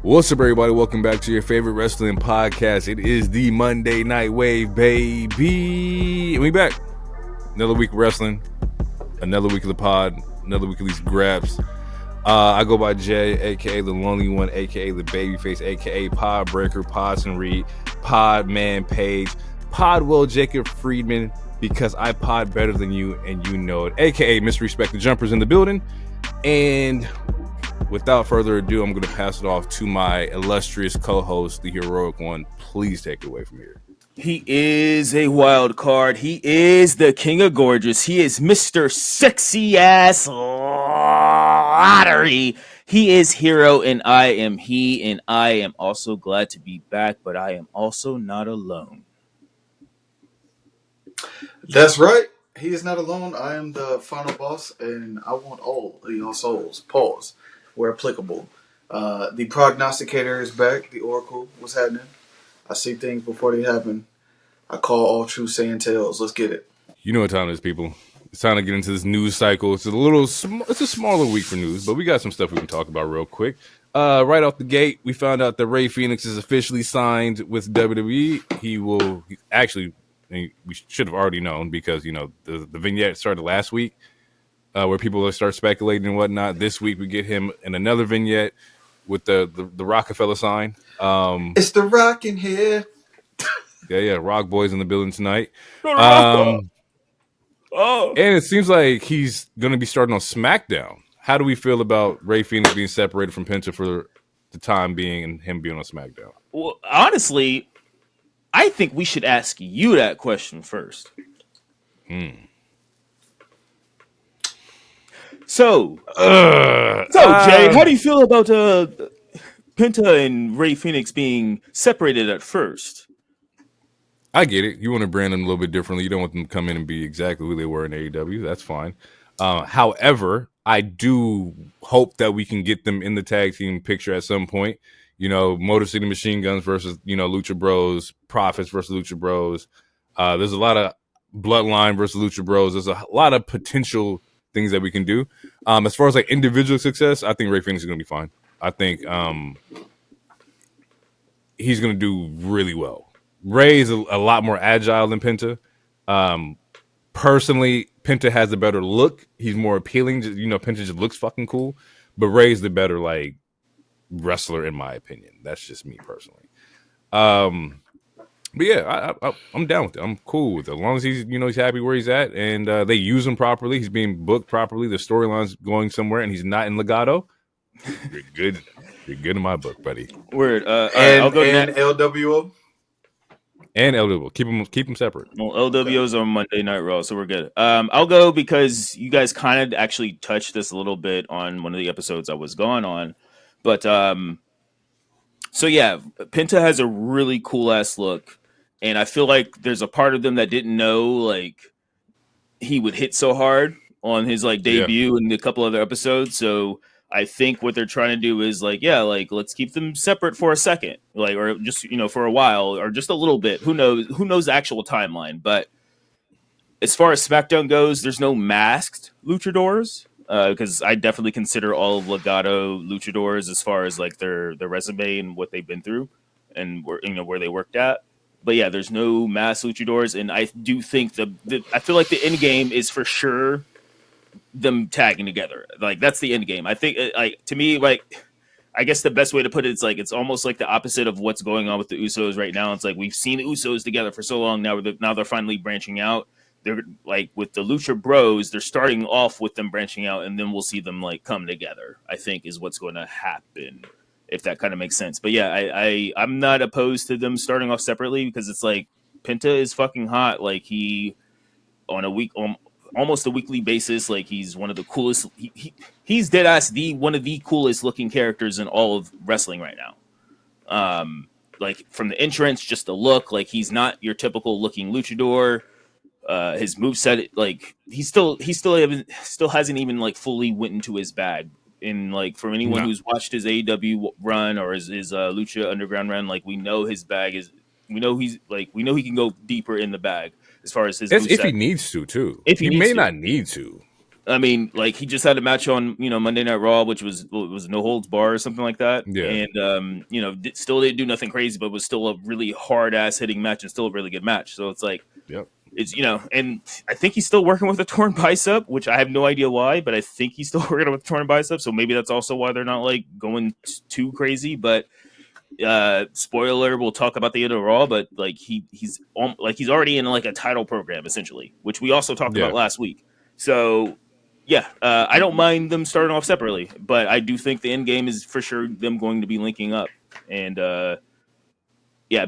What's up, everybody? Welcome back to your favorite wrestling podcast. It is the Monday Night Wave, baby. And we back. Another week of wrestling. Another week of the pod. Another week of these grabs. I go by Jay, a.k.a. the Lonely One, a.k.a. the Babyface, a.k.a. Pod Breaker, Podson Reed, Pod Man Page, Pod Will Jacob Friedman, because I pod better than you and you know it, a.k.a. Misrespect the Jumpers in the building. And without further ado, I'm going to pass it off to my illustrious co-host, the heroic one. Please take it away from here. He is a wild card. He is the king of gorgeous. He is Mr. Sexy Ass Lottery. He is hero, and I am he, and I am also glad to be back, but I am also not alone. That's right. He is not alone. I am the final boss, and I want all of your souls. Pause. Where applicable. The prognosticator is back. The oracle. What's happening? I see things before they happen. I call all true saying tales. Let's get it. You know what time it is, people. It's time to get into this news cycle. It's a smaller week for news, but we got some stuff we can talk about real quick. Right off the gate, we found out that Rey Fenix is officially signed with WWE. We should have already known because, you know, the vignette started last week where people start speculating and whatnot. This week we get him in another vignette with the Rockefeller sign. It's the Rock in here. Yeah, Rock Boy's in the building tonight. And it seems like he's going to be starting on Smackdown. How do we feel about Rey Fenix being separated from Penta for the time being and him being on Smackdown? Well, honestly, I think we should ask you that question first. So, Jay, how do you feel about Penta and Rey Fenix being separated at first? I get it. You want to brand them a little bit differently. You don't want them to come in and be exactly who they were in AEW. That's fine. However, I do hope that we can get them in the tag team picture at some point. You know, Motor City Machine Guns versus, you know, Lucha Bros, Profits versus Lucha Bros. There's a lot of Bloodline versus Lucha Bros. There's a lot of potential things that we can do. As far as like individual success, I think Rey Fenix is going to be fine. I think he's going to do really well. Rey is a lot more agile than Penta. Personally, Penta has a better look. He's more appealing. You know, Penta just looks fucking cool. But Rey's the better, like, wrestler, in my opinion. That's just me personally. But yeah, I'm down with it. I'm cool with it. As long as he's happy where he's at and they use him properly, he's being booked properly, the storyline's going somewhere, and he's not in Legato, you're good. You're good in my book, buddy. Word. I'll go and LWO. And LWO. Keep them separate. Well, LWO's on Monday Night Raw, so we're good. I'll go because you guys kind of actually touched this a little bit on one of the episodes I was gone on. But, so yeah, Penta has a really cool ass look. And I feel like there's a part of them that didn't know, like, he would hit so hard on his, like, debut and a couple other episodes. So I think what they're trying to do is like, let's keep them separate for a second, like, or just, you know, for a while or just a little bit. Who knows the actual timeline? But as far as SmackDown goes, there's no masked luchadors because I definitely consider all of Legato luchadors as far as like their resume and what they've been through and where they worked at. But yeah, there's no masked luchadors, and I do think I feel like the end game is for sure them tagging together. Like that's the end game. I think like to me, like I guess the best way to put it is like it's almost like the opposite of what's going on with the Usos right now. It's like we've seen the Usos together for so long now. They're finally branching out. They're like with the Lucha Bros. They're starting off with them branching out, and then we'll see them like come together. I think is what's going to happen, if that kind of makes sense. But yeah, I'm not opposed to them starting off separately because it's like Penta is fucking hot. Like he on almost a weekly basis, like he's one of the coolest. He's dead ass one of the coolest looking characters in all of wrestling right now. Like from the entrance, just the look, like he's not your typical looking luchador. His moveset, like he still hasn't even like fully went into his bag. And like for anyone who's watched his AEW run or his Lucha Underground run, like we know his bag is. We know he can go deeper in the bag as far as his. If he needs to, too. If he may not need to. I mean, like he just had a match on Monday Night Raw, which was no holds bar or something like that, Yeah. and still didn't do nothing crazy, but was still a really hard ass hitting match and still a really good match. So it's like, Yep. it's and I think he's still working with a torn bicep, which I have no idea why, but I think he's still working with a torn bicep. So maybe that's also why they're not like going too crazy. But spoiler, we'll talk about the end of Raw, but like he's already in like a title program essentially, which we also talked about last week. So yeah, I don't mind them starting off separately, but I do think the end game is for sure them going to be linking up. And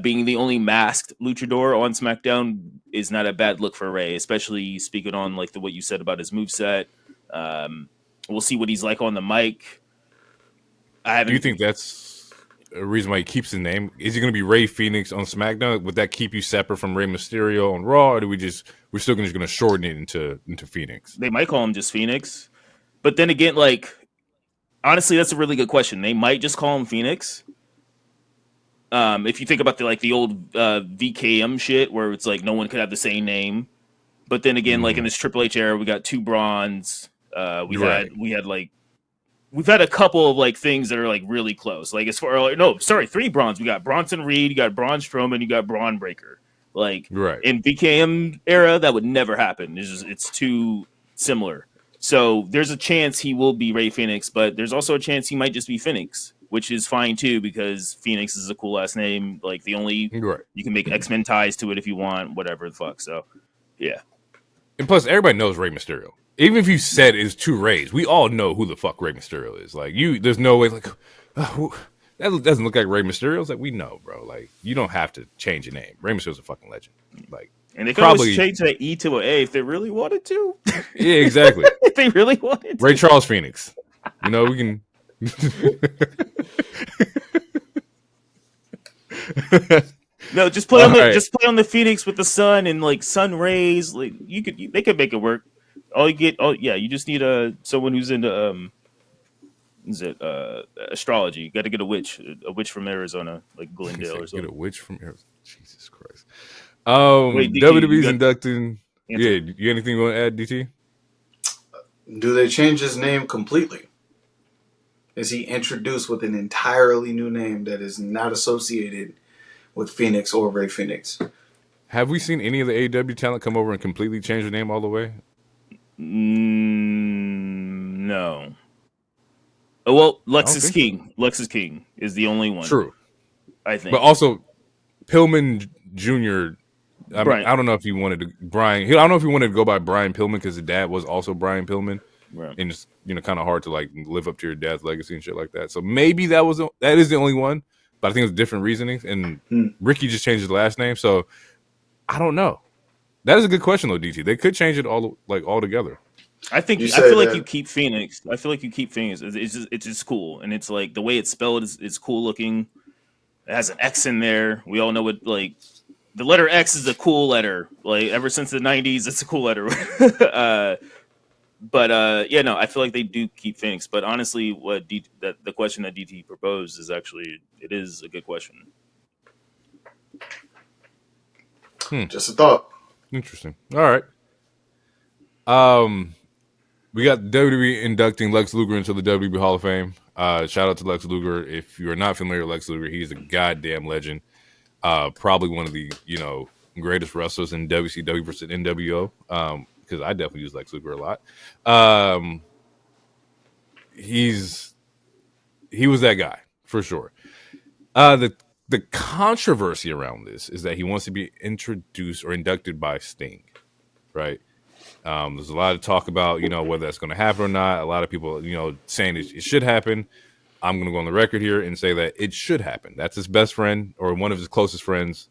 being the only masked luchador on SmackDown is not a bad look for Ray, especially speaking on like what you said about his moveset. We'll see what he's like on the mic. Do you think that's a reason why he keeps the name? Is he going to be Ray Phoenix on SmackDown? Would that keep you separate from Rey Mysterio on Raw, or do we're still just going to shorten it into Phoenix? They might call him just Phoenix, but then again, like honestly, that's a really good question. They might just call him Phoenix. If you think about the old VKM shit, where it's like no one could have the same name, but then again, like in this Triple H era, we got 2 Brawns. We've had a couple of like things that are like really close. Like as far 3 Brawns. We got Bronson Reed, you got Braun Strowman, you got Braun Breaker. Like in VKM era, that would never happen. It's too similar. So there's a chance he will be Ray Phoenix, but there's also a chance he might just be Phoenix, which is fine too, because Phoenix is a cool ass name. Like you can make X-Men ties to it if you want, whatever the fuck. So yeah. And plus, everybody knows Rey Mysterio. Even if you said it's 2 Rays, we all know who the fuck Rey Mysterio is. Like there's no way like that doesn't look like Rey Mysterio. It's like we know, bro. Like you don't have to change your name. Rey Mysterio's a fucking legend. Like, and they could always change that E to an A if they really wanted to. Yeah, exactly. If they really wanted to. Ray Charles Phoenix. We can. No, just play on the Phoenix with the sun and like sun rays. Like they could make it work. You just need someone who's into astrology. You got to get a witch from Arizona, like Glendale or something. Get a witch from Arizona. Jesus Christ. WWE's inducting. Yeah, you anything you want to add, DT? Do they change his name completely? Is he introduced with an entirely new name that is not associated with Phoenix or Ray Phoenix? Have we seen any of the AEW talent come over and completely change their name all the way? No. Oh, well, Lex is King. Lex is King is the only one. True. I think. But also, Pillman Jr., I don't know if he wanted to I don't know if he wanted to go by Brian Pillman because his dad was also Brian Pillman. Right. And it's kind of hard to like live up to your dad's legacy and shit like that. So maybe that is the only one, but I think it was different reasoning. And Ricky just changed his last name, so I don't know. That is a good question though, DT. They could change it all together. I feel like you keep Phoenix. I feel like you keep Phoenix. It's just cool, and it's like the way it's spelled is cool looking. It has an X in there. We all know what like the letter X is a cool letter. Like ever since the 90s, it's a cool letter. I feel like they do keep Phoenix. But honestly, the question that DT proposed is actually it is a good question. Just a thought. Interesting. All right. We got WWE inducting Lex Luger into the WWE Hall of Fame. Shout out to Lex Luger. If you are not familiar with Lex Luger, he's a goddamn legend. Probably one of the greatest wrestlers in WCW versus NWO. Because I definitely use Lex Luger a lot. He was that guy for sure. The controversy around this is that he wants to be introduced or inducted by Sting, right? There's a lot of talk about whether that's going to happen or not. A lot of people saying it should happen. I'm going to go on the record here and say that it should happen. That's his best friend or one of his closest friends.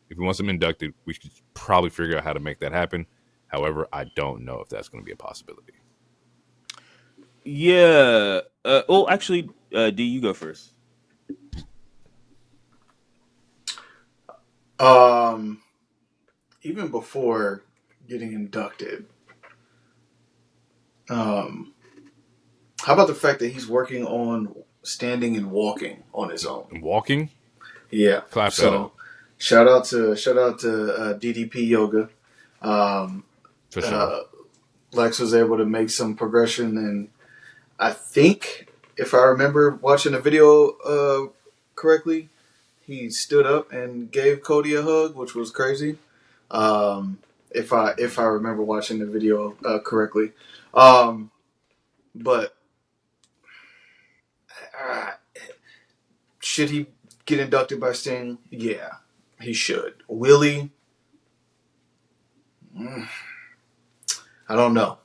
If he wants him inducted, we should probably figure out how to make that happen. However, I don't know if that's going to be a possibility. Yeah. Actually, D, you go first. Even before getting inducted, how about the fact that he's working on standing and walking on his own? Walking? Yeah. Clap that up. Shout out to DDP Yoga. For sure. Lex was able to make some progression, and I think if I remember watching the video correctly, he stood up and gave Cody a hug, which was crazy. If I remember watching the video correctly, but should he get inducted by Sting? Yeah, he should. Will he? I don't know.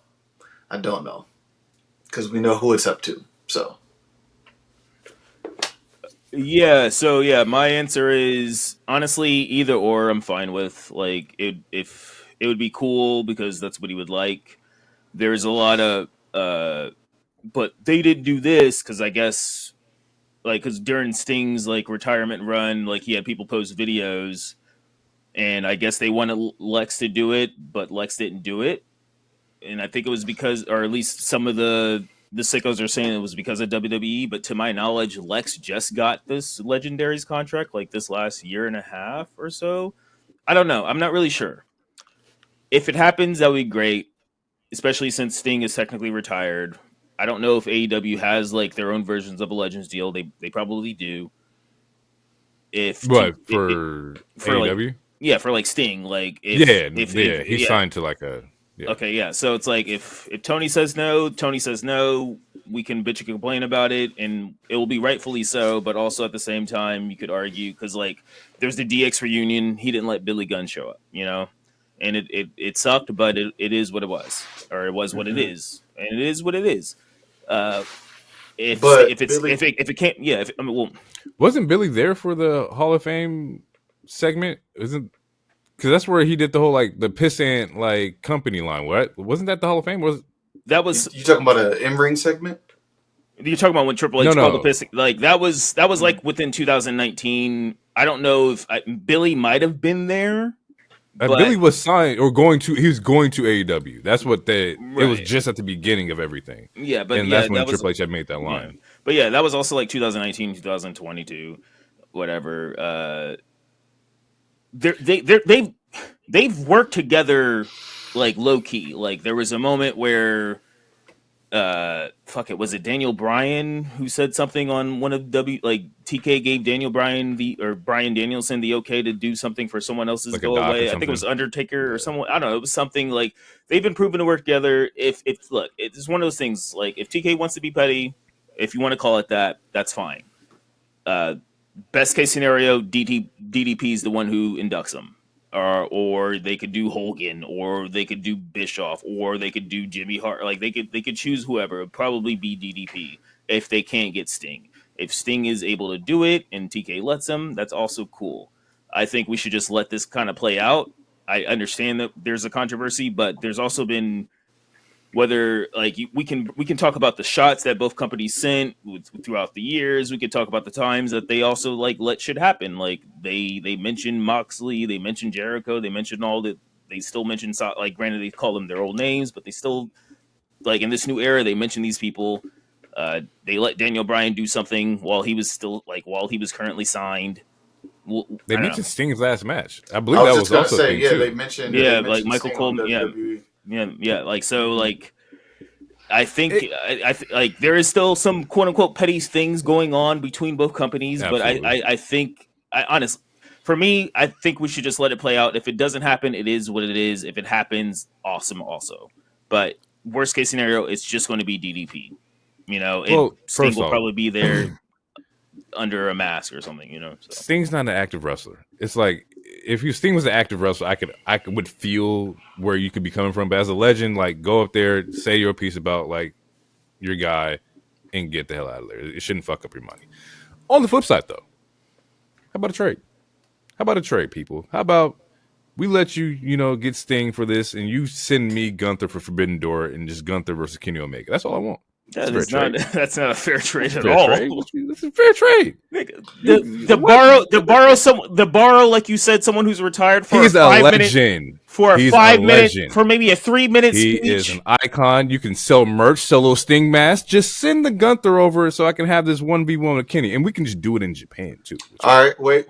Because we know who it's up to. So. Yeah, so yeah, my answer is honestly either or I'm fine with. Like if it would be cool because that's what he would like. There's a lot of but they didn't do this because I guess like because during Sting's like retirement run, like he had people post videos, and I guess they wanted Lex to do it, but Lex didn't do it, and I think it was because, or at least some of the sickos are saying it was because of WWE. But to my knowledge, Lex just got this Legendaries contract like this last year and a half or so. I don't know. I'm not really sure. If it happens, that would be great, especially since Sting is technically retired. I don't know if AEW has like their own versions of a Legends deal. They probably do. If What for AEW? Like, yeah, for like Sting, like if he's signed to like a Okay, yeah. So it's like if Tony says no, Tony says no. We can bitch and complain about it, and it will be rightfully so. But also at the same time, you could argue because like there's the DX reunion. He didn't let Billy Gunn show up, you know, and it sucked, but it is what it was, or it was what it is, and it is what it is. If it can't, yeah. Wasn't Billy there for the Hall of Fame segment? Isn't because that's where he did the whole like the pissant like company line. What wasn't that the Hall of Fame? Was that was you talking about an in-ring segment? You're talking about when Triple H called the pissant? Like that was like within 2019. I don't know if Billy might have been there. Billy was signed or going to. He was going to AEW. That's what It was just at the beginning of everything. Yeah, but that's when Triple H had made that line. Yeah. But yeah, that was also like 2019, 2022, whatever. They've worked together like low key. Like there was a moment where was it Daniel Bryan who said something on one of TK gave Daniel Bryan Bryan Danielson the okay to do something for someone else's go away. I think it was Undertaker or someone. I don't know. It was something like they've been proven to work together. If it's one of those things. Like if TK wants to be petty, if you want to call it that, that's fine. Best case scenario, DDP is the one who inducts him. Or they could do Hogan, or they could do Bischoff, or they could do Jimmy Hart. Like they could choose whoever. It would probably be DDP if they can't get Sting. If Sting is able to do it and TK lets him, that's also cool. I think we should just let this kind of play out. I understand that there's a controversy, but there's also been whether like we can talk about the shots that both companies sent throughout the years. We could talk about the times that they also like let shit happen. Like they mentioned Moxley, they mentioned Jericho, they mentioned all that. They still mention like granted they call them their old names, but they still like in this new era they mention these people. They let Daniel Bryan do something while he was currently signed. They mentioned Sting's last match. I believe that was also a thing too. They mentioned like Michael Cole. Yeah, like so, like I think like there is still some quote unquote petty things going on between both companies, Absolutely. But I think honestly, for me, I think we should just let it play out. If it doesn't happen, it is what it is. If it happens, awesome, also. But worst case scenario, it's just going to be DDP. You know, Sting will probably be there under a mask or something. You know, so. Sting's not an active wrestler. It's like. If Sting was an active wrestler, I would feel where you could be coming from. But as a legend, like go up there, say your piece about like your guy, and get the hell out of there. It shouldn't fuck up your money. On the flip side, though, how about a trade? How about a trade, people? How about we let you, get Sting for this, and you send me Gunther for Forbidden Door, and just Gunther versus Kenny Omega. That's all I want. That's not a fair trade at all. That's a fair trade. To borrow, like you said, someone who's retired for He's a 5 legend. For a 5 minute, for maybe a 3 minute speech. He is an icon. You can sell merch, sell little Sting masks. Just send the Gunther over so I can have this 1v1 with Kenny, and we can just do it in Japan too. All right, wait.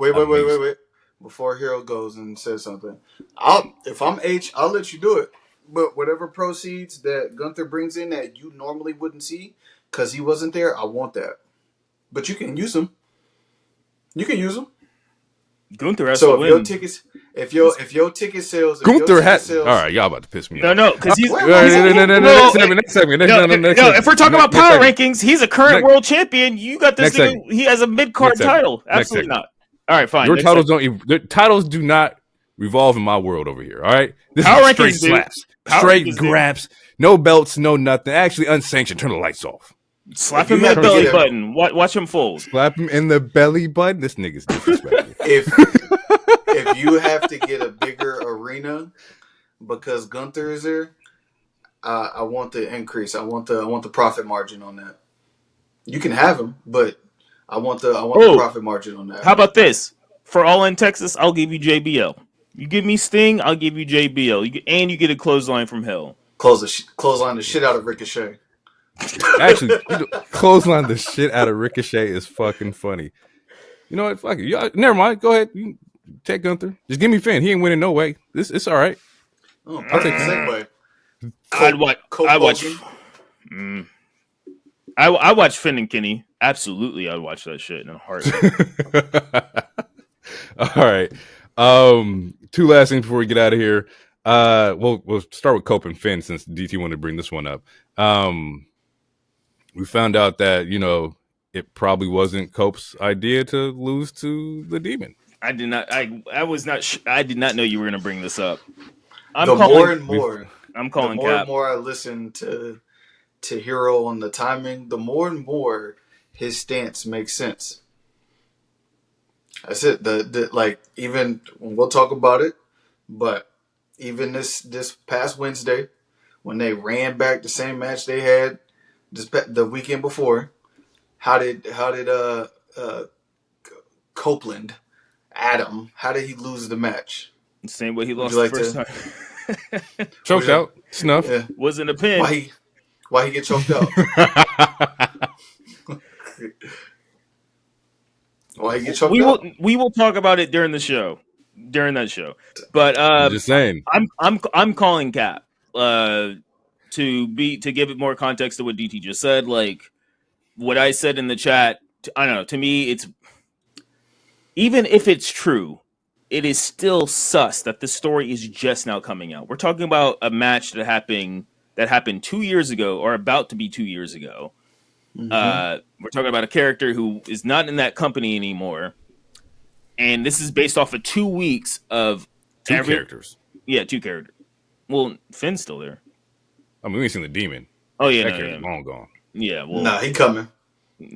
Before Hero goes and says something, if I'm H, I'll let you do it. whatever proceeds that Gunther brings in that you normally wouldn't see because he wasn't there, I want that. But you can use them. You can use them. Gunther has So to if your win. tickets, if your ticket sales, Gunther had. All right, y'all about to piss me off. No, because he's Wait, Next segment. If we're talking about power rankings, he's a current world champion. You got this Next nigga. He has a mid card title. Absolutely not. All right, fine. Your titles do not revolve in my world over here. All right, this power is rankings, straight dude. slaps, Power straight rankings, grabs, no belts, no nothing. Actually, unsanctioned. Turn the lights off. Slap him in the belly button. Watch him fold. Slap him in the belly button. This nigga's disrespectful. If you have to get a bigger arena because Gunther is there, I want the increase. I want the profit margin on that. You can have him, but I want the profit margin on that. How about this? For All in Texas, I'll give you JBL. You give me Sting, I'll give you JBL. And you get a clothesline from hell. Clothesline the shit out of Ricochet. Actually, clothesline the shit out of Ricochet is fucking funny. You know what? Fuck it. Y'all, never mind. Go ahead. You take Gunther. Just give me Finn. He ain't winning no way. It's all right. Oh, I'll take the segue. I watch Finn and Kenny. Absolutely, I'd watch that shit in a heartbeat. All right. Two last things before we get out of here. We'll start with Cope and Finn since DT wanted to bring this one up. We found out that, it probably wasn't Cope's idea to lose to the Demon. I did not. I did not know you were going to bring this up. I'm calling Cap. More I listen to Hero on the timing, the more and more his stance makes sense. That's it. Even we'll talk about it, but even this past Wednesday, when they ran back the same match they had the weekend before, how did Copeland, Adam, how did he lose the match? The same way he lost the first time. Choked out, snuff. Yeah. Wasn't a pin. Why he get choked out? Why he get choked out? We will talk about it during the show. During that show, but I'm just saying. I'm calling Cap to give it more context to what DT just said. Like what I said in the chat. I don't know. To me, it's even if it's true, it is still sus that the story is just now coming out. We're talking about a match that happened 2 years ago, or about to be 2 years ago. Mm-hmm. We're talking about a character who is not in that company anymore. And this is based off of 2 weeks of two characters. Yeah, 2 characters. Well, Finn's still there. I mean, we ain't seen the Demon. Oh, yeah. That character's long gone. Yeah, well. Nah, he coming.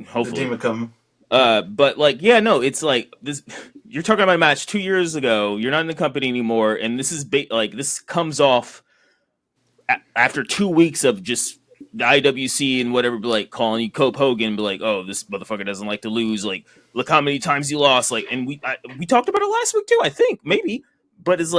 Hopefully. The Demon coming. But, it's like this. You're talking about a match 2 years ago. You're not in the company anymore. And this is, this comes off after 2 weeks of just the IWC and whatever, calling you Cope Hogan, be like, oh, this motherfucker doesn't like to lose. Like, look how many times he lost. And we talked about it last week too, I think, maybe. But it's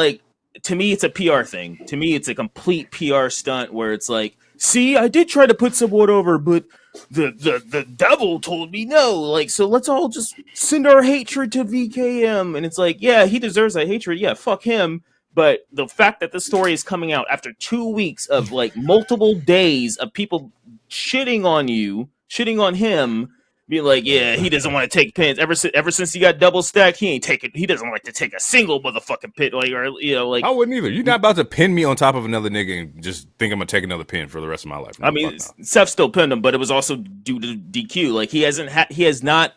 to me, it's a PR thing. To me, it's a complete PR stunt where it's like, see, I did try to put someone over, but the devil told me no. So let's all just send our hatred to VKM. And it's like, yeah, he deserves that hatred. Yeah, fuck him. But the fact that the story is coming out after 2 weeks of multiple days of people shitting on him, being like, yeah, he doesn't want to take pins. Ever since he got double stacked, he doesn't like to take a single motherfucking pin. I wouldn't either. You're not about to pin me on top of another nigga and just think I'm gonna take another pin for the rest of my life. No, I mean, Seth still pinned him, but it was also due to DQ. He has not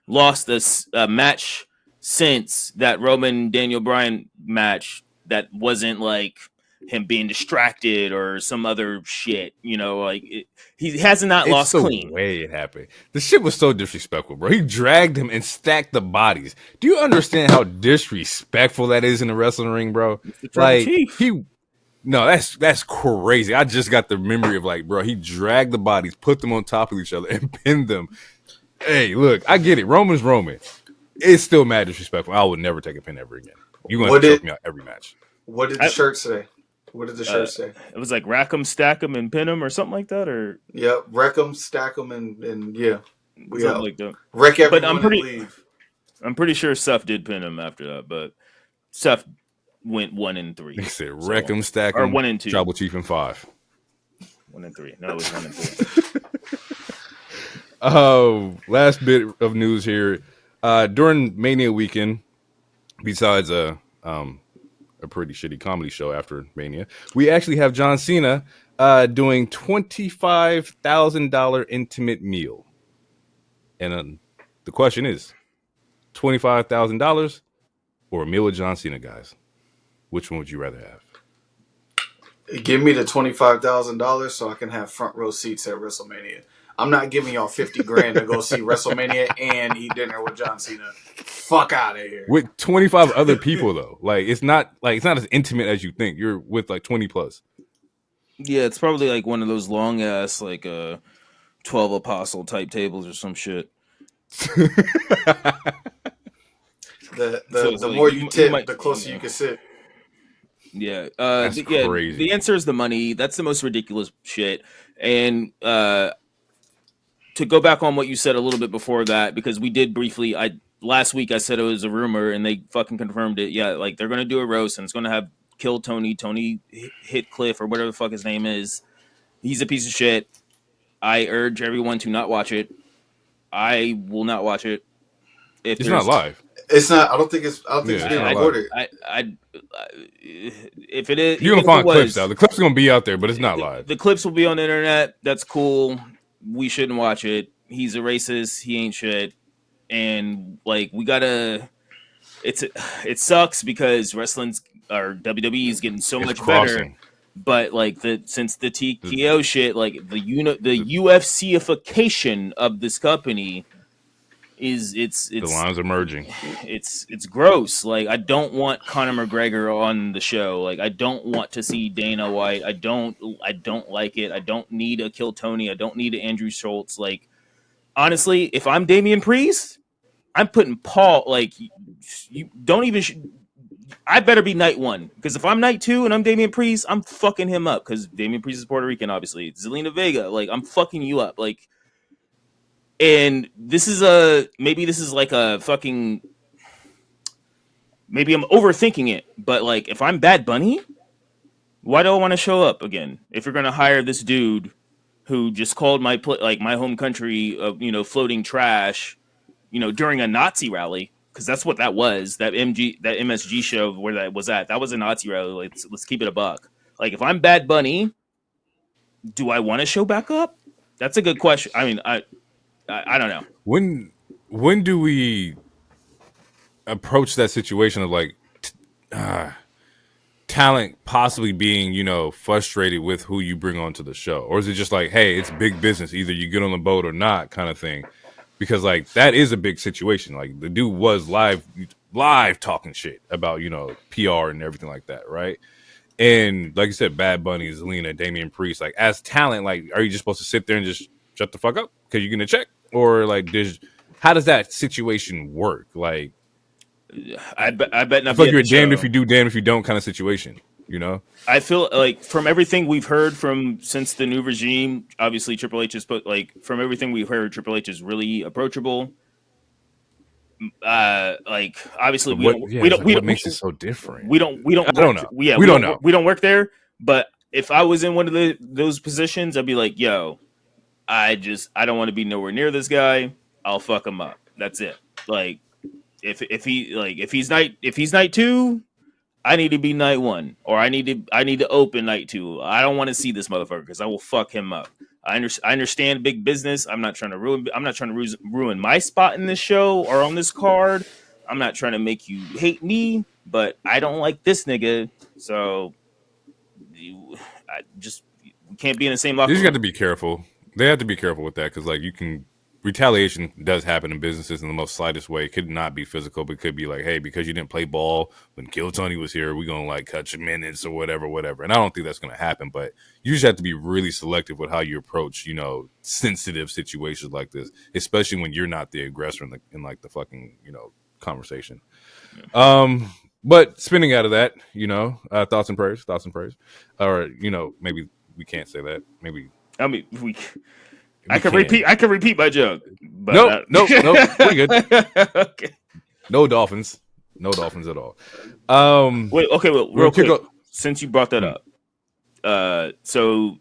lost this match since that Roman Daniel Bryan match. That wasn't him being distracted or some other shit, he hasn't lost clean. The way it happened, the shit was so disrespectful, bro. He dragged him and stacked the bodies. Do you understand how disrespectful that is in the wrestling ring, bro? That's crazy. I just got the memory of bro, he dragged the bodies, put them on top of each other, and pinned them. Hey, look, I get it. Roman's Roman. It's still mad disrespectful. I would never take a pin ever again. You're going to choke me out every match. What did the shirt say? What did the shirt say? It was rack 'em, stack 'em, and pin 'em or something like that? Or yeah, wreck 'em, stack 'em, and yeah. Something like that. Wreck everyone and leave. I'm pretty sure Seth did pin him after that, but Seth went 1-3. He said wreck 'em, stack or 'em, 1-2. Tribal Chief in 5. 1-3. No, it was 1-3. Last bit of news here. During Mania weekend, besides a pretty shitty comedy show after Mania, we actually have John Cena doing $25,000 intimate meal. And the question is, $25,000 or a meal with John Cena, guys? Which one would you rather have? Give me the $25,000 so I can have front row seats at WrestleMania. I'm not giving y'all $50,000 to go see WrestleMania and eat dinner with John Cena. Fuck out of here. With 25 other people though, like it's not as intimate as you think. You're with like 20 plus. Yeah, it's probably like one of those long ass 12 apostle type tables or some shit. The more you tip, the closer you can sit. Yeah, that's crazy. The answer is the money. That's the most ridiculous shit. And to go back on what you said a little bit before that, because we did briefly, last week I said it was a rumor, and they fucking confirmed it. Yeah, like they're gonna do a roast, and it's gonna have Kill Tony Hitcliffe, or whatever the fuck his name is. He's a piece of shit. I urge everyone to not watch it. I will not watch it. It's not live. It's not. I don't think it's being recorded. If it is, you're gonna find clips out. The clips are gonna be out there, but it's not live. The clips will be on the internet. That's cool. We shouldn't watch it. He's a racist. He ain't shit. And we gotta. It sucks because WWE is getting so much better. But since the TKO shit, the UFCification of this company is the lines are merging. It's gross. I don't want Conor McGregor on the show. I don't want to see Dana White. I don't like it. I don't need a Kill Tony. I don't need an Andrew Schultz. Honestly, if I'm Damian Priest, I'm putting Paul. You don't even. I better be night 1, because if I'm night 2 and I'm Damian Priest, I'm fucking him up, because Damian Priest is Puerto Rican, obviously. Zelina Vega, I'm fucking you up, and this is maybe a fucking, maybe I'm overthinking it, but if I'm Bad Bunny, why do I want to show up again? If you're gonna hire this dude who just called my my home country, floating trash, during a Nazi rally. Because that's what that was. That MSG show where that was at. That was a Nazi rally. Let's keep it a buck. If I'm Bad Bunny, do I want to show back up? That's a good question. I mean, I don't know. When do we approach that situation of talent possibly being frustrated with who you bring onto the show, or is it just hey, it's big business, either you get on the boat or not, kind of thing? Because that is a big situation. The dude was live talking shit about PR and everything like that, right? And like you said, Bad Bunny, Zelina, Damian Priest, as talent, are you just supposed to sit there and just shut the fuck up because you're gonna check, or how does that situation work? I bet nothing. I feel you're damned if you do, damned if you don't, kind of situation. I feel from everything we've heard since the new regime, obviously Triple H has put from everything we've heard, Triple H is really approachable. Obviously what makes it so different? We don't know. Yeah, we don't know. We don't work there. But if I was in one of those positions, I'd be yo, I don't want to be nowhere near this guy. I'll fuck him up. That's it. If he's night 2. I need to be night 1, or I need to open night 2. I don't want to see this motherfucker because I will fuck him up. I understand big business. I'm not trying to ruin my spot in this show or on this card. I'm not trying to make you hate me, but I don't like this nigga. So we can't be in the same locker room. You just got to be careful. They have to be careful with that, because retaliation does happen in businesses in the most slightest way. It could not be physical, but it could be hey, because you didn't play ball when Kill Tony was here, we're going to cut your minutes or whatever. And I don't think that's going to happen, but you just have to be really selective with how you approach, sensitive situations like this, especially when you're not the aggressor in the fucking, conversation. Yeah. But spinning out of that, thoughts and prayers, or, maybe we can't say that. Maybe. I mean, I can repeat my joke. But nope. We're good. Okay. No Dolphins. No Dolphins at all. Wait, okay, well, We'll real kick quick, off- since you brought that up, so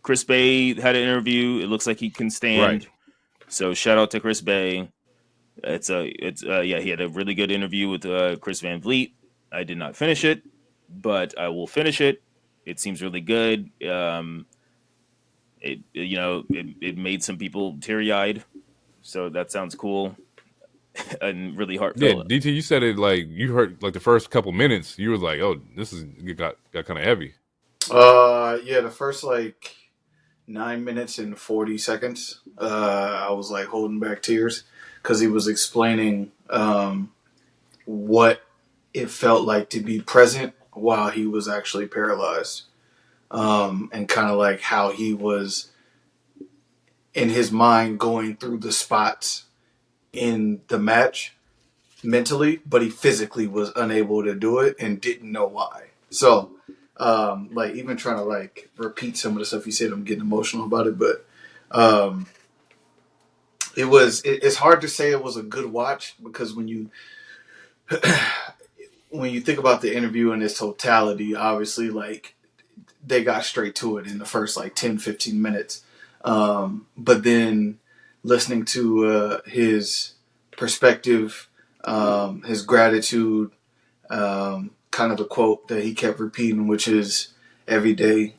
Chris Bay had an interview. It looks like he can stand. Right. So shout out to Chris Bay. Yeah, he had a really good interview with Chris Van Vliet. I did not finish it, but I will finish it. It seems really good. It made some people teary eyed, so that sounds cool and really Yeah, heartfelt. DT, you said it like you heard like the first couple minutes. You were like, "Oh, this is it got kind of heavy." Yeah, the first like 9 minutes and 40 seconds, I was like holding back tears because he was explaining what it felt like to be present while he was actually paralyzed, and kind of like how he was in his mind going through the spots in the match mentally, but he physically was unable to do it and didn't know why. So, like even trying to like repeat some of the stuff he said, I'm getting emotional about it, but it's hard to say it was a good watch because when you think about the interview in its totality, obviously like they got straight to it in the first like 10, 15 minutes. But then listening to his perspective, his gratitude, kind of the quote that he kept repeating, which is every day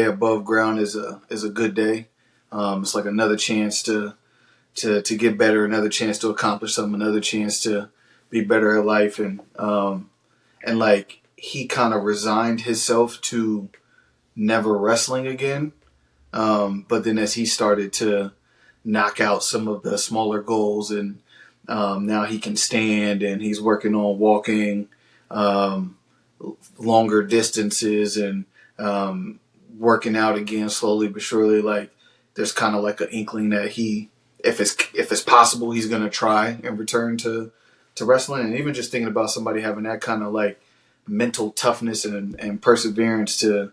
above ground is a good day. It's like another chance to get better, another chance to accomplish something, another chance to be better at life. And like he kind of resigned himself to never wrestling again. But then as he started to knock out some of the smaller goals and now he can stand and he's working on walking longer distances and working out again slowly but surely. Like there's kind of like an inkling that he, if it's possible, he's going to try and return to wrestling. And even just thinking about somebody having that kind of like mental toughness and perseverance to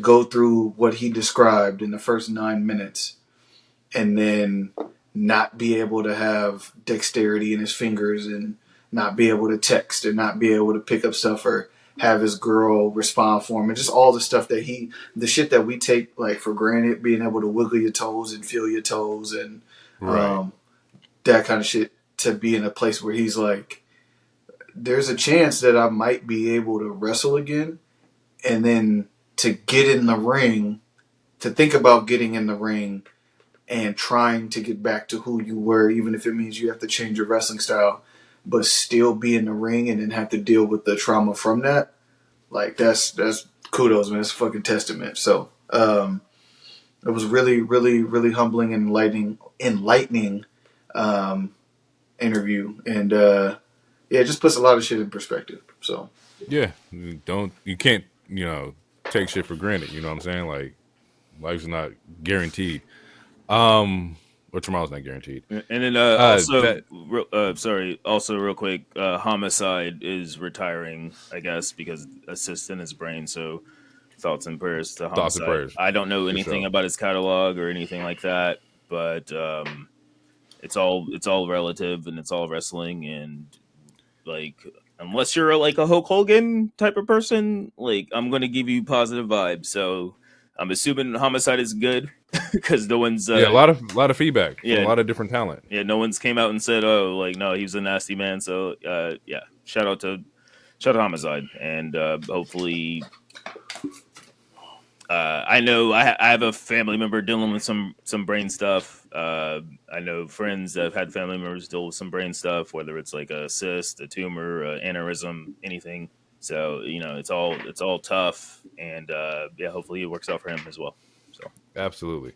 go through what he described in the first 9 minutes and then not be able to have dexterity in his fingers and not be able to text and not be able to pick up stuff or have his girl respond for him and just all the stuff that the shit that we take like for granted, being able to wiggle your toes and feel your toes and that kind of shit, to be in a place where he's like, there's a chance that I might be able to wrestle again. And then to get in the ring, to think about getting in the ring and trying to get back to who you were, even if it means you have to change your wrestling style, but still be in the ring and then have to deal with the trauma from that. Like that's kudos, man. It's a fucking testament. So it was really, really, really humbling and enlightening interview. And it just puts a lot of shit in perspective. So Yeah, you can't take shit for granted. You know what I'm saying? Like life's not guaranteed. Or tomorrow's not guaranteed. And then also real quick, Homicide is retiring, I guess, because a cyst in his brain. So thoughts and prayers to Homicide. Thoughts and prayers. I don't know anything about his catalog or anything like that, but it's all relative and it's all wrestling. And like, unless you're like a Hulk Hogan type of person, like I'm going to give you positive vibes. So I'm assuming Homicide is good. Because no one's a lot of feedback, a lot of different talent. Yeah, no one's came out and said, "Oh, like no, he's a nasty man." So shout out to Homicide, and hopefully, I know I have a family member dealing with some brain stuff. I know friends that have had family members deal with some brain stuff, whether it's like a cyst, a tumor, aneurysm, anything. So it's all tough, and hopefully it works out for him as well. So absolutely.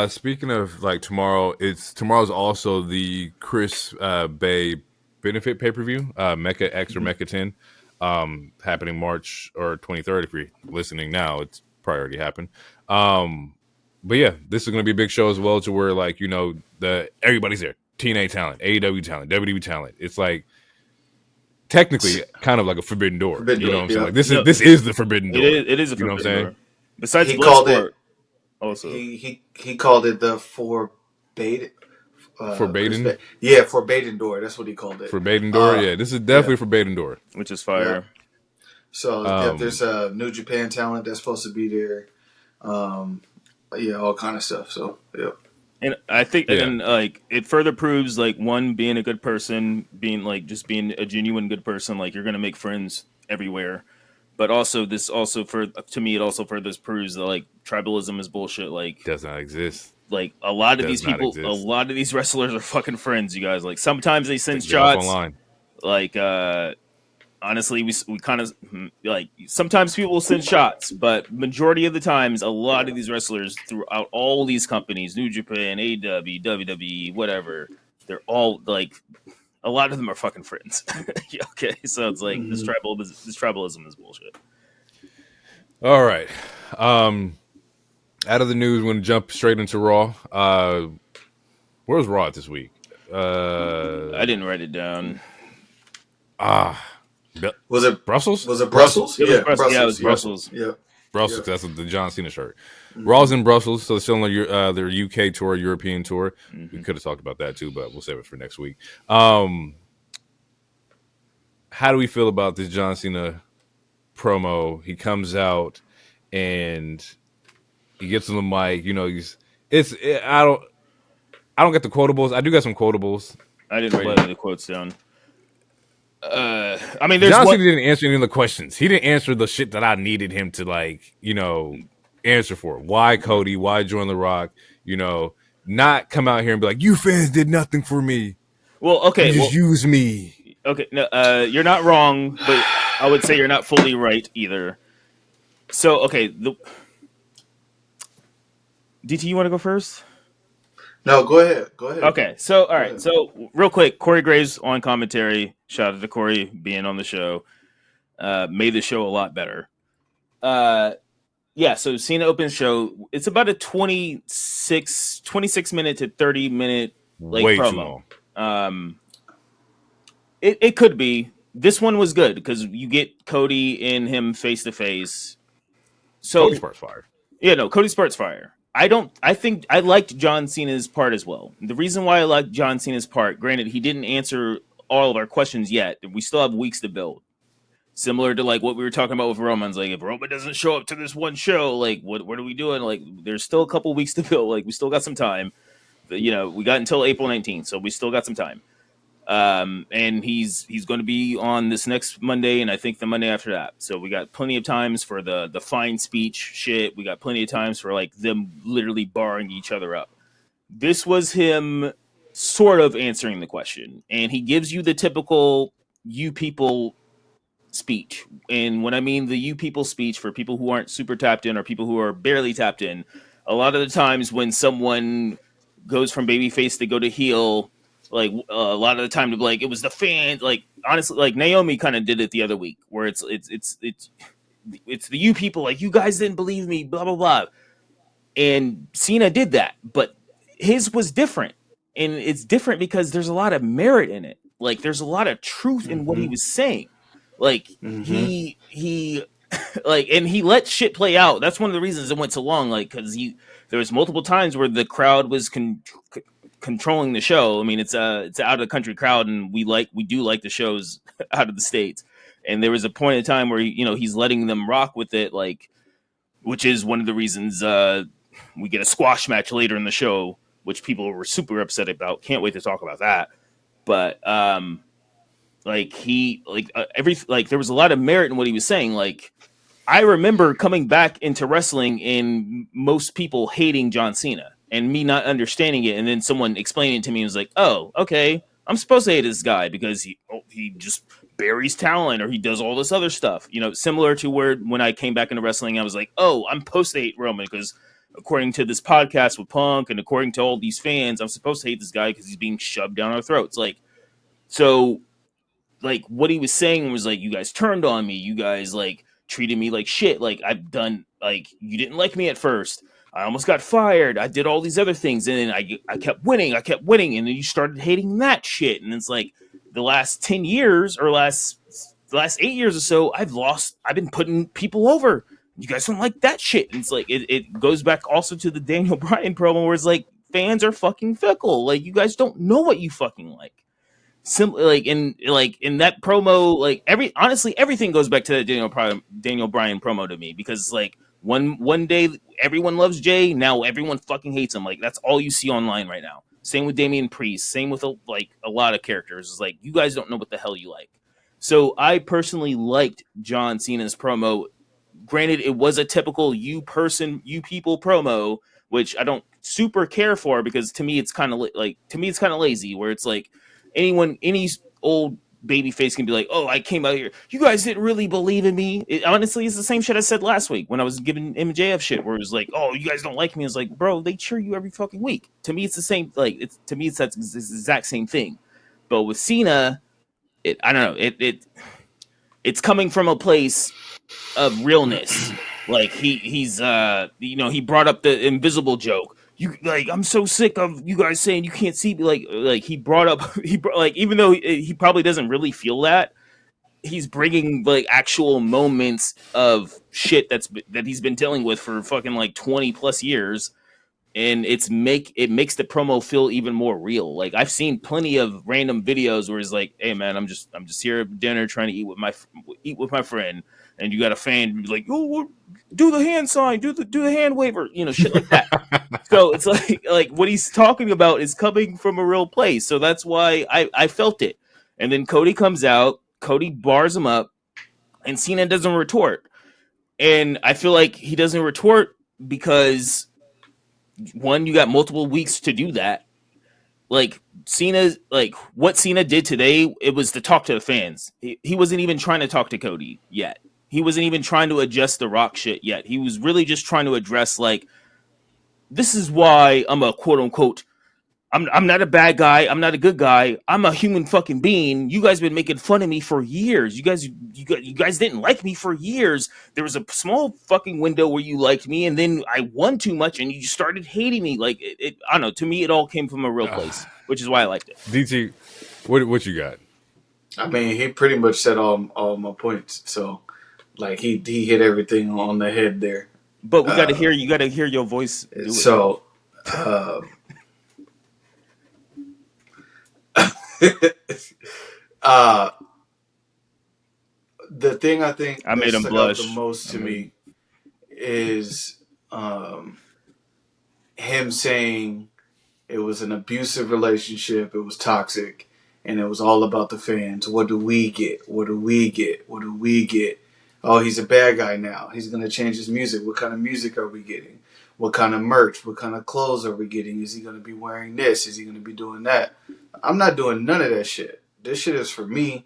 Speaking of like tomorrow's also the Chris Bay benefit pay-per-view, Mecca X or Mecca 10, happening March or 23rd. If you're listening now, it's probably already happened. But yeah, this is going to be a big show as well, to where like everybody's there. TNA talent, AEW talent, WWE talent. It's like technically kind of like a forbidden door. What I'm saying? Like this is the forbidden door. It is a forbidden door. Besides he called it. Also, he called it the forbade. Forbidden? Yeah, Forbidden Door. That's what he called it. Forbidden Door? Yeah, this is definitely Forbidden Door. Which is fire. Yeah. So there's a New Japan talent that's supposed to be there. All kind of stuff. So, yeah. And I think, and like, it further proves, like, one, being a good person, being like, just being a genuine good person, like, you're going to make friends everywhere. But also, to me, it also further proves that, like, tribalism is bullshit. Like, does not exist. Like, a lot of these people, a lot of these wrestlers are fucking friends, you guys. Like, sometimes they send shots. Online. Like, honestly, we kind of, like, sometimes people will send shots, but majority of the times, a lot of these wrestlers throughout all these companies, New Japan, AEW, WWE, whatever, they're all, like, a lot of them are fucking friends. Okay, so it's like, this tribalism is bullshit. All right. Out of the news, we're going to jump straight into Raw. Where's Raw this week? I didn't write it down. Was it Brussels? Was it Brussels? Yeah, it was Brussels. Yeah. Brussels, that's the John Cena shirt. Raw's in Brussels, so they're still on their UK tour, European tour. We could have talked about that too, but we'll save it for next week. How do we feel about this John Cena promo? He comes out and he gets on the mic. You know, I don't get the quotables. I do got some quotables. I didn't write any of the quotes down. I mean, John Cena didn't answer any of the questions. He didn't answer the shit that I needed him to, like, you know, answer for. Why Cody? Why join The Rock? You know, not come out here and be like, you fans did nothing for me. Well, okay, you just use me. Okay, no, you're not wrong, but I would say you're not fully right either. So, okay, DT, you want to go first? No, go ahead. Okay, so, all right. So, real quick, Corey Graves on commentary. Shout out to Corey being on the show. Made the show a lot better. Yeah, so Cena opens show. It's about a 26 minute to 30 minute like way promo. Too long. It could be. This one was good because you get Cody and him face to face. So Cody's part's fire. Yeah, no, Cody's part's fire. I think I liked John Cena's part as well. The reason why I liked John Cena's part, granted, he didn't answer all of our questions yet. We still have weeks to build. Similar to like what we were talking about with Roman's, like if Roman doesn't show up to this one show, like what are we doing? Like there's still a couple weeks to build. Like we still got some time. But, you know, we got until April 19th, so we still got some time. And he's going to be on this next Monday, and I think the Monday after that. So we got plenty of times for the fine speech shit. We got plenty of times for like them literally barring each other up. This was him sort of answering the question, and he gives you the typical "you people" speech. And when I mean the "you people" speech, for people who aren't super tapped in or people who are barely tapped in, a lot of the times when someone goes from babyface to go to heel, like a lot of the time to be like, it was the fans. Like honestly, like Naomi kind of did it the other week, where it's the "you people," like you guys didn't believe me, blah blah blah. And Cena did that, but his was different, and it's different because there's a lot of merit in it. Like there's a lot of truth in what he was saying. Like he like, and he let shit play out. That's one of the reasons it went so long. Like because there was multiple times where the crowd was controlling the show. I mean, it's out of the country crowd, and we do like the shows out of the States. And there was a point in time where he's letting them rock with it, like, which is one of the reasons we get a squash match later in the show, which people were super upset about. Can't wait to talk about that. But there was a lot of merit in what he was saying. Like, I remember coming back into wrestling and most people hating John Cena and me not understanding it, and then someone explaining it to me and was like, "Oh, okay, I'm supposed to hate this guy because he just buries talent or he does all this other stuff." Similar to when I came back into wrestling, I was like, "Oh, I'm supposed to hate Roman because according to this podcast with Punk and according to all these fans, I'm supposed to hate this guy because he's being shoved down our throats." Like, so, like what he was saying was like, "You guys turned on me. You guys like treated me like shit. Like I've done. Like you didn't like me at first. I almost got fired. I did all these other things, and then I kept winning. And then you started hating that shit. And it's like the last 10 years or last 8 years or so, I've been putting people over. You guys don't like that shit." And it's like it goes back also to the Daniel Bryan promo where it's like, fans are fucking fickle. Like, you guys don't know what you fucking like. Simply, in that promo, like, everything goes back to that Daniel Bryan promo to me, because like one day everyone loves Jay, now everyone fucking hates him. Like, that's all you see online right now. Same with Damian Priest, same with a lot of characters. It's like, you guys don't know what the hell you like. So I personally liked John Cena's promo. Granted, it was a typical you people promo, which I don't super care for, because to me it's kind of lazy, where it's like any old baby face can be like, oh, I came out here, you guys didn't really believe in me. Honestly, it's the same shit I said last week when I was giving MJF shit, where it was like, oh, you guys don't like me. It's like, bro, they cheer you every fucking week. To me, it's the same. Like, it's that exact same thing. But with Cena, I don't know. It's coming from a place of realness. Like, he's he brought up the invisible joke. You, like, I'm so sick of you guys saying you can't see me. Like he brought up even though he probably doesn't really feel that, he's bringing like actual moments of shit that he's been dealing with for fucking like 20 plus years, and it makes the promo feel even more real. Like, I've seen plenty of random videos where it's like, hey man, I'm just here at dinner trying to eat with my friend, and you got a fan like, oh, do the hand sign, do the hand waiver, shit like that. So it's like what he's talking about is coming from a real place. So that's why I felt it. And then Cody comes out, Cody bars him up, and Cena doesn't retort. And I feel like he doesn't retort because, one, you got multiple weeks to do that. Like, what Cena did today, it was to talk to the fans. He wasn't even trying to talk to Cody yet. He wasn't even trying to adjust the Rock shit yet. He was really just trying to address, like, this is why I'm a quote unquote, I'm not a bad guy, I'm not a good guy, I'm a human fucking being. You guys been making fun of me for years. You guys didn't like me for years. There was a small fucking window where you liked me, and then I won too much and you started hating me. Like, I don't know, to me it all came from a real place, which is why I liked it. DT, what you got? I mean, he pretty much said all my points. So, like, he hit everything on the head there. But we got to hear you. Got to hear your voice. Do it. So, the thing I think I made him blush the most to me is him saying it was an abusive relationship, it was toxic, and it was all about the fans. What do we get? What do we get? What do we get? Oh, he's a bad guy now. He's going to change his music. What kind of music are we getting? What kind of merch? What kind of clothes are we getting? Is he going to be wearing this? Is he going to be doing that? I'm not doing none of that shit. This shit is for me.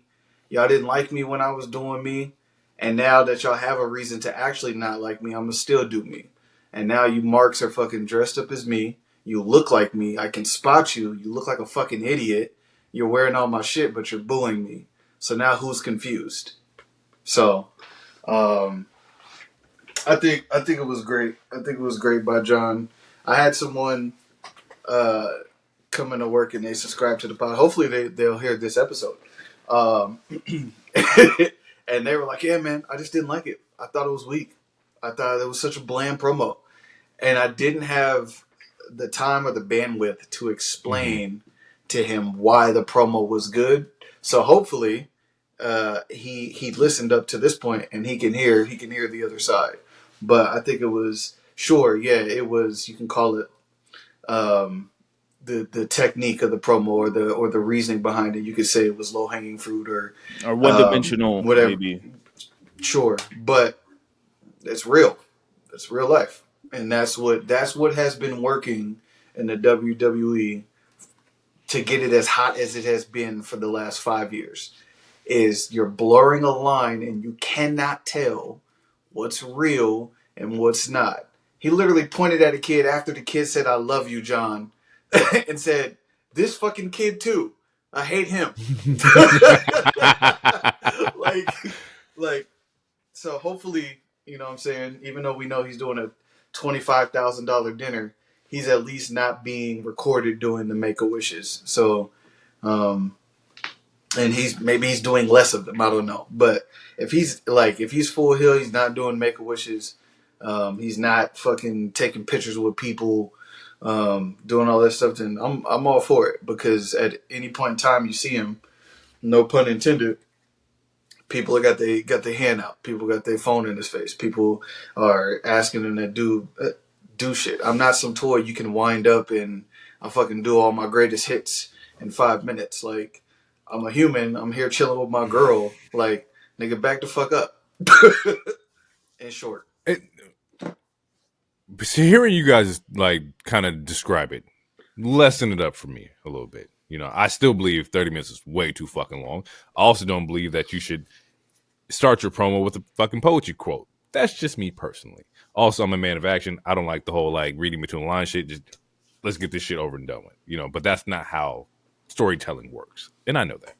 Y'all didn't like me when I was doing me. And now that y'all have a reason to actually not like me, I'm going to still do me. And now you marks are fucking dressed up as me. You look like me. I can spot you. You look like a fucking idiot. You're wearing all my shit, but you're booing me. So now who's confused? So, I think it was great. I think it was great by John. I had someone come into work and they subscribe to the pod. Hopefully they'll hear this episode. And they were like, yeah, man, I just didn't like it. I thought it was weak. I thought it was such a bland promo. And I didn't have the time or the bandwidth to explain to him why the promo was good. So hopefully he listened up to this point and he can hear the other side. But I think it was, it was, you can call it the technique of the promo or the reasoning behind it. You could say it was low hanging fruit or one dimensional, whatever. Maybe. Sure, but it's real. It's real life, and that's what has been working in the WWE to get it as hot as it has been for the last 5 years. Is you're blurring a line and you cannot tell what's real and what's not. He literally pointed at a kid after the kid said, "I love you, John," and said, "This fucking kid too. I hate him." like, so hopefully, you know what I'm saying, even though we know he's doing a $25,000 dinner, he's at least not being recorded doing the Make-A-Wishes. So, and he's doing less of them. I don't know. But if he's full hill, he's not doing Make-A-Wishes. He's not fucking taking pictures with people doing all that stuff, then I'm all for it, because at any point in time you see him, no pun intended, people got their hand out, people got their phone in his face, people are asking him to do shit. I'm not some toy you can wind up and I fucking do all my greatest hits in 5 minutes. Like, I'm a human. I'm here chilling with my girl. Like, nigga, back the fuck up. In short. So hearing you guys like kind of describe it, lessen it up for me a little bit. I still believe 30 minutes is way too fucking long. I also don't believe that you should start your promo with a fucking poetry quote. That's just me personally. Also, I'm a man of action. I don't like the whole like reading between the lines shit. Just let's get this shit over and done with. But that's not how storytelling works, and I know that.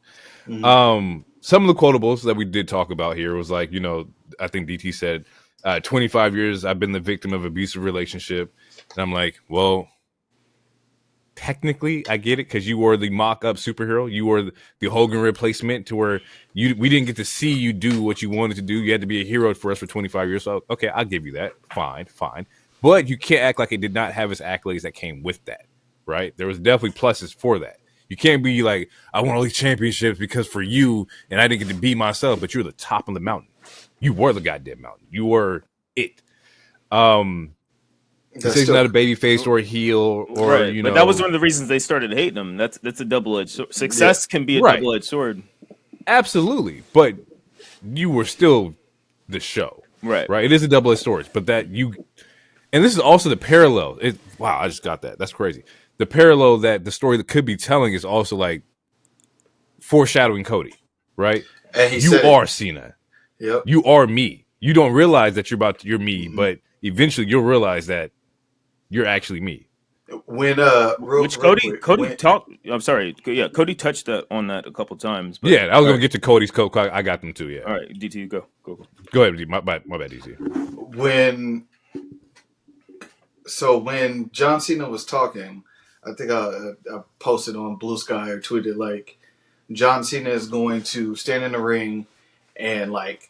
Mm-hmm. Some of the quotables that we did talk about here was like, I think DT said, 25 years I've been the victim of abusive relationship, and I'm like, well, technically I get it, because you were the mock-up superhero, you were the Hogan replacement, to where we didn't get to see you do what you wanted to do. You had to be a hero for us for 25 years. So okay, I'll give you that. Fine. But you can't act like it did not have its accolades that came with that, right? There was definitely pluses for that. You can't be like, I won all these championships because for you, and I didn't get to be myself, but you're the top of the mountain. You were the goddamn mountain. You were it. He's not a baby face or a heel, or right. But that was one of the reasons they started hating him. That's a double-edged sword. Success can be a double-edged sword. Absolutely, but you were still the show, right? It is a double-edged sword, but and this is also the parallel. Wow, I just got that. That's crazy. The parallel that the story that could be telling is also like foreshadowing Cody, right? And you are Cena. Yep. You are me. You don't realize that you're me, mm-hmm. but eventually you'll realize that you're actually me. When Cody talked. I'm sorry. Yeah, Cody touched on that a couple times. But, yeah, I was gonna get to Cody's Coke. I got them too. Yeah. All right, DT, go. Go ahead. My bad, DT. When John Cena was talking, I think I posted on Blue Sky or tweeted like, John Cena is going to stand in the ring and like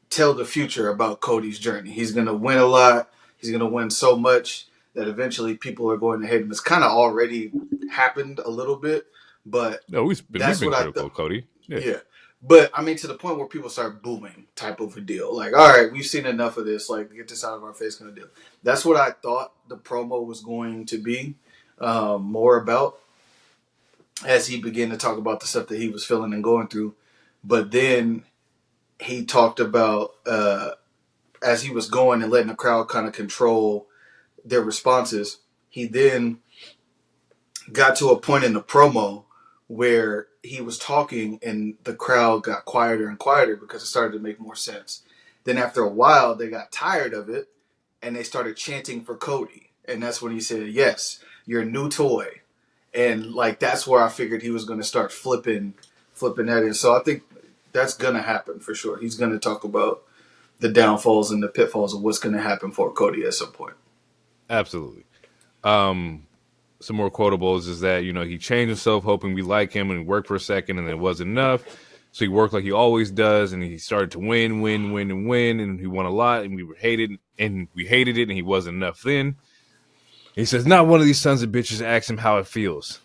tell the future about Cody's journey. He's going to win a lot. He's going to win so much that eventually people are going to hate him. It's kind of already happened a little bit, but we've been critical of Cody. Yeah. But I mean, to the point where people start booing type of a deal. Like, all right, we've seen enough of this. Like, get this out of our face kind of deal. That's what I thought the promo was going to be more about, as he began to talk about the stuff that he was feeling and going through. But then he talked about, as he was going and letting the crowd kind of control their responses, he then got to a point in the promo where he was talking and the crowd got quieter and quieter because it started to make more sense. Then after a while, they got tired of it and they started chanting for Cody. And that's when he said, yes, you're a new toy. And like, that's where I figured he was going to start flipping that in. So I think that's going to happen for sure. He's going to talk about the downfalls and the pitfalls of what's going to happen for Cody at some point. Absolutely. Some more quotables is that, he changed himself hoping we like him, and he worked for a second and it wasn't enough. So he worked like he always does, and he started to win, and he won a lot, and we hated it, and he wasn't enough then. He says, not one of these sons of bitches asked him how it feels.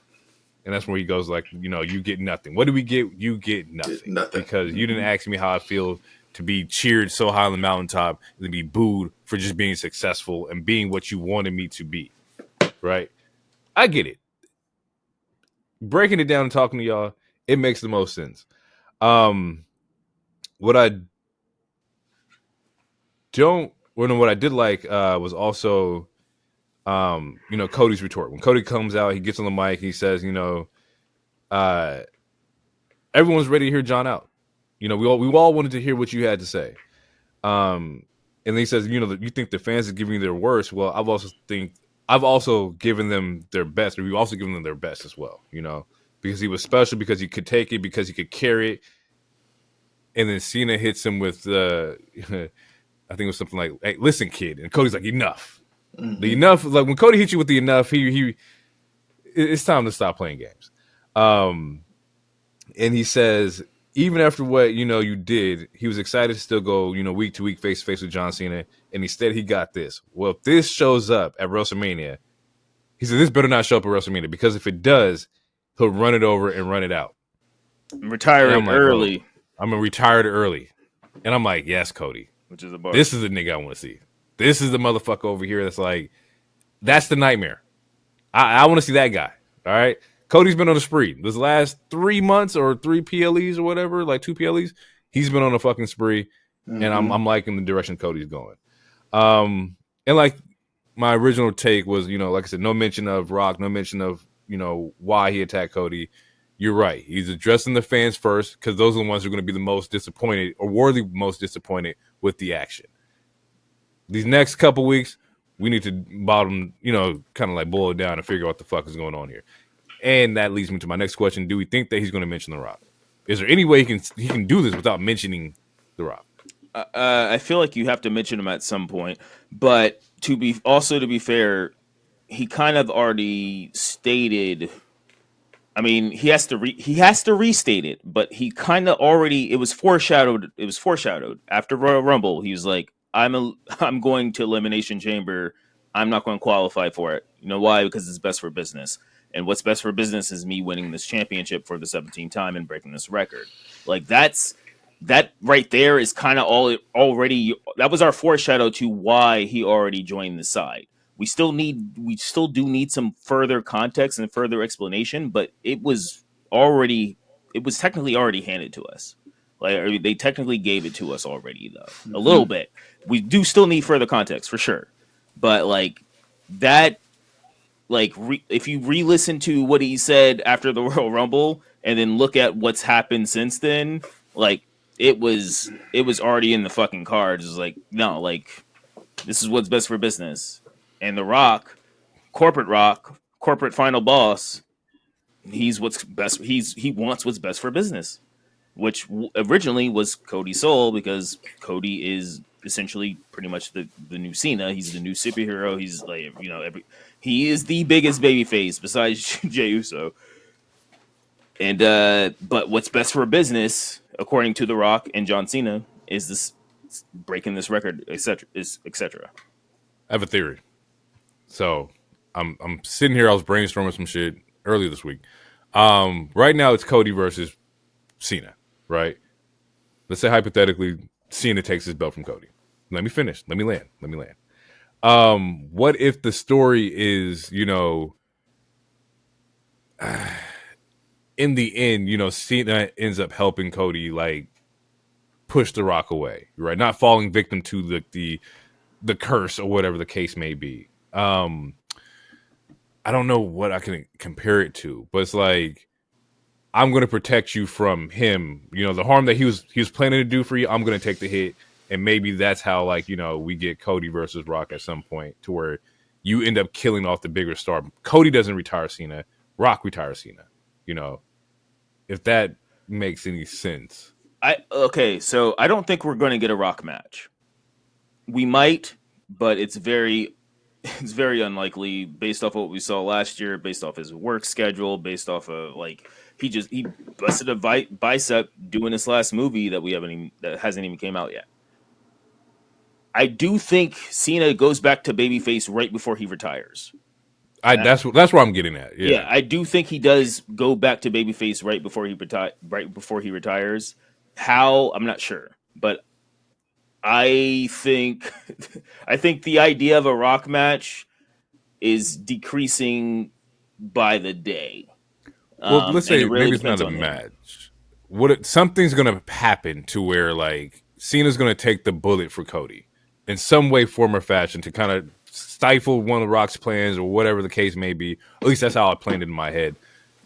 And that's where he goes like, you get nothing. What do we get? You get nothing. Because you didn't ask me how I feel to be cheered so high on the mountaintop and to be booed for just being successful and being what you wanted me to be. Right? I get it. Breaking it down and talking to y'all, it makes the most sense. What I did like was also, Cody's retort. When Cody comes out, he gets on the mic, he says, everyone's ready to hear John out. We all wanted to hear what you had to say. And then he says, you think the fans are giving you their worst. Well, I've also given them their best, or we've also given them their best as well, because he was special, because he could take it, because he could carry it. And then Cena hits him with, I think it was something like, hey, listen, kid. And Cody's like, enough. Mm-hmm. The enough, like when Cody hits you with the enough, it's time to stop playing games. And he says, even after what you did, he was excited to still go week to week, face to face with John Cena, and instead he got this. Well, if this shows up at WrestleMania, he said this better not show up at WrestleMania, because if it does, he'll run it over and run it out. Retire and it I'm like, early. bro, I'm gonna retire it early, and I'm like, yes, Cody, Which is a bar. this is the nigga I want to see. This is the motherfucker over here that's like, that's the nightmare. I want to see that guy. All right. Cody's been on a spree. This last 3 months or 3 PLEs or whatever, like 2 PLEs, he's been on a fucking spree. Mm-hmm. And I'm liking the direction Cody's going. And like my original take was, like I said, no mention of Rock, no mention of, why he attacked Cody. You're right. He's addressing the fans first, because those are the ones who are going to be the most disappointed, or were the most disappointed with the action. These next couple weeks, we need to bottom, kind of like boil it down and figure out what the fuck is going on here. And that leads me to my next question. Do we think that he's going to mention The Rock? Is there any way he can do this without mentioning The Rock? I feel like you have to mention him at some point. But to be fair, he kind of already stated. I mean, he has to restate it, but he kind of already. It was foreshadowed. After Royal Rumble. He was like, I'm going to Elimination Chamber. I'm not going to qualify for it. You know why? Because it's best for business. And what's best for business is me winning this championship for the 17th time and breaking this record. Like that right there is kind of already. That was our foreshadow to why he already joined the side. We still do need some further context and further explanation, but it was technically already handed to us. Like they technically gave it to us already, though. A little bit. We do still need further context for sure, but like that, if you re-listen to what he said after the Royal Rumble and then look at what's happened since then, like it was already in the fucking cards. It's like, no, like this is what's best for business. And The Rock, corporate final boss, he's what's best. He wants what's best for business, which originally was Cody's soul, because Cody is essentially pretty much the new Cena. He's the new superhero. He's like, he is the biggest babyface besides Jey Uso. And but what's best for business, according to The Rock and John Cena, is this breaking this record, etc. I have a theory. So I'm sitting here. I was brainstorming some shit earlier this week. Right now it's Cody versus Cena, right? Let's say hypothetically Cena takes his belt from Cody. Let me finish. Let me land. What if the story is, in the end, Cena ends up helping Cody like push The Rock away, right? Not falling victim to the curse or whatever the case may be. I don't know what I can compare it to, but it's like, I'm going to protect you from him. The harm that he was planning to do for you, I'm going to take the hit. And maybe that's how, like, we get Cody versus Rock at some point, to where you end up killing off the bigger star. Cody doesn't retire Cena. Rock retires Cena. If that makes any sense. So I don't think we're going to get a Rock match. We might, but it's very unlikely based off what we saw last year, based off his work schedule, based off of like he busted a bicep doing this last movie that hasn't even came out yet. I do think Cena goes back to babyface right before he retires. That's where I'm getting at. Yeah, I do think he does go back to babyface right before he retires. How, I'm not sure, but I think the idea of a Rock match is decreasing by the day. Well, let's say really maybe it's not a match. Something's going to happen to where like Cena's going to take the bullet for Cody in some way, form, or fashion to kind of stifle one of Rock's plans or whatever the case may be. At least that's how I planned it in my head.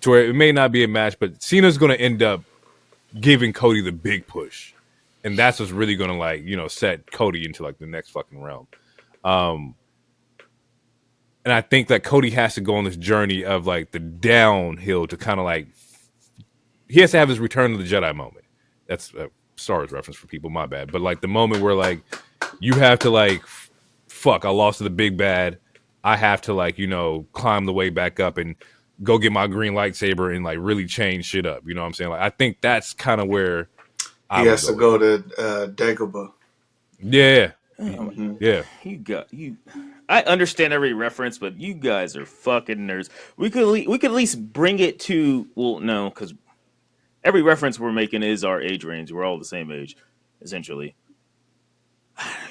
To where it may not be a match, but Cena's going to end up giving Cody the big push. And that's what's really going to like, set Cody into like the next fucking realm. And I think that Cody has to go on this journey of like the downhill to kind of like, he has to have his Return of the Jedi moment. That's a Star Wars reference for people, my bad. But like the moment where like, you have to like, fuck, I lost to the big bad. I have to like, climb the way back up. And go get my green lightsaber and like really change shit up. You know what I'm saying? Like I think that's kind of where He has to go to Dagobah. Yeah. Mm-hmm. Yeah. I understand every reference, but you guys are fucking nerds. We could at least bring it to, well, no, because every reference we're making is our age range. We're all the same age, essentially.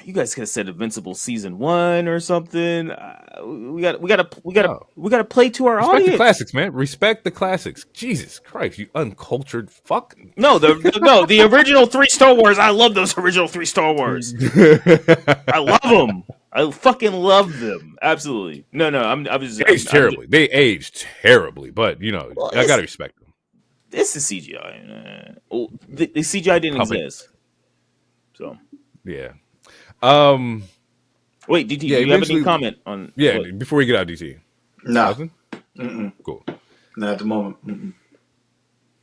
You guys could have said Invincible season 1 or something. We gotta play to our Respect the audience. classics, man. Respect the classics. Jesus Christ, you uncultured fuck. No, the original 3 Star Wars. I love those original 3 Star Wars. I love them. I fucking love them. Absolutely. No, I was They aged terribly. They aged terribly, but you know, Well, I gotta respect them. It's the CGI. The CGI didn't exist. So yeah. Wait, DT, do you have any comment on? Yeah, before we get out, DT. No. Nothing? Cool. Not at the moment.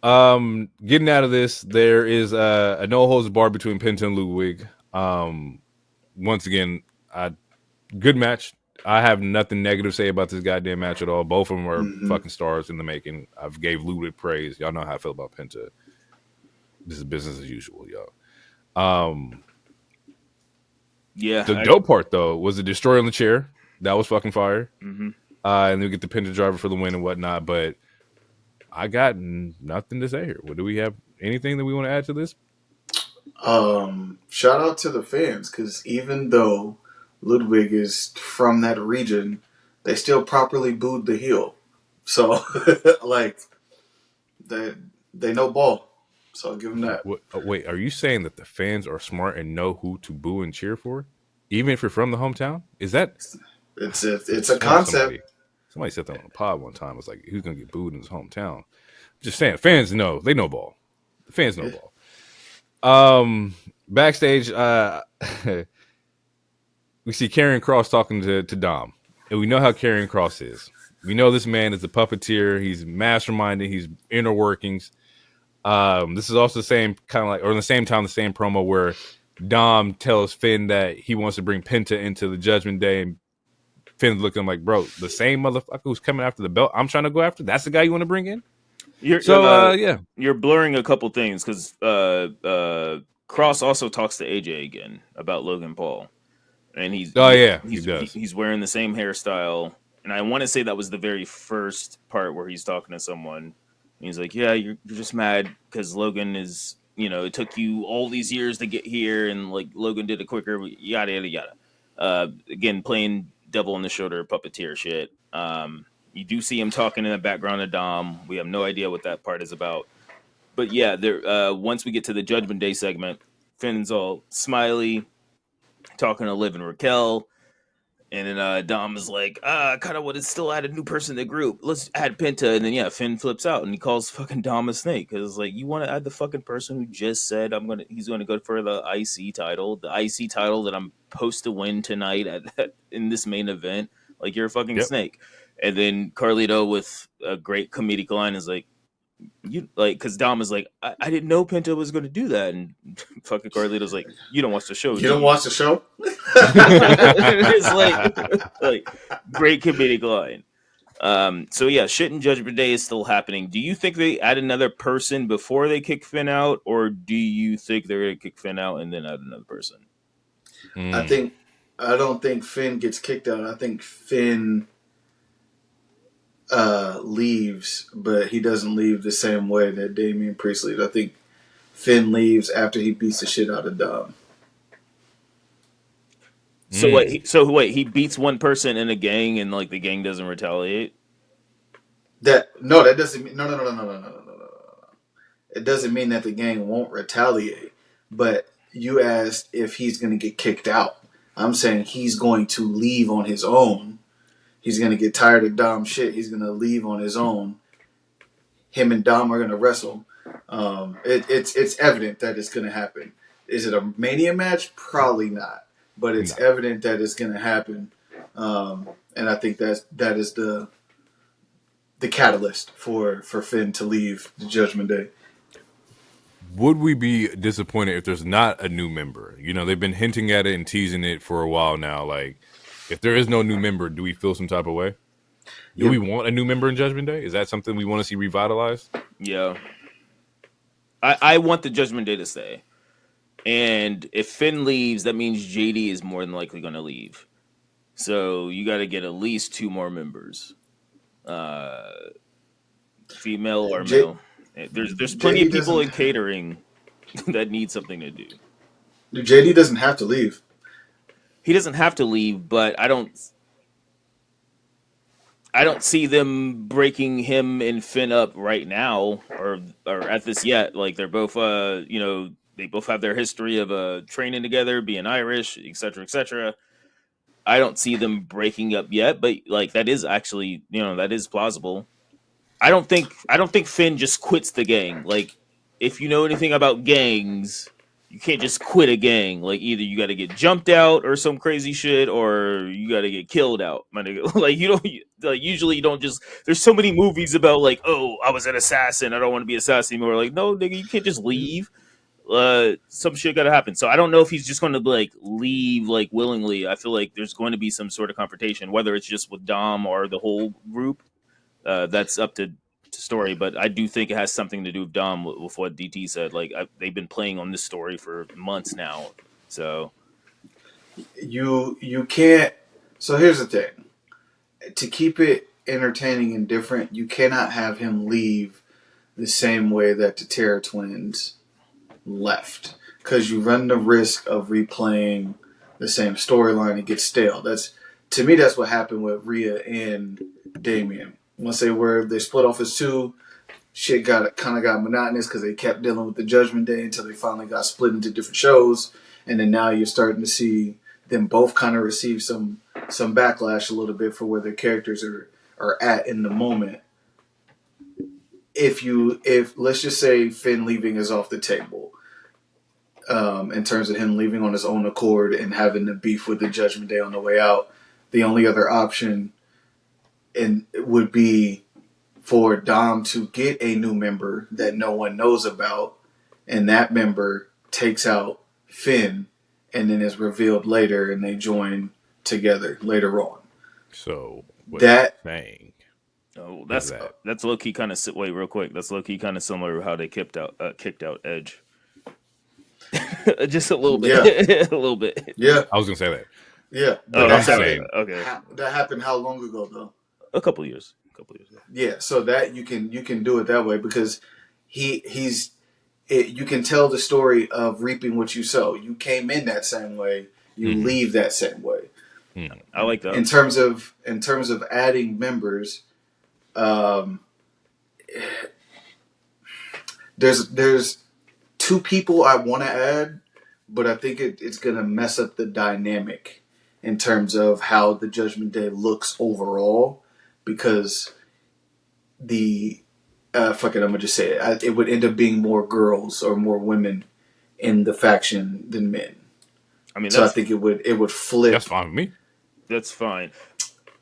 Mm-mm. Getting out of this, there is a no holds barred between Penta and Ludwig. Once again, good match. I have nothing negative to say about this goddamn match at all. Both of them are fucking stars in the making. I've gave Ludwig praise. Y'all know how I feel about Penta. This is business as usual, y'all. Yeah. The dope part though was the destroyer on the chair. That was fucking fire. Mm-hmm. And then we get the Penta driver for the win and whatnot. But I got nothing to say here. What do we have? Anything that we want to add to this? Shout out to the fans, because even though Ludwig is from that region, they still properly booed the heel. So, like, they know ball. So I'll give them that. Wait, are you saying that the fans are smart and know who to boo and cheer for, even if you're from the hometown? Is that? It's a concept. Somebody said that on a pod one time. It was like, who's gonna get booed in his hometown? Just saying, fans know. They know ball. The fans know ball. Backstage, we see Karrion Kross talking to Dom, and we know how Karrion Kross is. We know this man is a puppeteer. He's masterminded. He's inner workings. This is also the same kind of like, or in the same time, the same promo where Dom tells Finn that he wants to bring Penta into the Judgment Day, and Finn's looking like, bro, the same motherfucker who's coming after the belt I'm trying to go after, that's the guy you want to bring in? You're blurring a couple things, because Cross also talks to AJ again about Logan Paul, and he does. He's wearing the same hairstyle, and I want to say that was the very first part where he's talking to someone. He's like, yeah, you're just mad because Logan is, it took you all these years to get here, and like Logan did it quicker, yada yada yada. Again, playing devil on the shoulder puppeteer shit. You do see him talking in the background of Dom. We have no idea what that part is about. But yeah, there. Once we get to the Judgment Day segment, Finn's all smiley, talking to Liv and Raquel. And then Dom is like, I kind of want to still add a new person to the group. Let's add Penta. And then, yeah, Finn flips out and he calls fucking Dom a snake. Because, like, you want to add the fucking person who just said he's going to go for the IC title. The IC title that I'm supposed to win tonight in this main event. Like, you're a fucking snake. And then Carlito with a great comedic line is like, because Dom is like, I didn't know Penta was going to do that, and fucking Carlito's like, you don't watch the show. You don't watch the show? It's like great comedic line. So yeah, shit in Judgment Day is still happening. Do you think they add another person before they kick Finn out, or do you think they're going to kick Finn out and then add another person? I don't think Finn gets kicked out. I think Finn leaves, but he doesn't leave the same way that Damian Priest leaves. I think Finn leaves after he beats the shit out of Dom. So wait, he beats one person in a gang and like the gang doesn't retaliate? That doesn't mean no. It doesn't mean that the gang won't retaliate. But you asked if he's going to get kicked out. I'm saying he's going to leave on his own. He's going to get tired of Dom shit. He's going to leave on his own. Him and Dom are going to wrestle. It's evident that it's going to happen. Is it a Mania match? Probably not. But it's evident that it's going to happen. And I think that is the catalyst for Finn to leave the Judgment Day. Would we be disappointed if there's not a new member? They've been hinting at it and teasing it for a while now. Like, if there is no new member, do we feel some type of way? Do we want a new member in Judgment Day? Is that something we want to see revitalized? Yeah. I want the Judgment Day to stay. And if Finn leaves, that means JD is more than likely going to leave. So you got to get at least 2 more members, female or male. There's plenty of people in catering that need something to do. JD doesn't have to leave. He doesn't have to leave, but I don't see them breaking him and Finn up right now or at this yet. Like they're both, they both have their history of training together, being Irish, etc., etc. I don't see them breaking up yet, but like that is actually, that is plausible. I don't think Finn just quits the gang. Like if you know anything about gangs, you can't just quit a gang. Like either you got to get jumped out or some crazy shit, or you got to get killed out, my nigga. Like you don't like usually you don't just. There's so many movies about like, oh, I was an assassin, I don't want to be an assassin anymore. Like no, nigga, you can't just leave. Some shit got to happen. So I don't know if he's just going to like leave like willingly. I feel like there's going to be some sort of confrontation, whether it's just with Dom or the whole group. That's up to story, but I do think it has something to do with Dom with what DT said. Like they've been playing on this story for months now, so you can't. So here's the thing: to keep it entertaining and different, you cannot have him leave the same way that the Terror Twins left, because you run the risk of replaying the same storyline and get stale. To me, that's what happened with Rhea and Damian. Once they split off as 2, shit kind of got monotonous because they kept dealing with the Judgment Day until they finally got split into different shows, and then now you're starting to see them both kind of receive some backlash a little bit for where their characters are at in the moment. If let's just say Finn leaving is off the table, in terms of him leaving on his own accord and having the beef with the Judgment Day on the way out, the only other option would be for Dom to get a new member that no one knows about, and that member takes out Finn, and then is revealed later, and they join together later on. So saying? Oh, that's low key kind of wait real quick. That's low key kind of similar to how they kicked out Edge. Just a little bit, yeah. A little bit. Yeah, I was gonna say that. Yeah, okay. That happened how long ago though? A couple years ago. Yeah, so that you can do it that way because you can tell the story of reaping what you sow. You came in that same way, you leave that same way. I like that. In terms of adding members, there's 2 people I want to add, but I think it's gonna mess up the dynamic in terms of how the Judgment Day looks overall. Because I'm gonna just say it. It would end up being more girls or more women in the faction than men. I mean, so I think it would flip. That's fine with me. That's fine.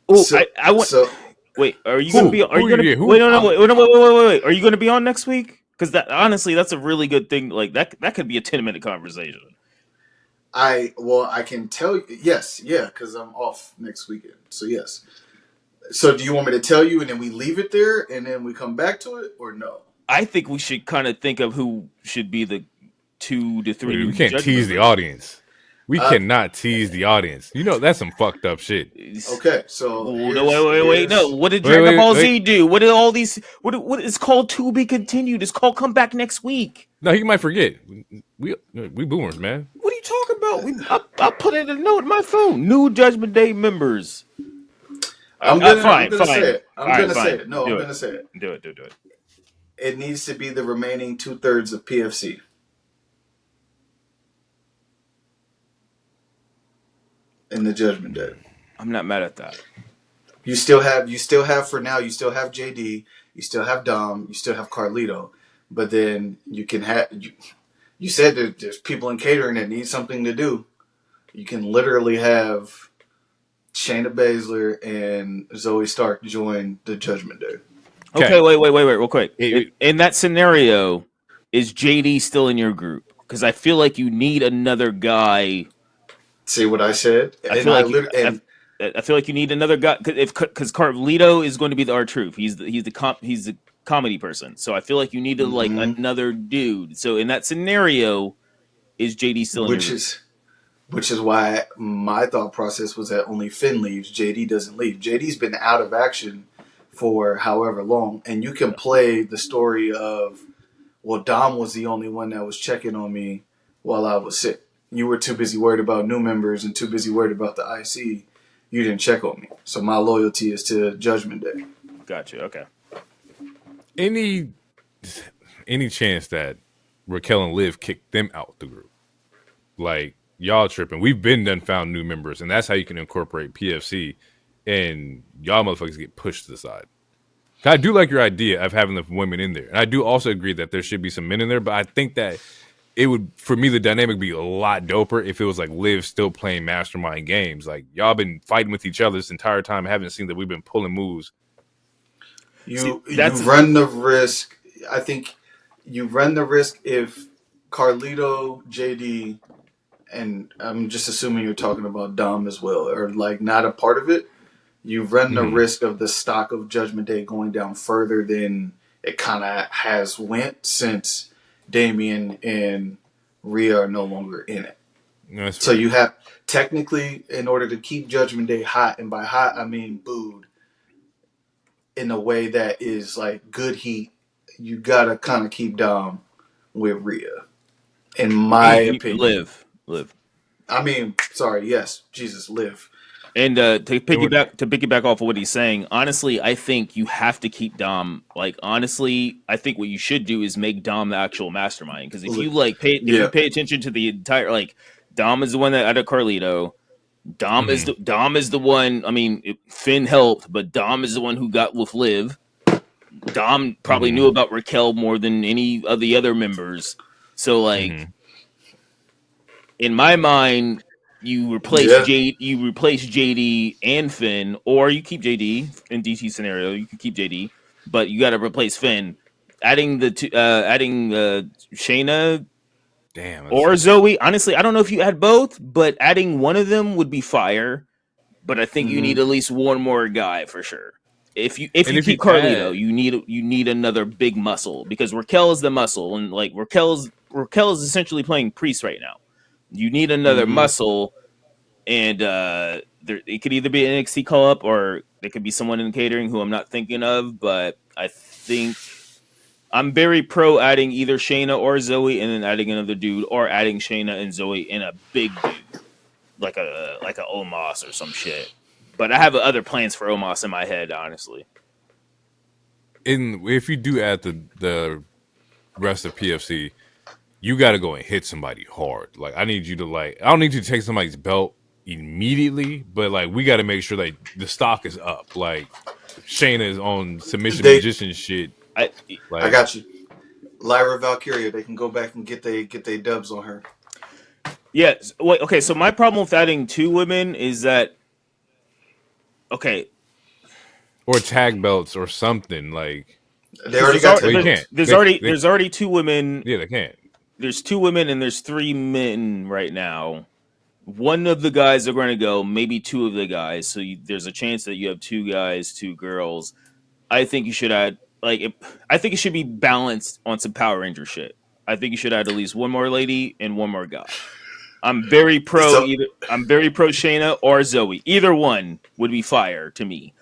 Oh, I want. So, wait, are you gonna be? Are you gonna? Wait, wait. Are you gonna be on next week? Because that honestly, that's a really good thing. Like that could be a 10-minute conversation. I can tell you, yes, yeah, because I'm off next weekend. So yes. So do you want me to tell you and then we leave it there and then we come back to it, or no? I think we should kind of think of who should be the 2 to 3. We can't tease the audience. We cannot tease the audience. You know, that's some fucked up shit. Okay, so wait. No, what did Dragon Ball Z do? What did all these? What is called to be continued? It's called come back next week. No, he might forget. We boomers, man. What are you talking about? I put in a note in my phone. New Judgment Day members. I'm gonna say it. I'm gonna say it. No, I'm gonna say it. Do it. It needs to be the remaining 2/3 of PFC. In the Judgment Day. I'm not mad at that. You still have for now, you still have JD, you still have Dom, you still have Carlito, but then you can have you said that there's people in catering that need something to do. You can literally have Shayna Baszler and Zoe Stark join the Judgment Day. Okay, wait, real quick. In that scenario, is JD still in your group? Because I feel like you need another guy. See what I said? I feel like you need another guy because Carlito is going to be the R-Truth. He's the comedy person. So I feel like you need to like Hmm. another dude. So in that scenario, is JD still in your Which group? is why my thought process was that only Finn leaves. JD doesn't leave. JD's been out of action for however long, and you can play the story of, well, Dom was the only one that was checking on me while I was sick. You were too busy worried about new members and too busy worried about the IC. You didn't check on me. So my loyalty is to Judgment Day. Gotcha. Okay. Any chance that Raquel and Liv kicked them out the group? Like, y'all tripping. We've been done found new members, and that's how you can incorporate PFC, and y'all motherfuckers get pushed to the side. I do like your idea of having the women in there. And I do also agree that there should be some men in there, but I think that it would, for me, the dynamic be a lot doper if it was like Liv still playing mastermind games. Like, y'all been fighting with each other this entire time. I haven't seen that we've been pulling moves. You run the risk. I think you run the risk if Carlito, JD, and I'm just assuming you're talking about Dom as well, are like not a part of it. You run the risk of the stock of Judgment Day going down further than it kind of has went since Damien and Rhea are no longer in it. No, so you have technically, in order to keep Judgment Day hot, and by hot I mean booed, in a way that is like good heat, you gotta kind of keep Dom with Rhea, in my opinion. Live. I mean, sorry, yes, Jesus, Liv. And to piggyback off of what he's saying, honestly, I think you have to keep Dom. Like, honestly, I think what you should do is make Dom the actual mastermind. Because if you if you pay attention to the entire, like, Dom is the one that out of Carlito. Dom is the one. I mean, Finn helped, but Dom is the one who got with Liv. Dom probably knew about Raquel more than any of the other members. So, like, in my mind, you replace JD and Finn, or you keep JD in DC scenario. You can keep JD, but you got to replace Finn. Adding Shayna or Zoe. Honestly, I don't know if you add both, but adding one of them would be fire. But I think you need at least one more guy for sure. If you keep Carlito, you need another big muscle, because Raquel is the muscle, and like Raquel is essentially playing Priest right now. You need another muscle, and it could either be an NXT call up, or there could be someone in catering who I'm not thinking of. But I think I'm very pro adding either Shayna or Zoe, and then adding another dude, or adding Shayna and Zoe in a big dude, like a Omos or some shit. But I have other plans for Omos in my head, honestly. If you do add the rest of PFC, you got to go and hit somebody hard. Like, I need you to, like, I don't need you to take somebody's belt immediately, but like, we got to make sure that the stock is up. Like, Shayna is on submission magician shit. I got you. Lyra Valkyria, they can go back and get they dubs on her. Yeah. Wait. Okay. So my problem with adding two women is that, okay, or tag belts or something, like they already got. There's already two women. Yeah, they can't. There's two women and there's three men right now. One of the guys are going to go, maybe two of the guys. So there's a chance that you have two guys, two girls. I think you should add, I think it should be balanced on some Power Ranger shit. I think you should add at least one more lady and one more guy. I'm very pro Shayna or Zoe. Either one would be fire to me.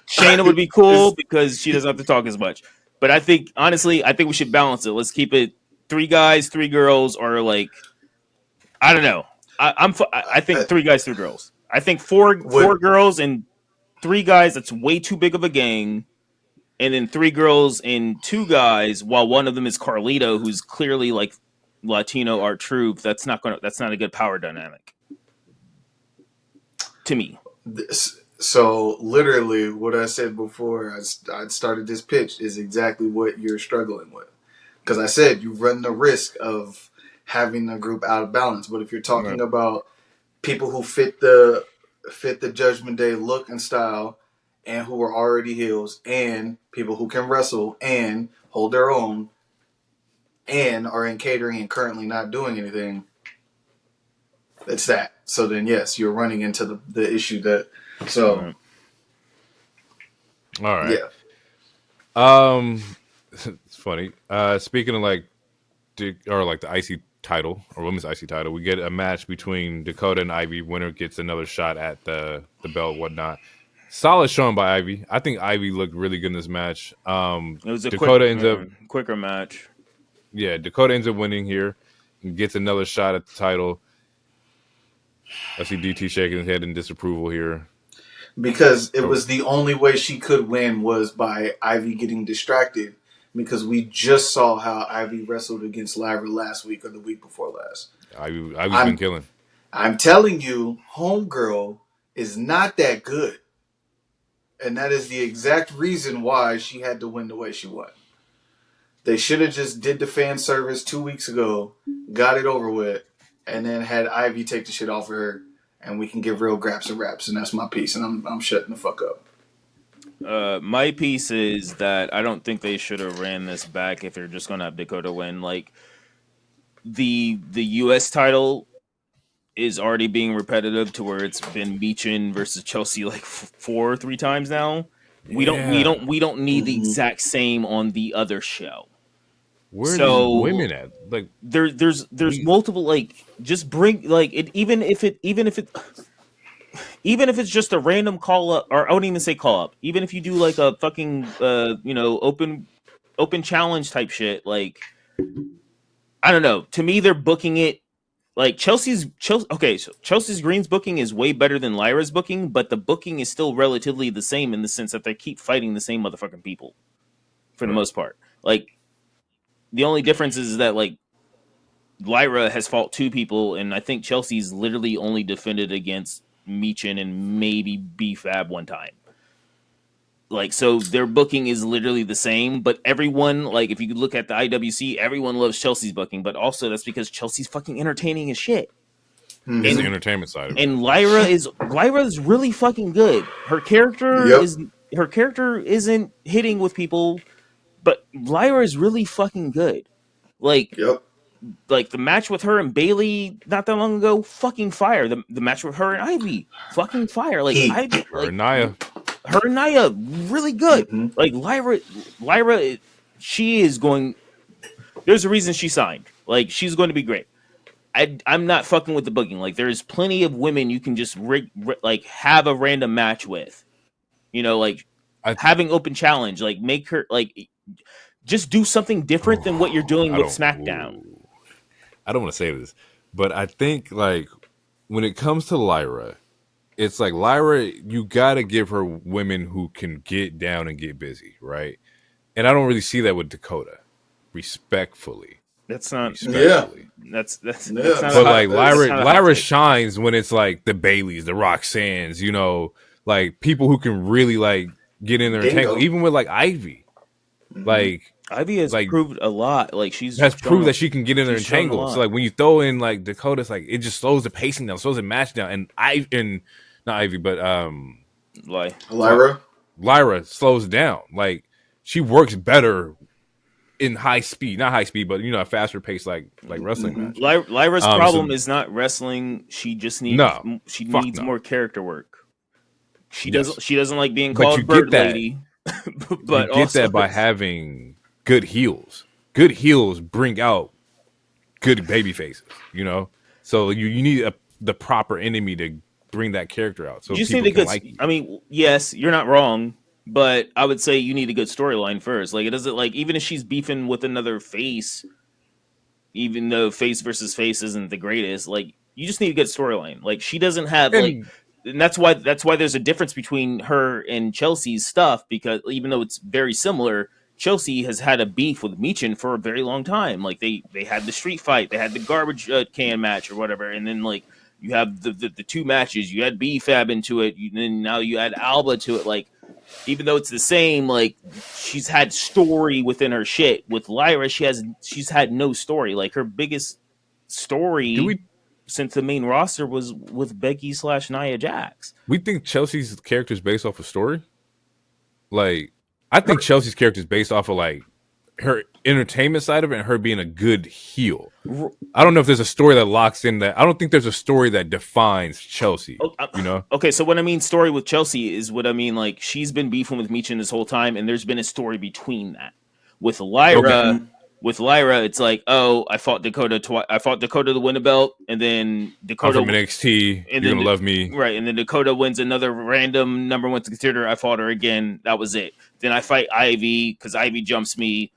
Shayna would be cool because she doesn't have to talk as much. But I think, honestly, we should balance it. Let's keep it 3 guys, 3 girls, or like, I don't know. I think 3 guys, 3 girls. I think four girls and 3 guys, that's way too big of a gang. And then 3 girls and 2 guys, while one of them is Carlito, who's clearly like Latino R-Truth. That's not a good power dynamic to me. So literally, what I said before I started this pitch is exactly what you're struggling with. Because I said you run the risk of having a group out of balance. But if you're talking about people who fit the Judgment Day look and style, and who are already heels, and people who can wrestle and hold their own, and are in catering and currently not doing anything, it's that. So then, yes, you're running into the issue that So, All right. yeah. It's funny. Speaking of like the IC title or women's IC title, we get a match between Dakota and Ivy. Winner gets another shot at the belt, whatnot. Solid showing by Ivy. I think Ivy looked really good in this match. It was a Dakota ends up quicker match. Yeah, Dakota ends up winning here and gets another shot at the title. I see DT shaking his head in disapproval here. Because it was the only way she could win was by Ivy getting distracted. Because we just saw how Ivy wrestled against Lyra last week or the week before last. Ivy's been killing. I'm telling you, Homegirl is not that good. And that is the exact reason why she had to win the way she won. They should have just did the fan service 2 weeks ago, got it over with, and then had Ivy take the shit off of her, and we can give real graps and raps, and that's my piece, and I'm shutting the fuck up. My piece is that I don't think they should have ran this back if they're just going to have Dakota win. Like, the U.S. title is already being repetitive to where it's been Meechin versus Chelsea like 3 times now. We don't need the exact same on the other show. Where's the women at? Like there's multiple, like, just bring, like, it even if it's just a random call up, or I wouldn't even say call up, even if you do like a fucking open challenge type shit, like, I don't know. To me, they're booking it like Chelsea's Green's booking is way better than Lyra's booking, but the booking is still relatively the same in the sense that they keep fighting the same motherfucking people for the most part. Like, the only difference is that, like, Lyra has fought 2 people, and I think Chelsea's literally only defended against Meechin and maybe B-Fab one time. Like, so their booking is literally the same, but everyone, like, if you look at the IWC, everyone loves Chelsea's booking, but also that's because Chelsea's fucking entertaining as shit. It's the entertainment side of it. And Lyra is really fucking good. Her character isn't hitting with people, but Lyra is really fucking good. Like, like the match with her and Bailey not that long ago, fucking fire. The match with her and Ivy, fucking fire. Like, her and Nia, really good. Like, Lyra, she is going. There's a reason she signed. Like, she's going to be great. I'm not fucking with the booking. Like, there's plenty of women you can just like have a random match with. You know, like having open challenge. Like, make her, like, just do something different than what you're doing with SmackDown. I don't want to say this, but I think, like, when it comes to Lyra, it's like Lyra, you got to give her women who can get down and get busy, right? And I don't really see that with Dakota, respectfully. That's not. Respectfully. That's but like Lyra shines when it's like the Baileys, the Roxannes, you know, like people who can really, like, get in there and tangle. Even with, like, Ivy, like Ivy has, like, proved a lot. Like, has proved that she can get in there and tangle. So, like, when you throw in, like, Dakota, it's like it just slows the pacing down, slows the match down. And not Ivy, but Lyra slows down. Like, she works better in high speed, not high speed, but, you know, a faster pace, like wrestling match. Lyra's problem is not wrestling. She just needs more character work. She doesn't like being called Bird Lady. But you get that by having good heels. Good heels bring out good baby faces, you know. So you need the proper enemy to bring that character out. So you just need a good. I mean, yes, you're not wrong, but I would say you need a good storyline first. Like, it doesn't, like, even if she's beefing with another face, even though face versus face isn't the greatest, like, you just need a good storyline. Like, she doesn't have and that's why there's a difference between her and Chelsea's stuff, because even though it's very similar, Chelsea has had a beef with Meechin for a very long time. Like, they had the street fight, they had the garbage can match or whatever, and then, like, you have the 2 matches. You had B-Fab into it, and now you add Alba to it. Like, even though it's the same, like, she's had story within her shit. With Lyra, she's had no story. Like, her biggest story since the main roster was with Becky / Nia Jax. We think Chelsea's character is based off a story? Like, I think Chelsea's character is based off of, like, her entertainment side of it and her being a good heel. I don't know if there's a story that locks in that. I don't think there's a story that defines Chelsea. You know? Okay, so what I mean story with Chelsea is what I mean, like, she's been beefing with Michin this whole time, and there's been a story between that. With Lyra, it's like, oh, I fought Dakota to win a belt, and then Dakota I'm from NXT. and You're then gonna love me, right? And then Dakota wins another random number one contender. I fought her again. That was it. Then I fight Ivy because Ivy jumps me.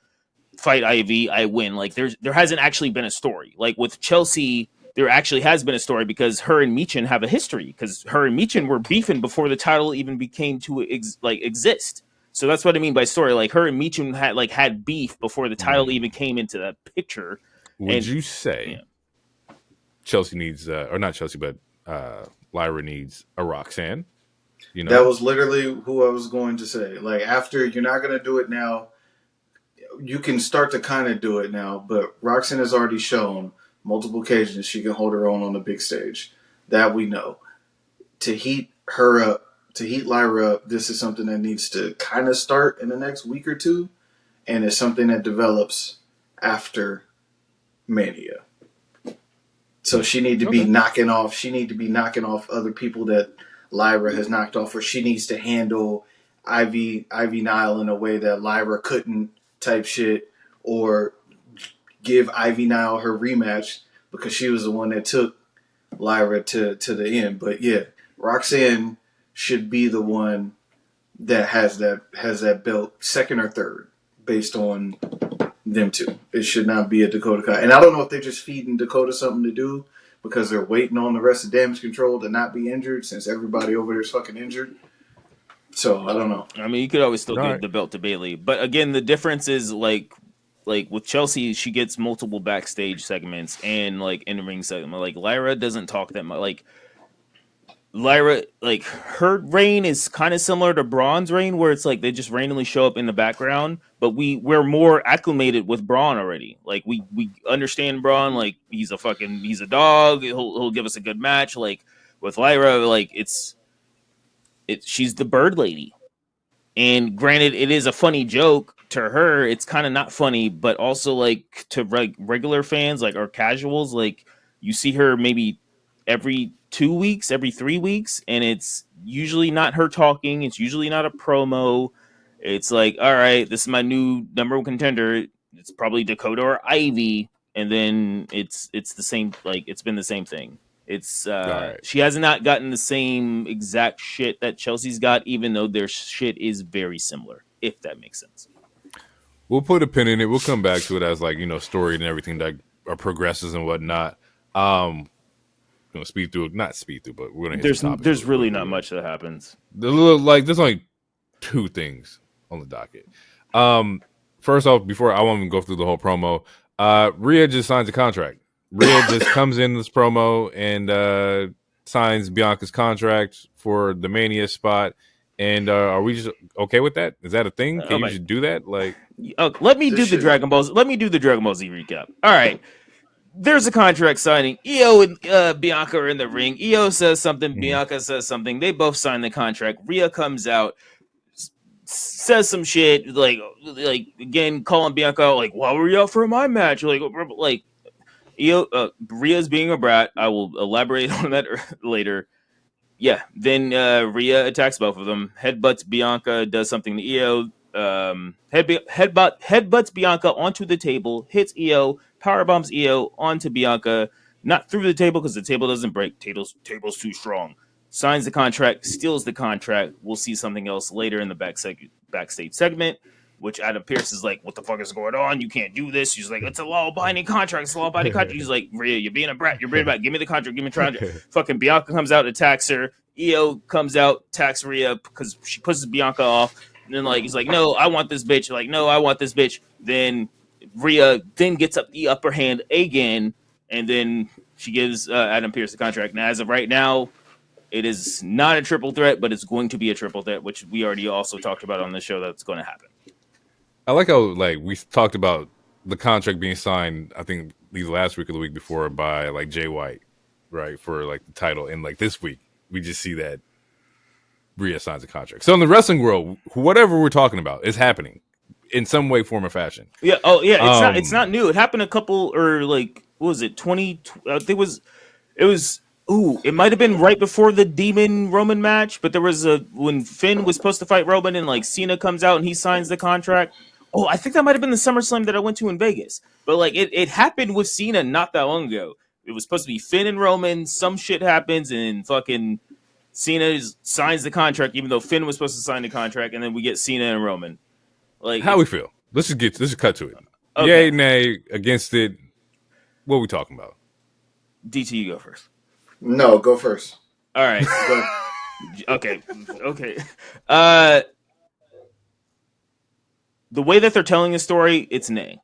Fight Ivy, I win. Like there hasn't actually been a story. Like with Chelsea, there actually has been a story because her and Michin have a history. Because her and Michin were beefing before the title even became to exist. So that's what I mean by story. Like her and Michin had beef before the title even came into that picture. Would you say Chelsea needs, or not Chelsea, but Lyra needs a Roxanne? You know, that was literally who I was going to say. Like after you're not going to do it now. You can start to kind of do it now, but Roxanne has already shown multiple occasions she can hold her own on the big stage. That we know. To heat her up, to heat Lyra up, this is something that needs to kind of start in the next week or two, and it's something that develops after Mania. So she need to be knocking off. She need to be knocking off other people that Lyra has knocked off, or she needs to handle Ivy Nile in a way that Lyra couldn't. Type shit, or give Ivy Nile her rematch because she was the one that took Lyra to the end. But yeah, Roxanne should be the one that has that belt second or third based on them two. It should not be a Dakota Kai. And I don't know if they're just feeding Dakota something to do because they're waiting on the rest of Damage Control to not be injured since everybody over there is fucking injured. So I don't know. I mean, you could always still give the belt to Bayley, but again, the difference is like with Chelsea, she gets multiple backstage segments and like in the ring segment. Like Lyra doesn't talk that much. Like Lyra, like her reign is kind of similar to Braun's reign, where it's like they just randomly show up in the background. But we're more acclimated with Braun already. Like we understand Braun. Like he's a dog. He'll give us a good match. Like with Lyra, like she's the bird lady. And granted, it is a funny joke to her. It's kind of not funny, but also like to regular fans, like or casuals, like you see her maybe every 2 weeks, every 3 weeks, and it's usually not her talking. It's usually not a promo. It's like, all right, this is my new number one contender. It's probably Dakota or Ivy, and then it's the same. Like it's been the same thing. It's she has not gotten the same exact shit that Chelsea's got, even though their shit is very similar, if that makes sense. We'll put a pin in it. We'll come back to it as like, you know, story and everything that progresses and whatnot. Not speed through, but we're gonna hit there's really not much that happens. There's only two things on the docket. First off, before I won't even go through the whole promo, Rhea just signs a contract. Rhea just comes in this promo and signs Bianca's contract for the Mania spot. And are we just okay with that? Is that a thing? Can you just do that? Like, let me do the Dragon Ball Z recap. All right. There's a contract signing. Io and Bianca are in the ring. Io says something. Bianca says something. They both sign the contract. Rhea comes out, says some shit, like again, calling Bianca out, like, why were you out for my match? Like Io, Rhea's being a brat. I will elaborate on that later. Yeah, then Rhea attacks both of them, headbutts Bianca, does something to Io, headbutts Bianca onto the table, hits Io, powerbombs Io onto Bianca, not through the table because the table doesn't break. Table's too strong. Signs the contract, steals the contract. We'll see something else later in the backstage segment, which Adam Pearce is like, what the fuck is going on? You can't do this. He's like, it's a law-abiding contract. It's a law-abiding contract. He's like, Rhea, you're being a brat. You're being a brat. Give me the contract. Give me the contract. Fucking Bianca comes out, attacks her. Io comes out, attacks Rhea because she pushes Bianca off. And then like he's like, no, I want this bitch. Like, no, I want this bitch. Then Rhea then gets up the upper hand again, and then she gives Adam Pearce the contract. Now, as of right now, it is not a triple threat, but it's going to be a triple threat, which we already also talked about on the show that's going to happen. I like how like we talked about the contract being signed, I think either last week or the week before by like Jay White, right, for like the title. And like this week, we just see that Rhea signs a contract. So in the wrestling world, whatever we're talking about is happening. in some way, form, or fashion. Yeah. Oh, yeah. It's not new. It happened a couple or like what was it? 20. I think it was. Ooh, it might have been right before the Demon Roman match, but there was when Finn was supposed to fight Roman and like Cena comes out and he signs the contract. Oh, I think that might have been the SummerSlam that I went to in Vegas. But like it happened with Cena not that long ago. It was supposed to be Finn and Roman. Some shit happens and fucking Cena signs the contract, even though Finn was supposed to sign the contract, and then we get Cena and Roman. Like, how we feel? Let's just cut to it. Okay. Yay, nay, against it. What are we talking about? DT, you go first. No, go first. All right. Okay. The way that they're telling the story, it's nay.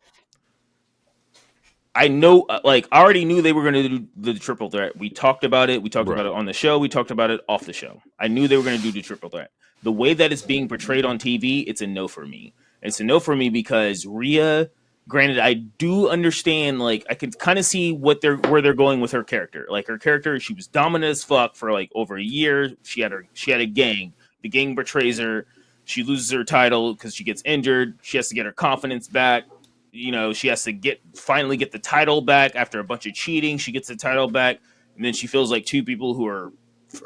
I know, like, I already knew they were going to do the triple threat. We talked about it. We talked about it on the show. We talked about it off the show. I knew they were going to do the triple threat. The way that it's being portrayed on TV, it's a no for me. It's a no for me because Rhea, granted, I do understand, like, I can kind of see where they're going with her character. Like, her character, she was dominant as fuck for, like, over a year. She had a gang. The gang betrays her. She loses her title because she gets injured. She has to get her confidence back. You know, she has to finally get the title back after a bunch of cheating. She gets the title back, and then she feels like two people who are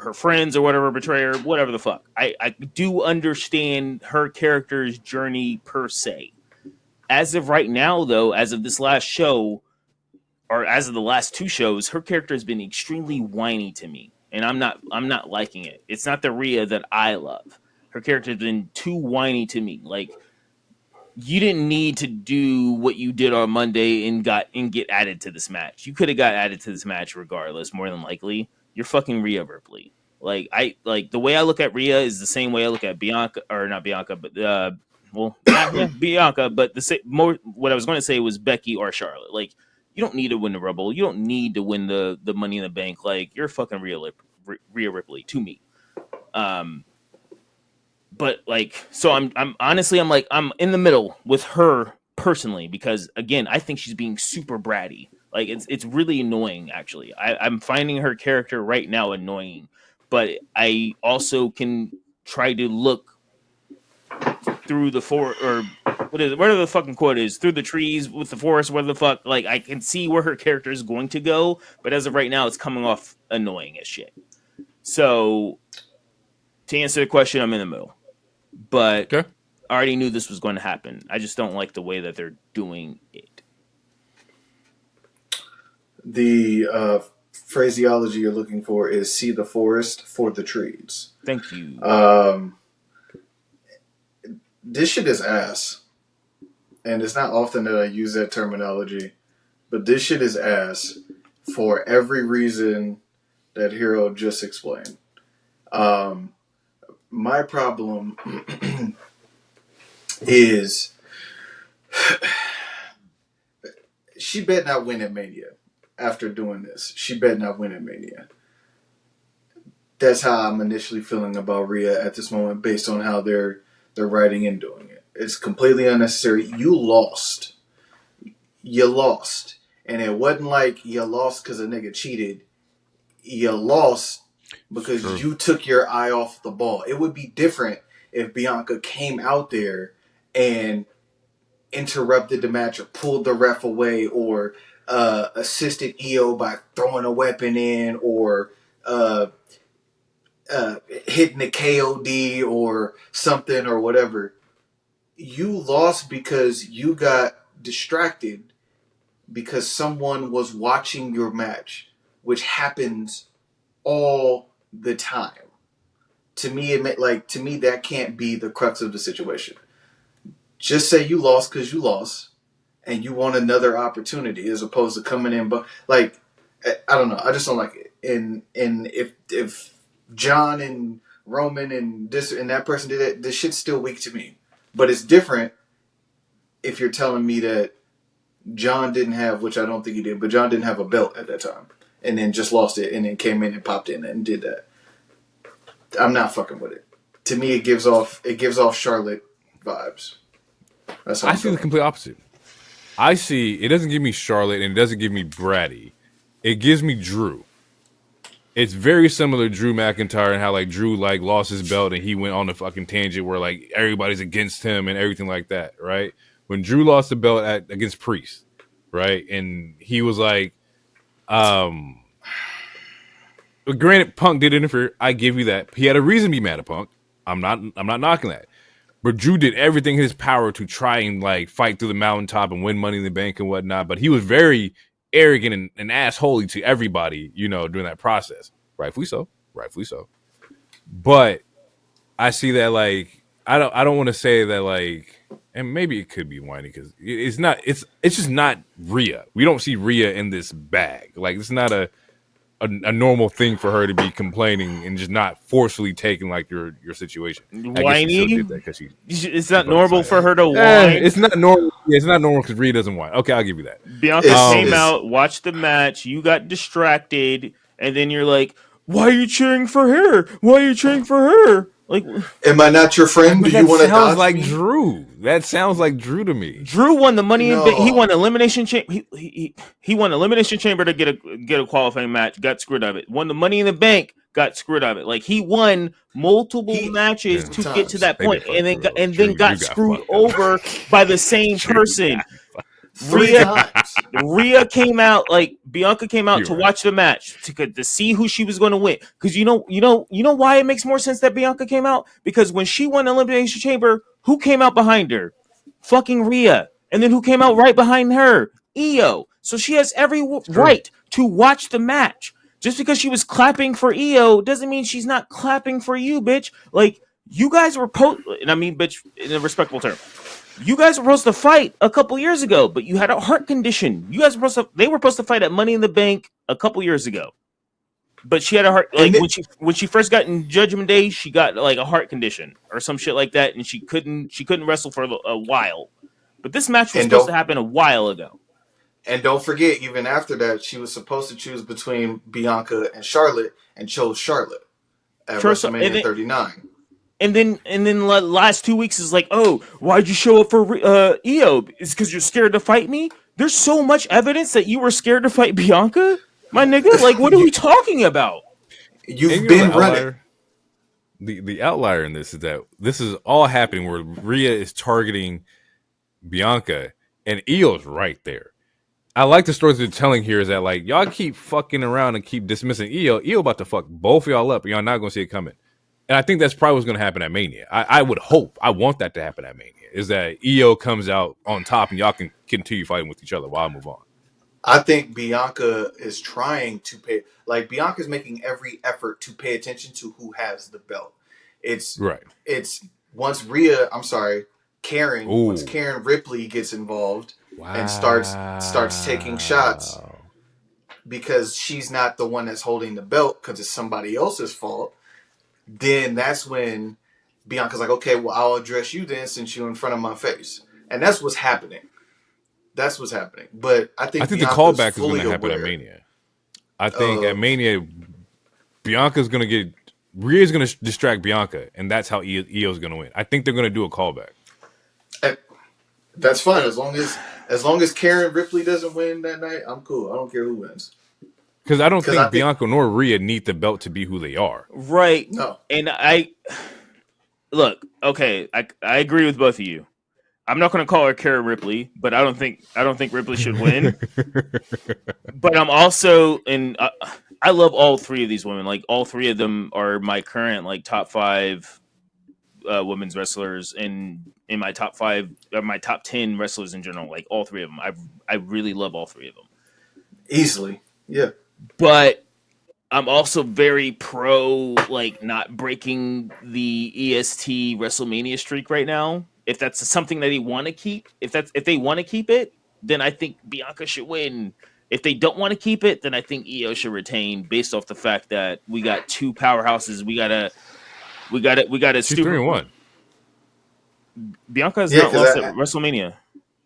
her friends or whatever betray her, whatever the fuck. I do understand her character's journey per se. As of right now, though, as of this last show, or as of the last two shows, her character has been extremely whiny to me, and I'm not liking it. It's not the Rhea that I love. Her character has been too whiny to me. Like, you didn't need to do what you did on Monday and get added to this match. You could have got added to this match regardless, more than likely. You're fucking Rhea Ripley. Like, the way I look at Rhea is the same way I look at Bianca, or not Bianca, but Bianca. But what I was going to say was Becky or Charlotte. Like, you don't need to win the Rumble. You don't need to win the Money in the Bank. Like, you're fucking Rhea Ripley to me. But like, so I'm honestly, I'm in the middle with her personally, because again, I think she's being super bratty. Like, it's really annoying, actually. I'm finding her character right now annoying, but I also can try to look through the whatever the fucking quote is, through the trees with the forest, where the fuck, like, I can see where her character is going to go, but as of right now, it's coming off annoying as shit. So to answer the question, I'm in the middle. But I already knew this was going to happen. I just don't like the way that they're doing it. The phraseology you're looking for is see the forest for the trees. Thank you. This shit is ass. And it's not often that I use that terminology. But this shit is ass for every reason that Hero just explained. My problem is she bet not win at Mania after doing this. She bet not win at Mania. That's how I'm initially feeling about Rhea at this moment, based on how they're writing and doing it. It's completely unnecessary. You lost. And it wasn't like you lost because a nigga cheated. You lost because you took your eye off the ball. It would be different if Bianca came out there and interrupted the match or pulled the ref away or assisted EO by throwing a weapon in or hitting the KOD or something or whatever. You lost because you got distracted because someone was watching your match, which happens all the time. To me, that can't be the crux of the situation. Just say you lost because you lost, and you want another opportunity, as opposed to coming in. But like, I don't know. I just don't like it. And if John and Roman and this and that person did it, this shit's still weak to me. But it's different if you're telling me that John didn't have, which I don't think he did, but John didn't have a belt at that time, and then just lost it, and then came in and popped in and did that. I'm not fucking with it. To me, it gives off Charlotte vibes. That's how I see the complete opposite. I see it doesn't give me Charlotte and it doesn't give me Bratty. It gives me Drew. it's very similar to Drew McIntyre and how like Drew like lost his belt and he went on a fucking tangent where like everybody's against him and everything like that, right? When Drew lost the belt against Priest, right? And he was like, granted, Punk did interfere. I give you that. He had a reason to be mad at Punk. I'm not knocking that. But Drew did everything in his power to try and like fight through the mountaintop and win Money in the Bank and whatnot. But he was very arrogant and assholey to everybody, you know, during that process. Rightfully so. But I see that like I don't want to say that like, and maybe it could be whiny because it's not. It's just not Rhea. We don't see Rhea in this bag. Like it's not a normal thing for her to be complaining and just not forcefully taking like your situation. Whiny? Did that because it's not normal for her to whine. It's not normal. Yeah, it's not normal because Rhea doesn't whine. Okay, I'll give you that. Bianca came out, watched the match. You got distracted, and then you're like, "Why are you cheering for her? Why are you cheering for her?" Like, am I not your friend? Do you want to sounds like me? Drew. That sounds like Drew to me. Drew won the Money in Bank. He won elimination chamber. He won elimination chamber to get a qualifying match. Got screwed out of it. Won the Money in the Bank. Got screwed out of it. Like he won multiple matches to get to that point, and then got screwed over by the same person. Rhea came out, like Bianca came out to watch the match to see who she was going to win. Because you know why it makes more sense that Bianca came out? Because when she won Elimination Chamber, who came out behind her? Fucking Rhea. And then who came out right behind her? Io. So she has every right to watch the match. Just because she was clapping for Io doesn't mean she's not clapping for you, bitch. Like you guys were and I mean bitch in a respectful term. You guys were supposed to fight a couple years ago, but you had a heart condition. You guys were they were supposed to fight at Money in the Bank a couple years ago. But she had a heart when she first got in Judgment Day, she got like a heart condition or some shit like that, and she couldn't wrestle for a while. But this match was supposed to happen a while ago. And don't forget, even after that, she was supposed to choose between Bianca and Charlotte, and chose Charlotte at WrestleMania 39. And then the last 2 weeks is like, oh, why'd you show up for Io? It's because you're scared to fight me? There's so much evidence that you were scared to fight Bianca? My nigga, like, what are we talking about? You've been running. The outlier in this is that this is all happening where Rhea is targeting Bianca and Io's right there. I like the stories they're telling here is that, like, y'all keep fucking around and keep dismissing Io. Io about to fuck both of y'all up, and y'all not going to see it coming. And I think that's probably what's going to happen at Mania. I would hope, I want that to happen at Mania, is that Io comes out on top and y'all can continue fighting with each other while I move on. I think Bianca is trying to Bianca's making every effort to pay attention to who has the belt. It's once Karen, once Karen Ripley gets involved and starts taking shots because she's not the one that's holding the belt because it's somebody else's fault. Then that's when Bianca's like, okay, well, I'll address you then since you're in front of my face. And that's what's happening. But I think the callback is going to happen at Mania. I think at Mania, Bianca's going to get... Rhea's going to distract Bianca, and that's how Io's going to win. I think they're going to do a callback. That's fine. As long as Karen Ripley doesn't win that night, I'm cool. I don't care who wins. Because I don't think Bianca nor Rhea need the belt to be who they are. Right. No. And look, okay, I agree with both of you. I'm not going to call her Karen Ripley, but I don't think Ripley should win. But I'm also I love all three of these women. Like all three of them are my current like top 5 women's wrestlers in my top 5 or my top 10 wrestlers in general. Like all three of them. I really love all three of them. Easily. Yeah. But I'm also very pro like not breaking the EST WrestleMania streak right now. If that's something that they want to keep, if they want to keep it, then I think Bianca should win. If they don't want to keep it, then I think Io should retain based off the fact that we got 2 powerhouses. We got a She's 3-1. Bianca has not lost at WrestleMania.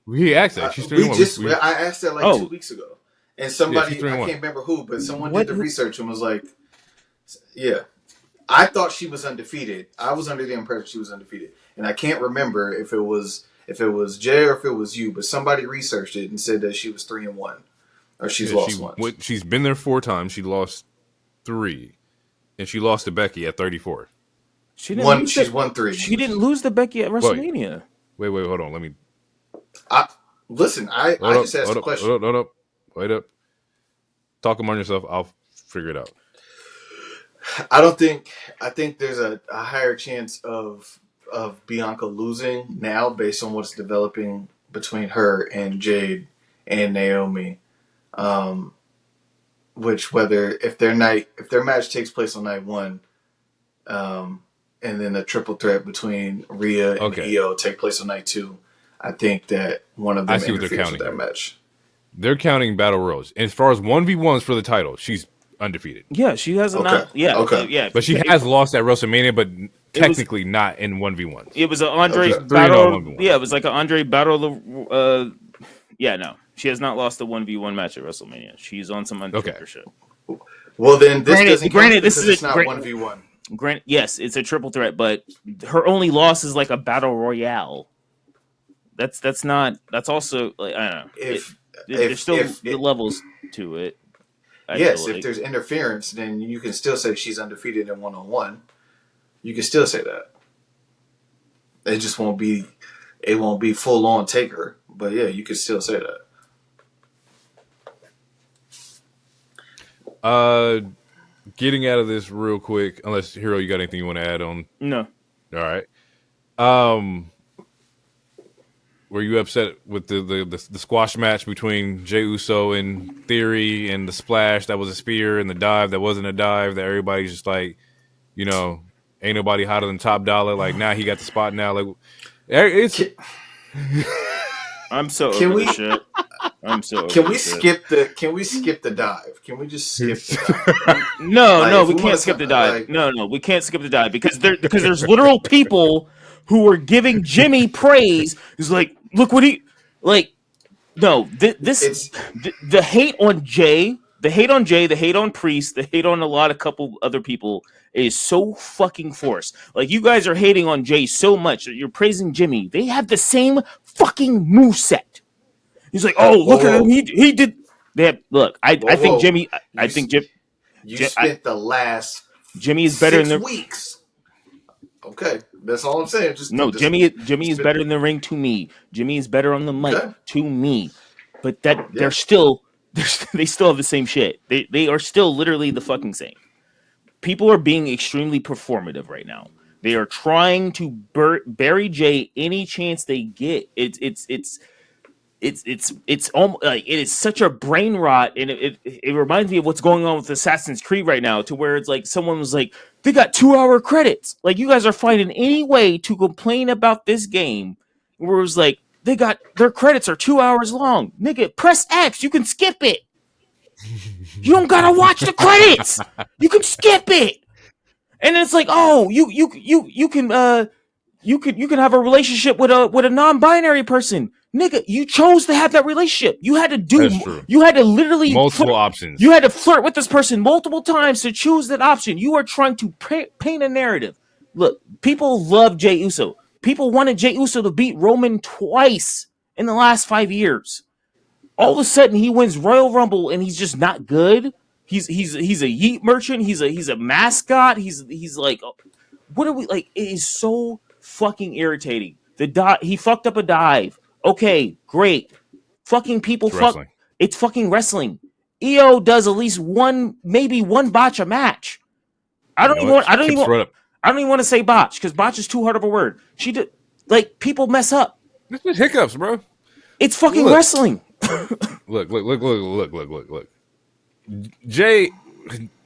We asked that. She's 3-1. I asked that like 2 weeks ago. And somebody, I can't remember who, but someone did the research and was like, yeah. I thought she was undefeated. I was under the impression she was undefeated. And I can't remember if it was Jay or if it was you, but somebody researched it and said that she was 3-1. Or she's lost once. She's been there 4 times. She lost 1-3, and she lost to Becky at 34. She didn't lose. She's 1-3. She didn't lose to Becky at WrestleMania. Wait, hold on. Let me. Listen, I just asked a question. Hold up. Wait up. Talk among yourself. I'll figure it out. I think there's a higher chance of Bianca losing now based on what's developing between her and Jade and Naomi. Which if their match takes place on night one, and then the triple threat between Rhea and Io take place on night 2, I think that one of them interferes with that match. They're counting battle royals. As far as 1v1s for the title, she's undefeeted. Yeah, she has not. Yeah, okay. Yeah, but she has lost at WrestleMania, but technically not in 1v1s. It was an Andre battle. Yeah, it was like an Andre battle. Yeah, no, she has not lost a 1v1 match at WrestleMania. She's on some Undertaker shit. Well, then this granted, this is not 1v1. Granted, yes, it's a triple threat, but her only loss is like a battle royale. That's also like, I don't know. There's still the levels to it. Yes, if there's interference, then you can still say she's undefeated in 1-on-1. You can still say that. It just won't be full on Taker, but yeah, you can still say that. Getting out of this real quick, unless Hero, you got anything you want to add on? No. All right. Were you upset with the squash match between Jey Uso and Theory, and the splash that was a spear and the dive that wasn't a dive, that everybody's just like, ain't nobody hotter than Top Dollar. Like, now he got the spot now. Like, it's. I'm so over this shit. I'm so. Can we skip the dive? Can we just skip the dive? No, we can't skip the dive. No, we can't skip the dive because there's literal people who are giving Jimmy praise. He's like, look what he like. No, the hate on Jay, the hate on Priest, the hate on a couple other people is so fucking forced. Like, you guys are hating on Jay so much that you're praising Jimmy. They have the same fucking moveset. He's like, oh, look at him. He did. I think Jimmy. You spent the last Jimmy is better 6 in the weeks. Okay, that's all I'm saying. Jimmy is better in the ring to me. Jimmy is better on the mic to me. But they still have the same shit. They are still literally the fucking same. People are being extremely performative right now. They are trying to bury Jay any chance they get. It's almost like it is such a brain rot, and it reminds me of what's going on with Assassin's Creed right now, to where it's like someone was like, they got 2-hour credits. Like, you guys are finding any way to complain about this game, where it was like, their credits are 2 hours long. Nigga, press X, you can skip it. You don't gotta watch the credits. You can skip it. And it's like, oh, you can have a relationship with a non-binary person. Nigga, you chose to have that relationship. You had to literally multiple options. You had to flirt with this person multiple times to choose that option. You are trying to paint a narrative. Look, people love Jey Uso. People wanted Jey Uso to beat Roman twice in the last 5 years. All of a sudden, he wins Royal Rumble and he's just not good. He's a yeet merchant. He's a mascot. He's like, what are we like? It is so fucking irritating. He fucked up a dive. Okay, great. Fucking people fuck. It's fucking wrestling. Io does at least maybe one botch a match. I don't even want to say botch, because botch is too hard of a word. She did, like, people mess up. This is hiccups, bro. It's fucking wrestling. Look. Jay,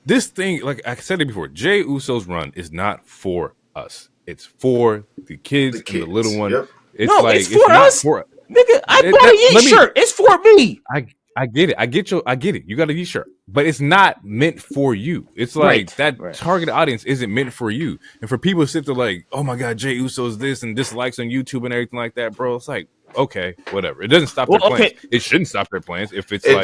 this thing, like I said it before, Jey Uso's run is not for us. It's for the kids and the little one. Yep. It's for us. Nigga, I bought a Yeet shirt. It's for me. I get it. I get it. You got a Yeet shirt, but it's not meant for you. It's like target audience isn't meant for you. And for people to sit there like, oh my God, Jey Uso's this and dislikes on YouTube and everything like that, bro. It's like, okay, whatever. It doesn't stop their plans. It shouldn't stop their plans if it's it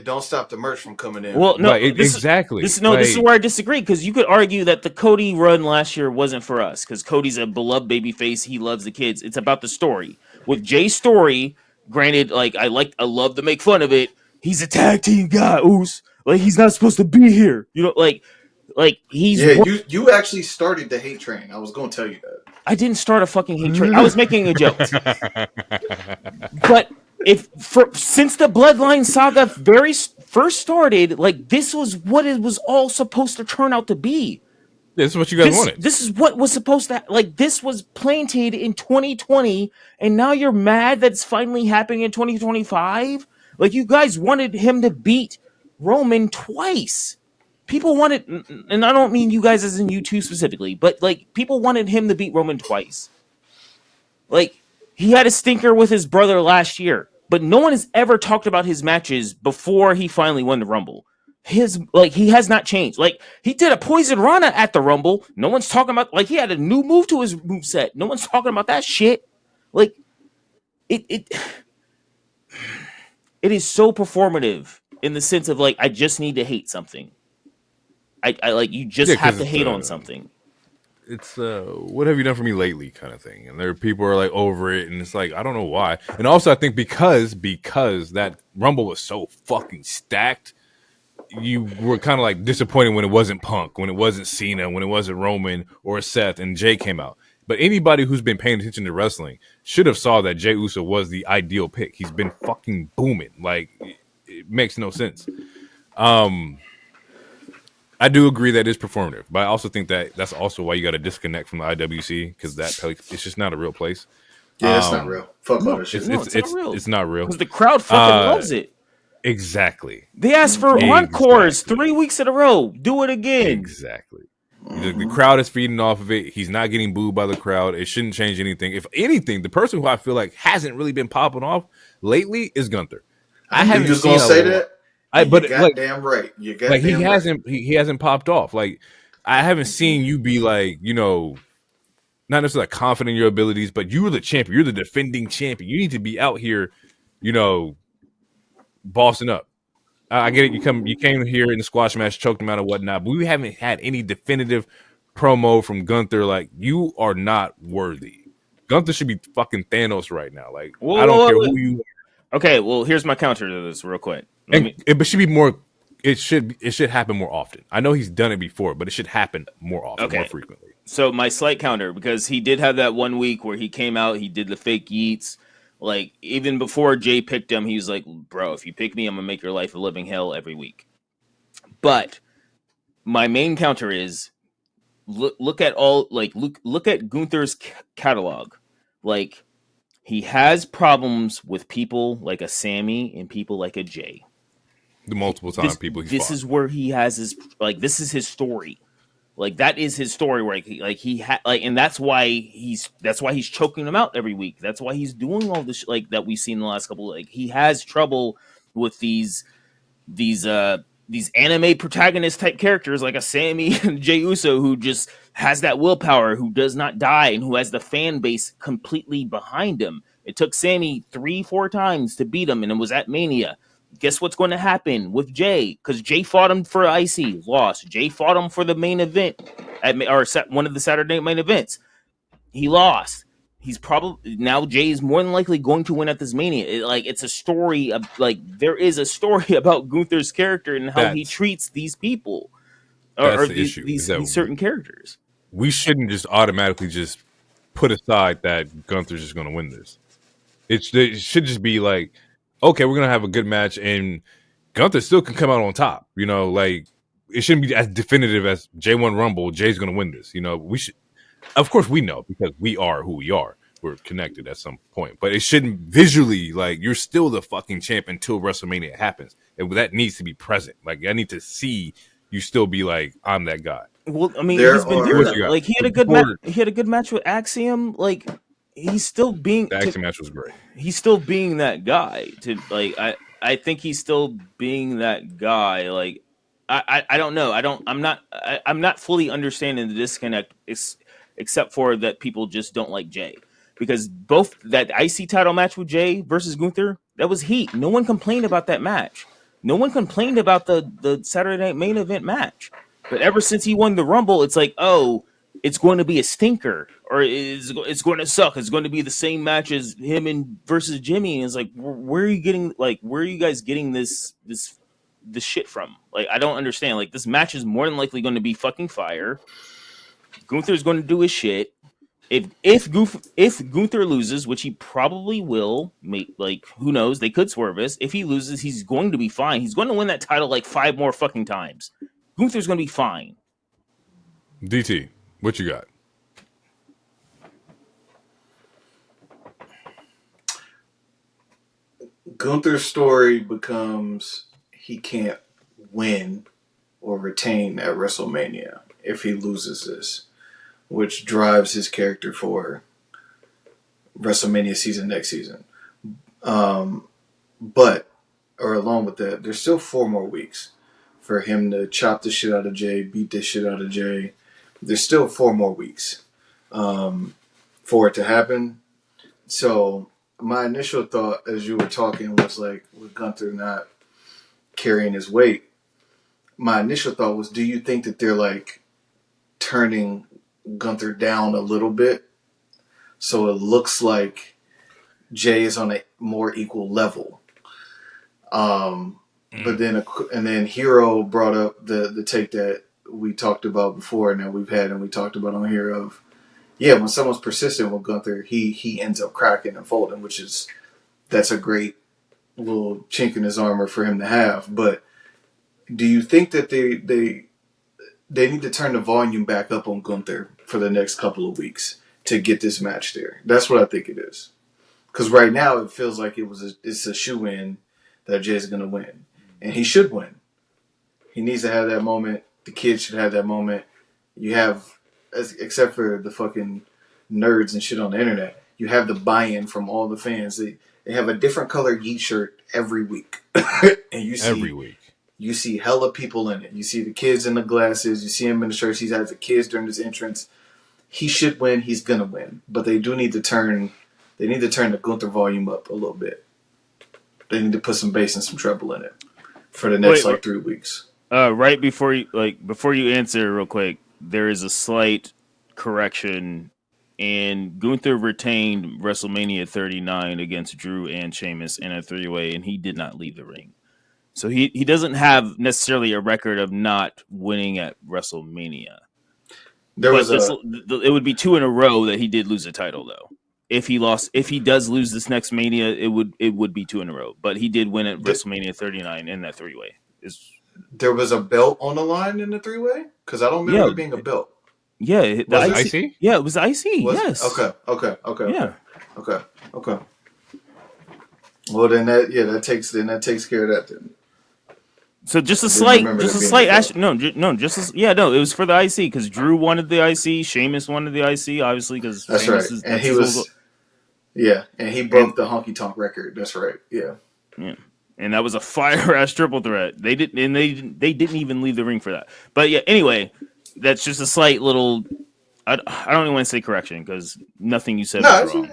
don't stop the merch from coming in. Well, no, exactly. This is where I disagree, because you could argue that the Cody run last year wasn't for us, because Cody's a beloved babyface. He loves the kids. It's about the story. With Jay's story, granted, like I love to make fun of it. He's a tag team guy, Oos. Like he's not supposed to be here. You know, like he's. Yeah, you actually started the hate train. I was going to tell you that. I didn't start a fucking hate train. I was making a joke. But since the Bloodline saga first started, like this was what it was all supposed to turn out to be. This is what you guys wanted. This is what was supposed to this was planted in 2020, and now you're mad that it's finally happening in 2025. Like you guys wanted him to beat Roman twice. People wanted, and I don't mean you guys as in you two specifically, but like people wanted him to beat Roman twice. Like he had a stinker with his brother last year, but no one has ever talked about his matches before he finally won the Rumble. He has not changed. Like he did a Poison Rana at the Rumble. No one's talking about he had a new move to his moveset. No one's talking about that shit. Like it is so performative in the sense of I just need to hate something. I like you just have to hate on something. It's what have you done for me lately kind of thing, and there are people who are like over it, and it's like I don't know why. And also I think because that Rumble was so fucking stacked, you were kind of like disappointed when it wasn't Punk, when it wasn't Cena, when it wasn't Roman or Seth, and Jay came out. But anybody who's been paying attention to wrestling should have saw that Jay Uso was the ideal pick. He's been fucking booming. Like it makes no sense. I do agree that it's performative, but I also think that that's also why you got to disconnect from the IWC because it's just not a real place. Yeah, it's not real. Fuck all that shit. It's not real. It's not real because the crowd fucking loves it. Exactly. They asked for encores 3 weeks in a row. Do it again. Exactly. The crowd is feeding off of it. He's not getting booed by the crowd. It shouldn't change anything. If anything, the person who I feel like hasn't really been popping off lately is Gunther. I haven't just gonna say that. But goddamn right. You got he hasn't popped off. Like I haven't seen you be like, not necessarily confident in your abilities, but you're the champion. You're the defending champion. You need to be out here, bossing up. I get it. You came here in the squash match, choked him out and whatnot, but we haven't had any definitive promo from Gunther. Like you are not worthy. Gunther should be fucking Thanos right now. Like I don't care who you are. Okay, well here's my counter to this real quick. It should be more. It should happen more often. I know he's done it before, but it should happen more often, more frequently. So my slight counter, because he did have that 1 week where he came out, he did the fake yeets. Like even before Jay picked him, he was like, "Bro, if you pick me, I'm gonna make your life a living hell every week." But my main counter is look at Gunther's catalog. Like he has problems with people like a Sammy and people like a Jay. The multiple time people he's this fought. Is where he has his this is his story. Like that is his story where and that's why he's choking them out every week. That's why he's doing all this that we've seen in the last couple. He has trouble with these anime protagonist type characters like a Sammy and Jey Uso who just has that willpower, who does not die, and who has the fan base completely behind him. It took Sammy 3-4 times to beat him, and it was at Mania. Guess what's going to happen with Jay? Because Jay fought him for IC, lost. Jay fought him for the main event or one of the Saturday main events. He lost. He's probably now Jay is more than likely going to win at this Mania. It's a story of there is a story about Gunther's character and how he treats these people or these certain characters. We shouldn't just automatically just put aside that Gunther's just going to win this. It should just be like, okay, we're gonna have a good match, and Gunther still can come out on top. It shouldn't be as definitive as Jay won Rumble. Jay's gonna win this. We should, of course, we know because we are who we are. We're connected at some point, but it shouldn't visually you're still the fucking champ until WrestleMania happens, and that needs to be present. I need to see you still be like, I'm that guy. Well, I mean, he's been doing that. He had a good match. He had a good match with Axiom. He's still being the Axiom match was great. He's still being that guy. I think he's still being that guy. I don't know. I'm not fully understanding the disconnect, except for that people just don't like Jay, because both that IC title match with Jay versus Gunther, that was heat. No one complained about that match. No one complained about the Saturday Night Main Event match. But ever since he won the Rumble, it's it's going to be a stinker, or it's going to suck. It's going to be the same match as him versus Jimmy. And it's where are you getting? Where are you guys getting this the shit from? Like, I don't understand. Like, this match is more than likely going to be fucking fire. Gunther's going to do his shit. If Gunther loses, which he probably will, who knows? They could swerve us. If he loses, he's going to be fine. He's going to win that title like 5 more fucking times. Gunther's going to be fine. DT, what you got? Gunther's story becomes he can't win or retain at WrestleMania if he loses this, which drives his character for WrestleMania season next season. Along with that, there's still 4 more weeks for him to chop the shit out of Jay, beat the shit out of Jay. There's still 4 more weeks for it to happen. So my initial thought as you were talking was like, with Gunther not carrying his weight, my initial thought was, do you think that they're like turning Gunther down a little bit so it looks like Jay is on a more equal level? But then Hero brought up the take that we talked about before and that we've had and we talked about on here of, when someone's persistent with Gunther, he ends up cracking and folding, that's a great little chink in his armor for him to have. But do you think that they need to turn the volume back up on Gunther for the next couple of weeks to get this match there? That's what I think it is. Because right now it feels like it's a shoe-in that Jay's going to win. And he should win. He needs to have that moment. The kids should have that moment. You have, except for the fucking nerds and shit on the internet, you have the buy-in from all the fans. They have a different color Yeet shirt every week. And you see Every week. You see hella people in it. You see the kids in the glasses. You see him in the shirts. He has the kids during his entrance. He should win. He's gonna win. But they do need to turn. They need to turn the Gunther volume up a little bit. They need to put some bass and some treble in it for the next 3 weeks. Right before you answer real quick, there is a slight correction, and Gunther retained WrestleMania 39 against Drew and Sheamus in a 3-way, and he did not leave the ring. So he doesn't have necessarily a record of not winning at WrestleMania. It would be 2 in a row that he did lose a title though. If he does lose this next Mania, it would be 2 in a row. But he did win at WrestleMania 39 in that 3-way. There was a belt on the line in the 3-way? Because I don't remember it being a belt. Yeah, was it IC? Yeah, it was IC. Yes. Okay. Yeah. Okay. Well, then that takes care of that then. So just a slight it was for the IC because Drew wanted the IC, Sheamus wanted the IC, obviously because that's Sheamus right, and he was, and he broke the honky tonk record. That's right, yeah, and that was a fire ass triple threat. They didn't even leave the ring for that. But yeah, anyway, that's just a slight little. I don't even want to say correction because nothing you said was wrong.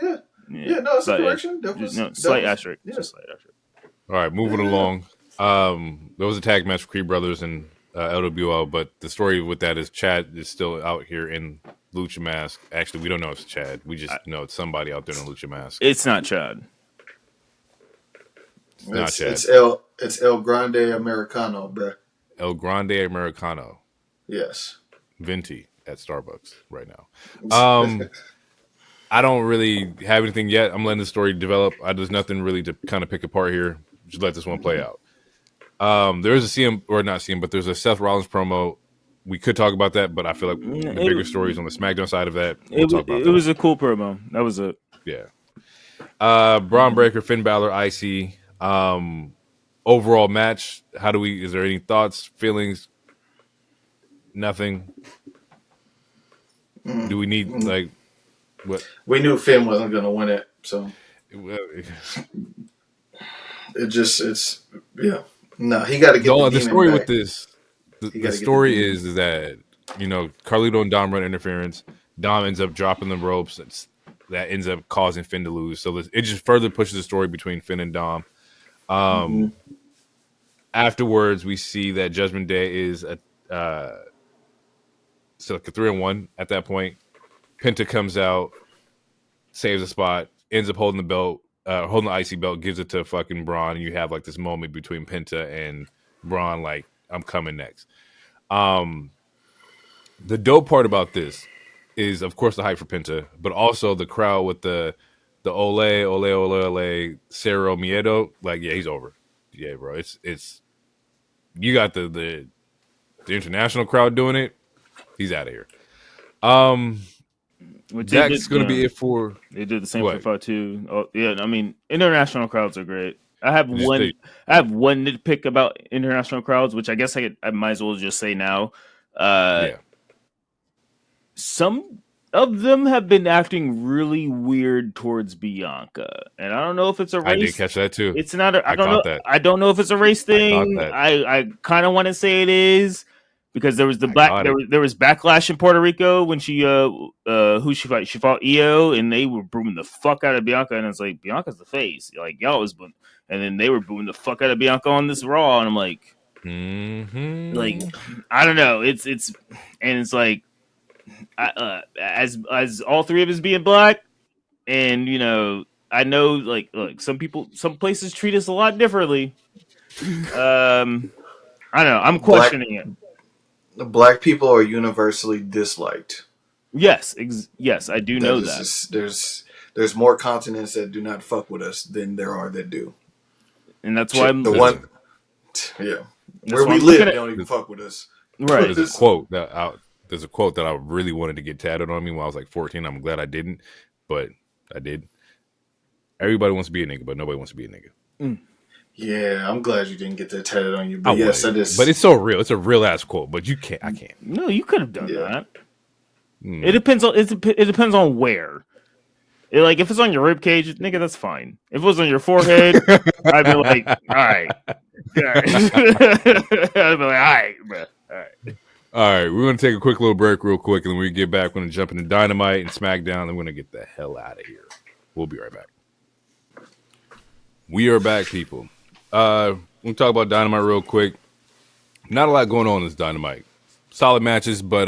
No, it's a correction. Slight asterisk. All right, moving along. There was a tag match for Creed Brothers and LWO, but the story with that is Chad is still out here in Lucha Mask. Actually, we don't know if it's Chad. We just know it's somebody out there in Lucha Mask. It's not Chad. It's not Chad. It's El Grande Americano, bro. El Grande Americano. Yes. Venti at Starbucks right now. I don't really have anything yet. I'm letting the story develop. There's nothing really to kind of pick apart here. Just let this one play out. There's a CM, or not CM, but there's a Seth Rollins promo. We could talk about that, but I feel like the bigger story is on the Smackdown side of that. We'll talk about it was a cool promo. That was it. Yeah. Braun Breaker, Finn Balor, IC. Overall match. Is there any thoughts, feelings? Nothing. Do we need what? We knew Finn wasn't going to win it, so No, he got to get the story back. With this. The story is that Carlito and Dom run interference. Dom ends up dropping the ropes. That ends up causing Finn to lose. So it just further pushes the story between Finn and Dom. Afterwards, we see that Judgment Day is a 3-on-1 at that point. Penta comes out, saves a spot, ends up holding the belt, holding the IC belt, gives it to fucking Braun, and you have this moment between Penta and Braun, like, I'm coming next. The dope part about this is, of course, the hype for Penta, but also the crowd with the ole, Cero Miedo. Like, yeah, he's over. Yeah, bro. It's you got the international crowd doing it. He's out of here. Which That's going to be it for they did the same what? for Fatu. Oh yeah, I mean international crowds are great. I have Just one nitpick about international crowds, which I guess I might as well just say now. Yeah, Some of them have been acting really weird towards Bianca, and I don't know if it's a I did race. catch that too. It's not. I don't know. caught that. I don't know if it's a race I caught thing. that. I kind of want to say it is because there was I caught it. there was backlash in Puerto Rico when she who she fought? She fought EO, and they were booing the fuck out of Bianca, and it's like Bianca's the face. Like y'all was booing, and then they were booing the fuck out of Bianca on this Raw, and I'm like, I don't know. It's and it's like. As all three of us being black, and you know, I know like some places treat us a lot differently. I don't know. I'm questioning it. Black people are universally disliked. Yes, yes, I do know that. There's more continents that do not fuck with us than there are that do. And that's why I'm the one. Yeah, where we live, they don't even fuck with us. Right. There's a quote that I really wanted to get tatted on me when I was like 14. I'm glad I didn't, but I did. Everybody wants to be a nigga, but nobody wants to be a nigga. Yeah, I'm glad you didn't get that tatted on you. But yes, that is. But it's so real. It's a real ass quote. But I can't. No, you could have done that. It depends on. It depends on where. Like if it's on your rib cage, nigga, that's fine. If it was on your forehead, I'd be like, all right. I'd be like, all right, bro. All right. All right, we're going to take a quick little break real quick, and when we get back, we're going to jump into Dynamite and Smackdown, and we're going to get the hell out of here. We'll be right back. We are back, people. We'll talk about Dynamite real quick. Not a lot going on in this Dynamite. Solid matches, but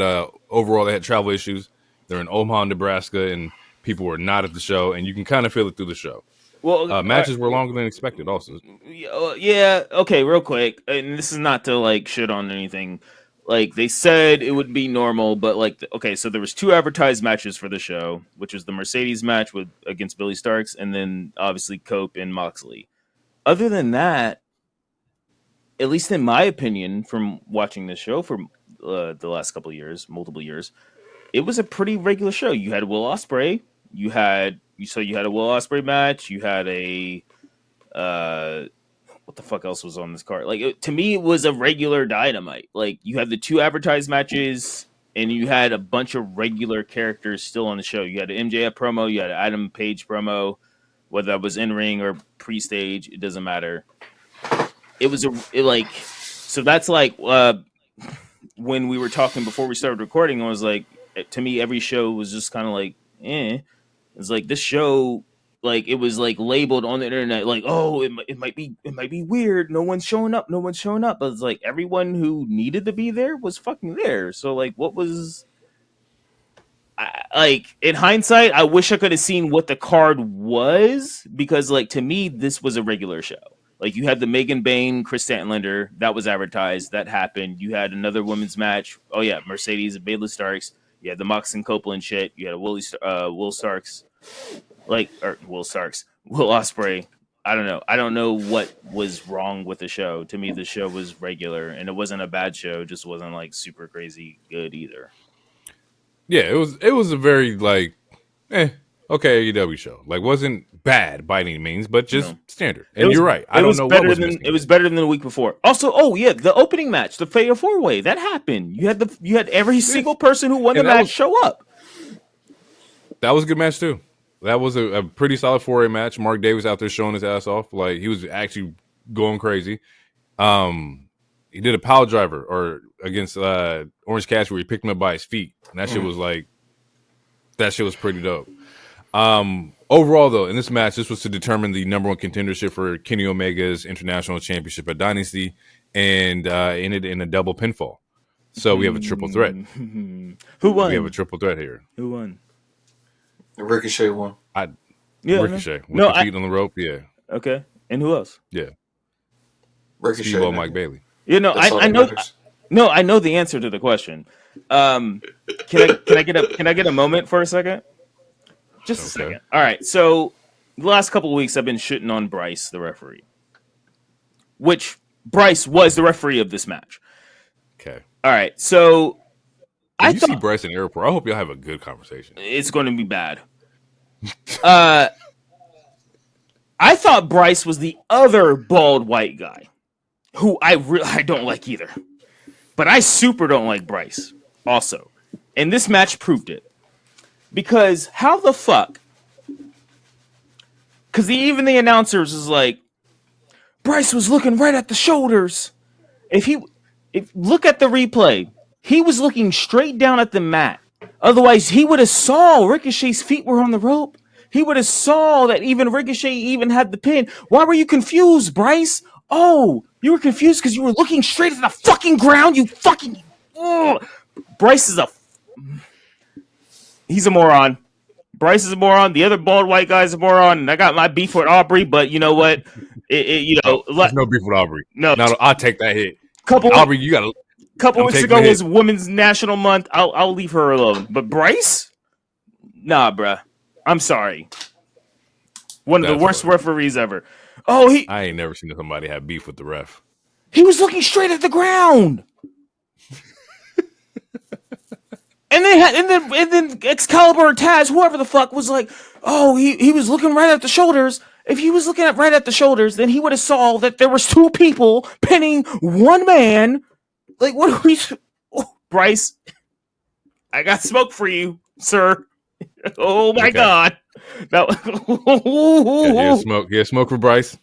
overall, they had travel issues. They're in Omaha, Nebraska, and people were not at the show, and you can kind of feel it through the show. Well, matches were longer than expected, also. Yeah, okay, real quick. And this is not to, like, shit on anything. Like they said it would be normal, but like okay, so there was 2 advertised matches for the show, which was the Mercedes match against Billy Starks, and then obviously Cope and Moxley. Other than that, at least in my opinion, from watching this show for the last multiple years, it was a pretty regular show. You had Will Ospreay, you had a Will Ospreay match, you had a what the fuck else was on this card? Like to me, it was a regular Dynamite. Like you had the 2 advertised matches, and you had a bunch of regular characters still on the show. You had an MJF promo, you had an Adam Page promo, whether that was in ring or pre-stage, it doesn't matter. It was so that's like when we were talking before we started recording. I was like, to me, every show was just kind of like, eh. It's like this show. Like it was like labeled on the internet, like, oh, it might be weird. No one's showing up. But it's like everyone who needed to be there was fucking there. So like, what was? Like in hindsight, I wish I could have seen what the card was because, like, to me, this was a regular show. Like you had the Megan Bain, Chris Statlander that was advertised, that happened. You had another women's match. Oh yeah, Mercedes and Bayley Starks. You had the Mox and Copeland shit. You had a Will Starks. Will Ospreay. I don't know. I don't know what was wrong with the show. To me, the show was regular, and it wasn't a bad show. It just wasn't like super crazy good either. Yeah, it was a very like, okay AEW show. Like wasn't bad by any means, but just standard. And you're right. I don't know what was missing. It was better than the week before. Also, oh yeah, the opening match, the Fatal 4-Way, that happened. You had every single person who won the match show up. That was a good match too. That was a pretty solid 4-way match. Mark Davis out there showing his ass off. Like he was actually going crazy. He did a pile driver against Orange Cassidy where he picked him up by his feet. And that shit was pretty dope. Overall though, in this match, this was to determine the number 1 contendership for Kenny Omega's international championship at Dynasty, and ended in a double pinfall. So we have a triple threat. Who won? We have a triple threat here. Who won? Ricochet won. Ricochet. With the feet on the rope, yeah. Okay. And who else? Yeah. Ricochet. Steve-O, Mike Bailey. You know, That's all I that know. matters. No, I know the answer to the question. Can I get a moment for a second? Just a Okay. second. All right. So the last couple of weeks, I've been shitting on Bryce, the referee, which Bryce was the referee of this match. Okay. All right. So If I you see thought Bryce in the airport, I hope y'all have a good conversation. it's going to be bad. I thought Bryce was the other bald white guy, who I don't like either. But I super don't like Bryce also. And this match proved it. Because how the fuck? Because even the announcers is like, Bryce was looking right at the shoulders. If look at the replay, he was looking straight down at the mat. Otherwise, he would have saw Ricochet's feet were on the rope. He would have saw that even Ricochet even had the pin. Why were you confused, Bryce? Oh, you were confused because you were looking straight at the fucking ground. You fucking. Ugh. Bryce is he's a moron. Bryce is a moron. The other bald white guy's a moron. And I got my beef with Aubrey, but you know what? There's no beef with Aubrey. No, I'll take that hit. couple Aubrey, you gotta. couple I'm weeks taking ago the was hit. Women's National Month. I'll leave her alone. But Bryce, nah, bruh. I'm sorry. One of the That's worst funny. referees ever. Oh, I ain't never seen somebody have beef with the ref. he was looking straight at the ground. And then Excalibur or Taz, whoever the fuck, was like, oh, he was looking right at the shoulders. If he was looking right at the shoulders, then he would have saw that there was two people pinning one man. Like, what are we... Oh, Bryce, I got smoke for you, sir. Oh, my Okay. God. Here's smoke for Bryce.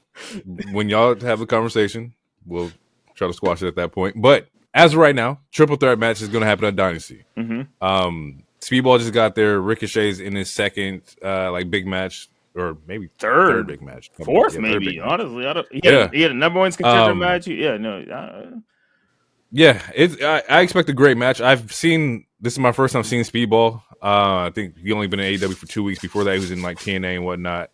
When y'all have a conversation, we'll try to squash it at that point. But as of right now, triple threat match is going to happen on Dynasty. Mm-hmm. Speedball just got there. Ricochet's in his second big match, or maybe third big match. Fourth, Yeah, maybe. big match. Honestly, I don't. He Yeah. had a number one contender match. Yeah, no. Yeah, I expect a great match. This is my first time seeing Speedball. I think he only been in AEW for 2 weeks. Before that, he was in like TNA and whatnot.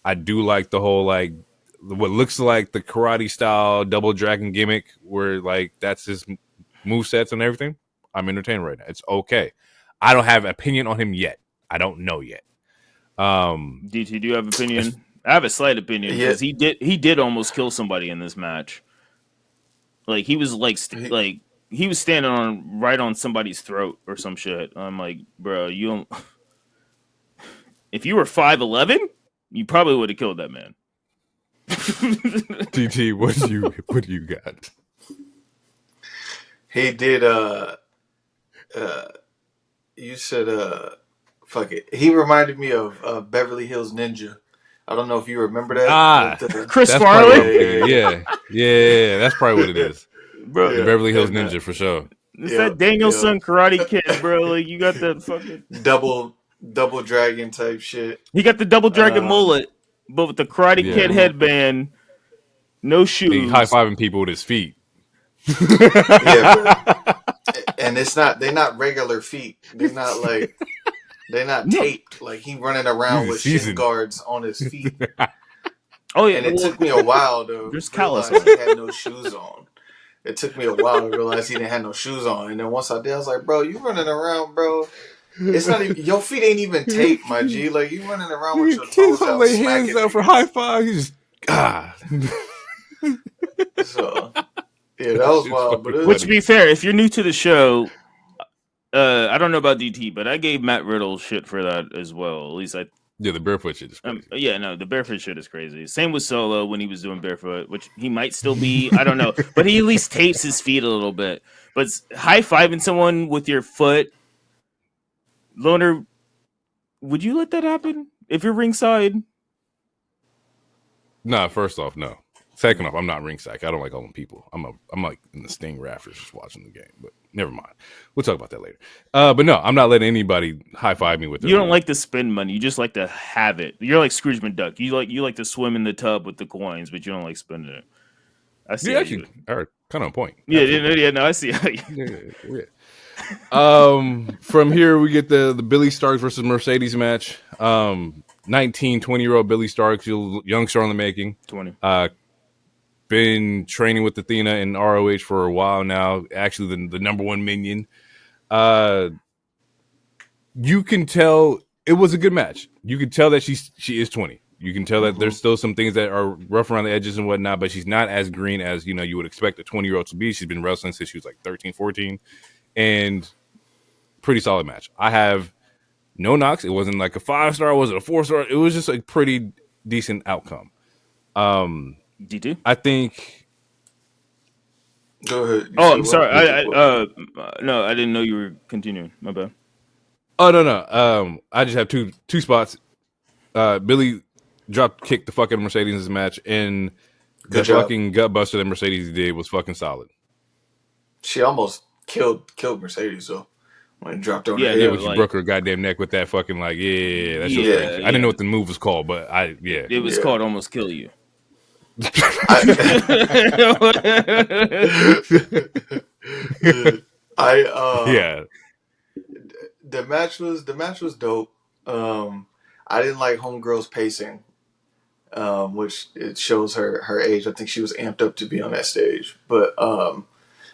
I do like the whole like what looks like the karate style double dragon gimmick, where like that's his movesets and everything. I'm entertained right now. It's okay. I don't have an opinion on him yet. I don't know yet. DT, do you have an opinion? I have a slight opinion because he did almost kill somebody in this match. Like he was he was standing right on somebody's throat or some shit. I'm like, bro, you don't. If you were 5'11", you probably would have killed that man. TT, what do you got? He did. You said. Fuck it. He reminded me of Beverly Hills Ninja. I don't know if you remember that. Chris that's Farley. Yeah, that's probably what it is. Bro, the Beverly Hills Ninja for sure. It's that Danielson Karate Kid, bro. Like you got that fucking double dragon type shit. He got the double dragon mullet, but with the Karate Kid headband, no shoes. He high-fiving people with his feet. And they're not regular feet. They're not taped. Like he running around with shin guards on his feet. Oh yeah, and it took me a while to realize he had no shoes on. It took me a while to realize he didn't have no shoes on, and then once I did, I was like, "Bro, you running around, bro? It's not even your feet ain't even taped, my G. Like you running around with your toes out, lay hands out for high five. You just So yeah, that was wild. But which, to be fair, if you're new to the show, I don't know about DT, but I gave Matt Riddle shit for that as well. At least the barefoot shit is crazy. The barefoot shit is crazy. Same with Solo when he was doing barefoot, which he might still be. I don't know, but he at least tapes his feet a little bit. But high fiving someone with your foot, Loner, would you let that happen if you're ringside? Nah, first off, no. Second off, I'm not ringside. I don't like all them people. I'm like in the Sting rafters just watching the game. But never mind. We'll talk about that later. But no, I'm not letting anybody high five me with their You don't like to spend money. You just like to have it. You're like Scrooge McDuck. You like to swim in the tub with the coins, but you don't like spending it. I see. Yeah, actually, kind of on point. Yeah, no, I see how you. From here we get the Billy Starks versus Mercedes match. 19, 20-year-old Billy Starks, youngster on the making. 20. been training with Athena in ROH for a while now. Actually, the number one minion. You can tell it was a good match. You can tell that she is 20. You can tell that there's still some things that are rough around the edges and whatnot, but she's not as green as, you would expect a 20-year-old to be. She's been wrestling since she was like 13, 14, and pretty solid match. I have no knocks. It wasn't like a 5-star. It wasn't a 4-star. It was just a pretty decent outcome. D2? I think. Go ahead. I'm sorry. No, I didn't know you were continuing. My bad. Oh no. I just have two spots. Billy drop kicked the fucking Mercedes in this match, and the fucking gut buster that Mercedes did was fucking solid. She almost killed Mercedes though when it dropped on her head. Yeah, when she broke her goddamn neck with that fucking that shit was crazy. I didn't know what the move was called, but it was called Almost Kill You. The match was dope. I didn't like Homegirl's pacing, which it shows her age. I think she was amped up to be on that stage, but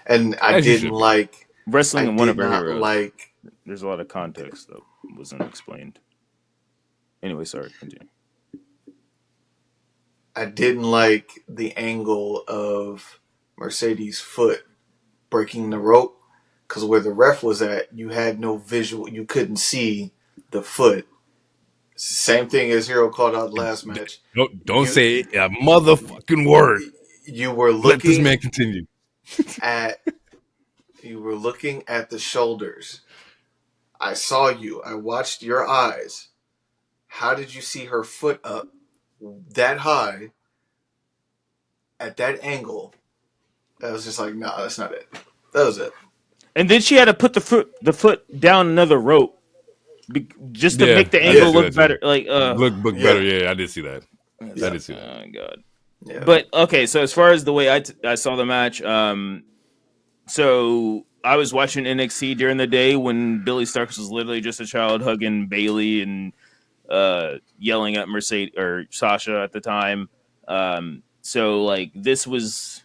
and I didn't like wrestling in one of her heroes. There's a lot of context that wasn't explained. Anyway, sorry, continue. I didn't like the angle of Mercedes' foot breaking the rope, because where the ref was at, you had no visual. You couldn't see the foot. Same thing as Hero called out last match. Don't say a motherfucking word. You were looking. Let this man continue. You were looking at the shoulders. I saw you. I watched your eyes. How did you see her foot up that high at that angle? That was just like, no, that's not it. That was it. And then she had to put the foot down another rope just to make the angle look better. Look better. Yeah, I did see that. I did see that. Oh god. Yeah. But okay, so as far as the way I saw the match, so I was watching NXT during the day when Billy Starkz was literally just a child hugging Bayley and yelling at Mercedes or Sasha at the time. So like this is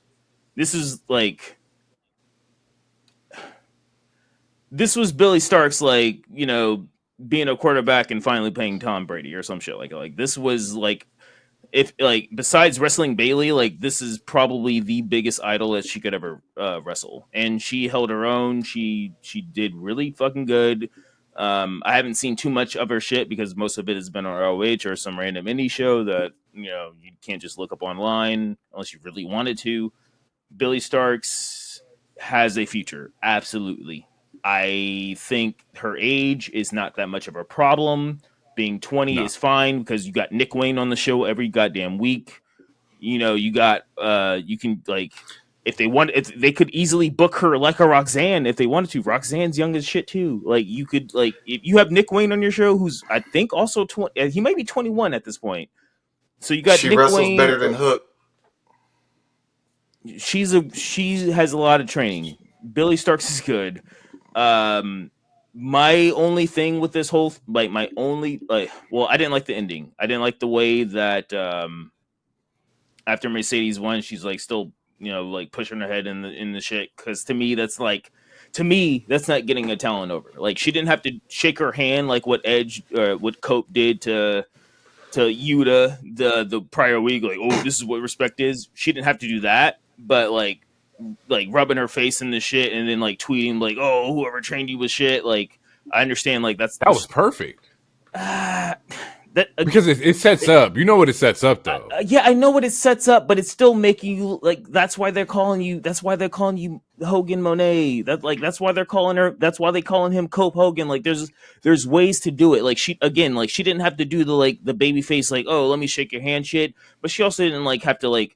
Billy Starkz, like, being a quarterback and finally playing Tom Brady or some shit like this was like, if like besides wrestling Bayley, like this is probably the biggest idol that she could ever wrestle, and she held her own. She did really fucking good. I haven't seen too much of her shit because most of it has been on ROH or some random indie show that you can't just look up online unless you really wanted to. Billy Starkz has a future, absolutely. I think her age is not that much of a problem. Being 20 is fine because you got Nick Wayne on the show every goddamn week. You got you can like if they could easily book her like a Roxanne if they wanted to. Roxanne's young as shit too. Like you could if you have Nick Wayne on your show, who's I think also 20. He might be 21 at this point. So you got she Nick wrestles Wayne, better than Hook. She has a lot of training. Billy Starkz is good. My only thing with this whole I didn't like the ending. I didn't like the way that after Mercedes won, she's like still like pushing her head in the shit, because to me that's not getting a talent over. Like she didn't have to shake her hand like what Edge or what Cope did to Yuta the prior week, like, oh, this is what respect is. She didn't have to do that, but like rubbing her face in the shit and then like tweeting like, oh, whoever trained you was shit. Like I understand, like that was perfect. Because it sets up. You know what it sets up though. Yeah, I know what it sets up, but it's still making you like. That's why they're calling you Hogan Monet. That's why they're calling her. That's why they calling him Cope Hogan. Like there's ways to do it. Like she didn't have to do the baby face like, oh, let me shake your hand shit. But she also didn't like have to like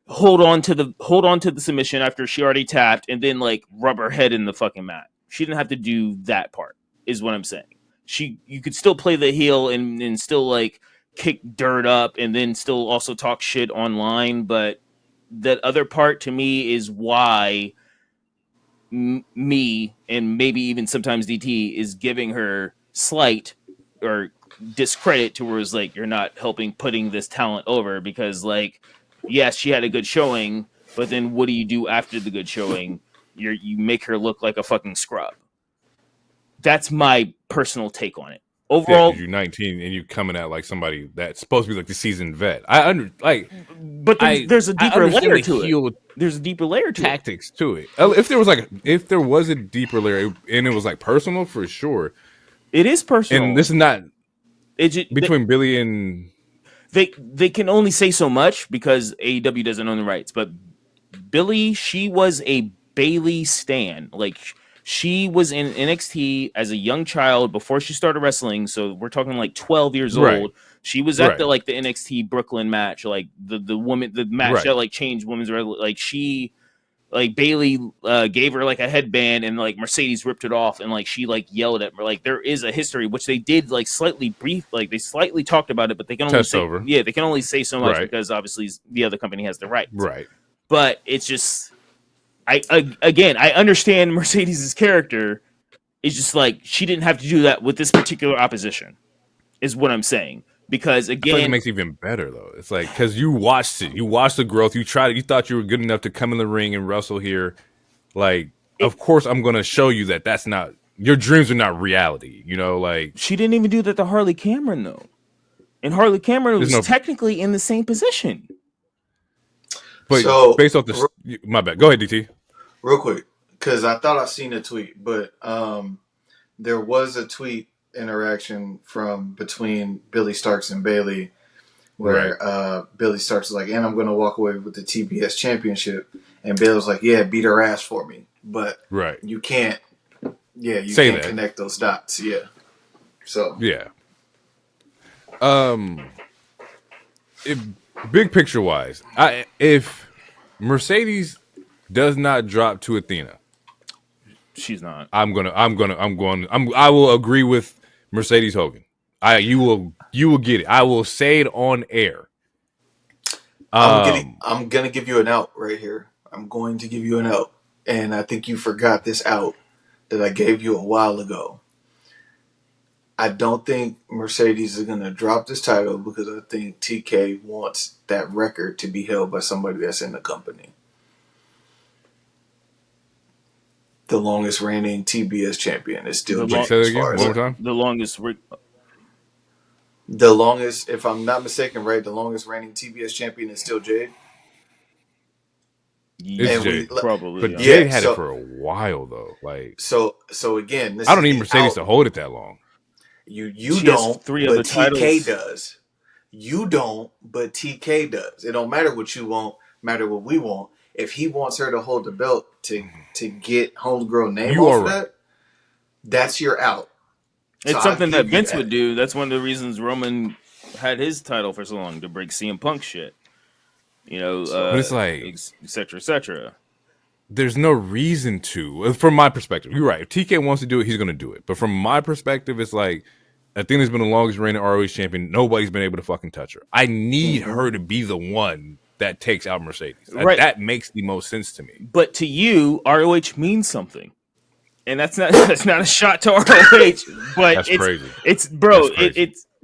hold on to the submission after she already tapped and then like rub her head in the fucking mat. She didn't have to do that part, is what I'm saying. You could still play the heel and still like kick dirt up and then still also talk shit online, but that other part to me is why me and maybe even sometimes DT is giving her slight or discredit to where it's like you're not helping putting this talent over, because like yes, she had a good showing, but then what do you do after the good showing? You make her look like a fucking scrub. That's my personal take on it. Yeah, because Overall, you're 19 and you're coming at like somebody that's supposed to be like the seasoned vet. I but there's a deeper understand layer the to it. heel There's a deeper layer to it. tactics to it. If there was a deeper layer and it was like personal for sure. It is personal. And this is not between they, Billy and they can only say so much because AEW doesn't own the rights. But Billy, she was a Bailey stan. Like she was in NXT as a young child before she started wrestling. So we're talking like 12 years Right. old. She was at Right. the NXT Brooklyn match, like the match Right. that like changed women's like she. Like Bailey gave her like a headband and like Mercedes ripped it off and like she like yelled at her. Like there is a history which they did like slightly brief, like they slightly talked about it, but they can only say over. they can only say so much Right. because obviously the other company has the rights. Right. But it's just I understand Mercedes' character. It's just like she didn't have to do that with this particular opposition, is what I'm saying. Because again, it makes it even better though. It's like because you watched it, you watched the growth. You thought you were good enough to come in the ring and wrestle here. Like, of course, I'm going to show you that that's not your dreams are not reality. You know, like she didn't even do that to Harley Cameron though, and Harley Cameron was technically in the same position. But so, based off the my bad, go ahead, DT. Real quick, because I thought I seen a tweet, but there was a tweet interaction from between Billy Starks and Bailey where Billy Starks was like, and I'm going to walk away with the TBS championship. And Bailey was like, yeah, beat her ass for me. But you can't, you can't connect those dots. Yeah. So. Yeah. Big picture wise, if Mercedes does not drop to Athena, she's not. I will agree with Mercedes Hogan. You will get it. I will say it on air. I'm gonna give you an out right here. I'm going to give you an out, and I think you forgot this out that I gave you a while ago. I don't think Mercedes is gonna drop this title because I think TK wants that record to be held by somebody that's in the company. The longest reigning TBS champion is still Jake. The longest, if I'm not mistaken, right? The longest reigning TBS champion is still Jade. It's Jade, probably. But Jade had it for a while though. Like so again, I don't need Mercedes to hold it that long. You don't, but TK does. You don't, but TK does. It don't matter what you want, matter what we want. If he wants her to hold the belt to get Homegirl name off that, that's your out. It's something that Vince would do. That's one of the reasons Roman had his title for so long, to break CM Punk shit. You know, but it's like, et cetera, et cetera. There's no reason to. From my perspective, you're right. If TK wants to do it, he's going to do it. But from my perspective, it's like, Athena's been the longest reigning ROH champion. Nobody's been able to fucking touch her. I need her to be the one that takes out Mercedes. Right. That makes the most sense to me. But to you, ROH means something. And that's not a shot to ROH, but that's crazy. It's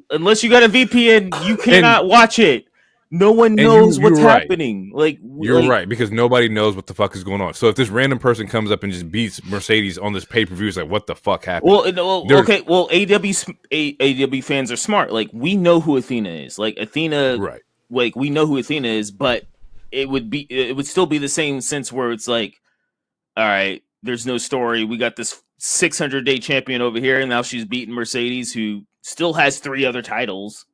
unless you got a VPN, you cannot watch it. No one knows what's happening. Like you're right, because nobody knows what the fuck is going on. So if this random person comes up and just beats Mercedes on this pay-per-view, it's like, what the fuck happened? Well, okay. Well, AEW fans are smart. Like we know who Athena is. Like Athena, right? Like we know who Athena is, but it would still be the same sense where it's like, all right. There's no story. We got this 600-day champion over here, and now she's beating Mercedes, who still has 3 other titles.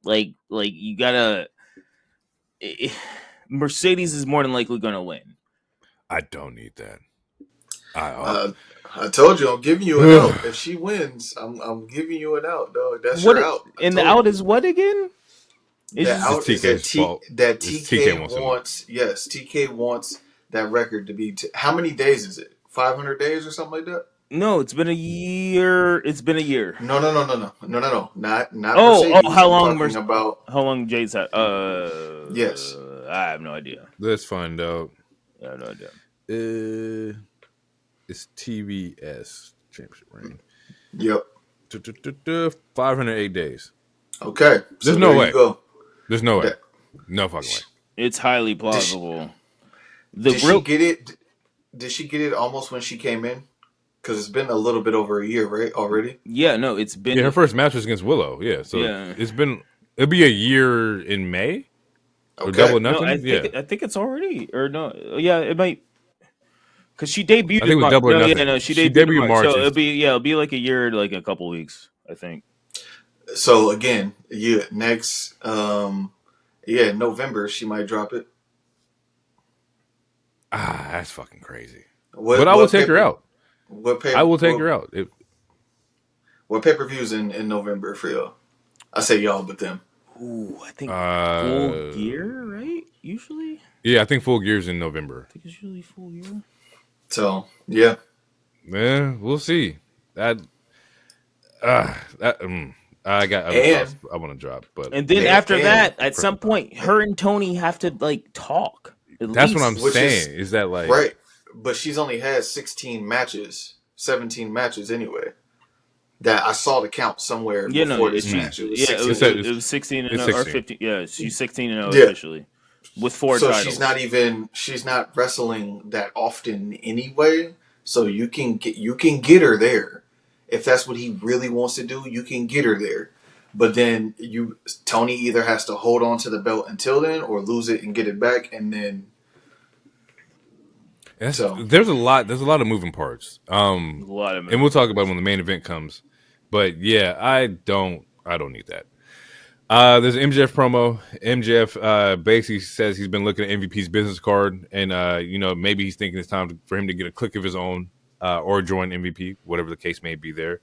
Like you gotta. Mercedes is more than likely going to win. I don't need that. I told you, I'm giving you an out. If she wins, I'm giving you an out, dog. That's your out. And the out is what again? The out is that TK wants. Yes, TK wants that record to be. How many days is it? 500 days or something like that? No, it's been a year. It's been a year. No. Not Mercedes. How long? How long Jade's had? Yes. I have no idea. Let's find out. I have no idea. It's TBS championship reign. Yep. 508 days. Okay. There's no way. There's no way. No fucking way. It's highly plausible. Did she get it? Did she get it almost when she came in? Because it's been a little bit over a year, right? Already. Yeah, no, it's been. Yeah, her first match was against Willow. Yeah, so it'll be a year in May. Or Okay. Double or Nothing. No, I think it's already or no. Yeah, it might. Because she debuted. I think it was Double or Nothing. Yeah, no, she debuted in March. So it'll be like a year, like a couple weeks, I think. So again, next, November she might drop it. That's fucking crazy. But I will take her out. I will take her out. What pay-per-views in November for y'all? I say y'all, but them. Ooh, I think Full Gear, right? Usually. Yeah, I think Full Gear's in November. I think it's usually Full Gear. So yeah, we'll see. I got other stuff I want to drop, but and then after that, at some point, her and Tony have to like talk. That's what I'm saying. Is that like right? But she's only had 17 matches anyway. That I saw the count somewhere before this match. It was 16 and 0 or 15. Yeah, she's 16 and 0 officially with 4 titles. So she's not wrestling that often anyway. So you can get her there if that's what he really wants to do. You can get her there, but then Tony either has to hold on to the belt until then, or lose it and get it back, and then. There's a lot of moving parts. And we'll talk about it when the main event comes. But yeah, I don't need that. There's an MJF promo. MJF basically says he's been looking at MVP's business card, and maybe he's thinking it's time for him to get a clique of his own or join MVP, whatever the case may be. There,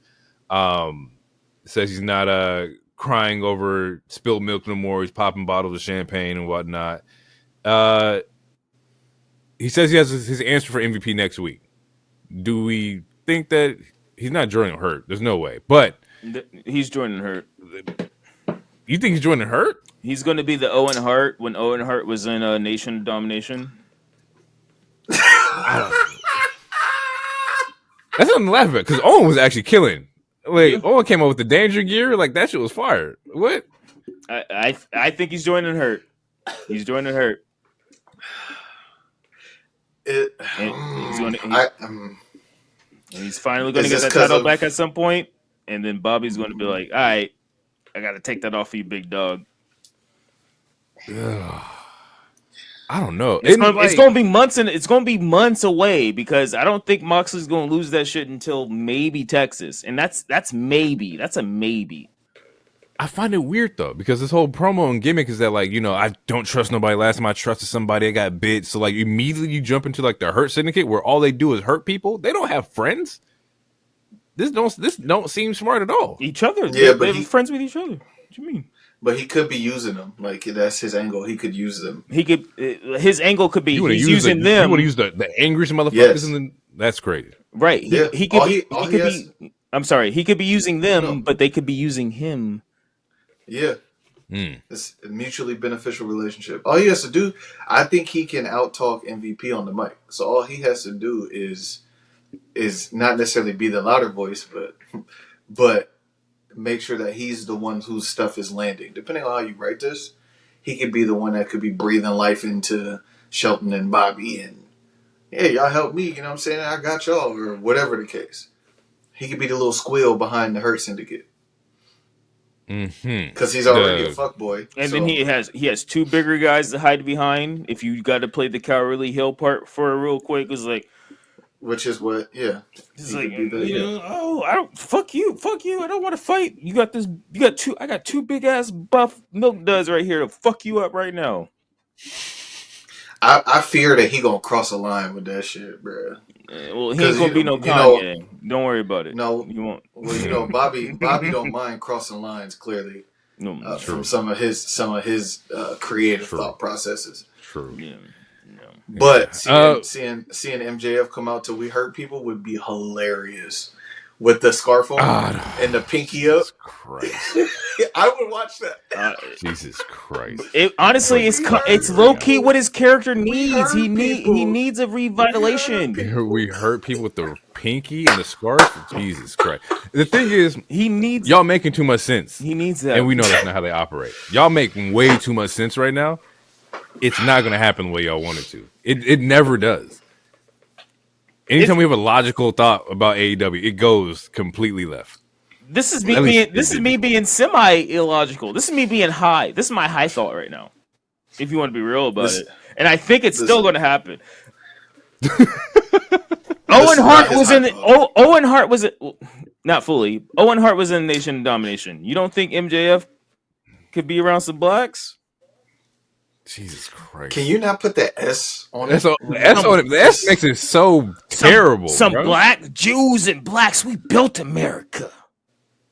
says he's not crying over spilled milk no more. He's popping bottles of champagne and whatnot. He says he has his answer for MVP next week. Do we think that he's not joining Hurt? There's no way. But he's joining Hurt. You think he's joining Hurt? He's going to be the Owen Hart when Owen Hart was in Nation Domination. That's something to laugh at because Owen was actually killing. Like Owen came up with the danger gear. Like that shit was fire. What? I think he's joining Hurt. He's joining Hurt. He's finally going to get that title back at some point, and then Bobby's going to be like, "All right, I got to take that off for you, big dog." I don't know. It's going to be months, and it's going to be months away because I don't think Moxley's going to lose that shit until maybe Texas, and that's maybe. That's a maybe. I find it weird though because this whole promo and gimmick is that like I don't trust nobody. Last time I trusted somebody, I got bit. So like immediately you jump into like the Hurt Syndicate where all they do is hurt people. They don't have friends. This don't seem smart at all. Each other, yeah, they're friends with each other. What do you mean? But he could be using them. Like that's his angle. He could use them. His angle could be he's using them. You want to use the angriest motherfuckers? Yes. That's crazy. Right. He could be. I'm sorry. He could be using them, but they could be using him. Yeah. It's a mutually beneficial relationship. All he has to do, I think he can out-talk MVP on the mic. So all he has to do is not necessarily be the louder voice, but make sure that he's the one whose stuff is landing. Depending on how you write this, he could be the one that could be breathing life into Shelton and Bobby and, hey, y'all help me, you know what I'm saying? I got y'all, or whatever the case. He could be the little squeal behind the Hurt Syndicate. Because he's already a fuckboy. And then he has two bigger guys to hide behind. If you got to play the cowardly heel part for a real quick, it's like, which is what, yeah. It's like, I don't fuck you. I don't want to fight. I got two big ass buff milk duds right here to fuck you up right now. I fear that he gonna cross a line with that shit, bro. Well, he ain't gonna be no Kanye. Don't worry about it. No, you won't. Well, Bobby don't mind crossing lines clearly. From some of his creative thought processes. True. Yeah. But seeing MJF come out to We Hurt People would be hilarious. With the scarf on and the pinky up. Christ. I would watch that. Jesus Christ. Honestly, it's low key what his character needs. He needs a revitalization. We hurt people with the pinky and the scarf. Jesus Christ. The thing is, y'all making too much sense. He needs that. And we know that's not how they operate. Y'all make way too much sense right now. it's not going to happen the way y'all want it to. It never does. Anytime we have a logical thought about AEW, it goes completely left. This is me being semi illogical. This is me being high. This is my high thought right now. If you want to be real about it, and I think it's still going to happen. Owen Hart was not fully. Owen Hart was in Nation Domination. You don't think MJF could be around some blacks? Jesus Christ! Can you not put the S on it? The S makes it so terrible. Some black Jews and blacks. We built America.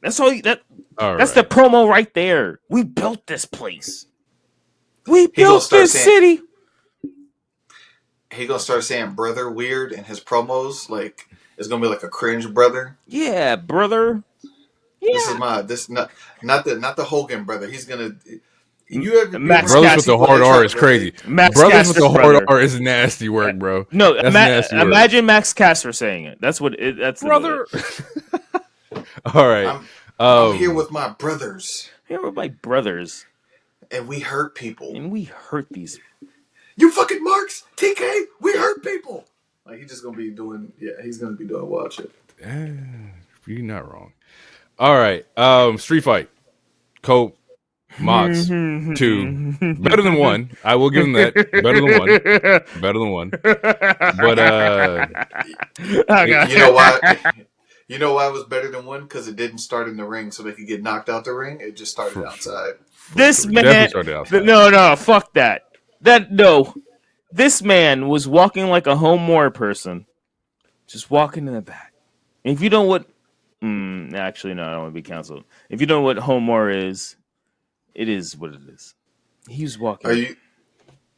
That's all. That's the promo right there. We built this place. We built this city. He gonna start saying "brother" weird in his promos. Like it's gonna be like a cringe brother. Yeah, brother. Yeah. This is not the Hogan brother. He's gonna. You ever Brothers with the hard R is crazy. Brothers with the hard R is nasty work, bro. No, imagine Max Caster saying it. That's what it. That's brother. All right, I'm here with my brothers. Here with my brothers, and we hurt people. And we hurt these. You fucking marks, TK. We hurt people. Like he's just gonna be doing. Yeah, he's gonna be doing wild shit. You're not wrong. All right, street fight. Cope. Mox 2 better than 1. I will give him that. Better than one. But you know why? You know why it was better than 1? Because it didn't start in the ring, so they could get knocked out the ring. It just started outside. This man, no, fuck that. This man was walking like a Homeward person, just walking in the back. And if you know what, actually no, I don't want to be canceled. If you know what Homeward is. It is what it is. He was walking.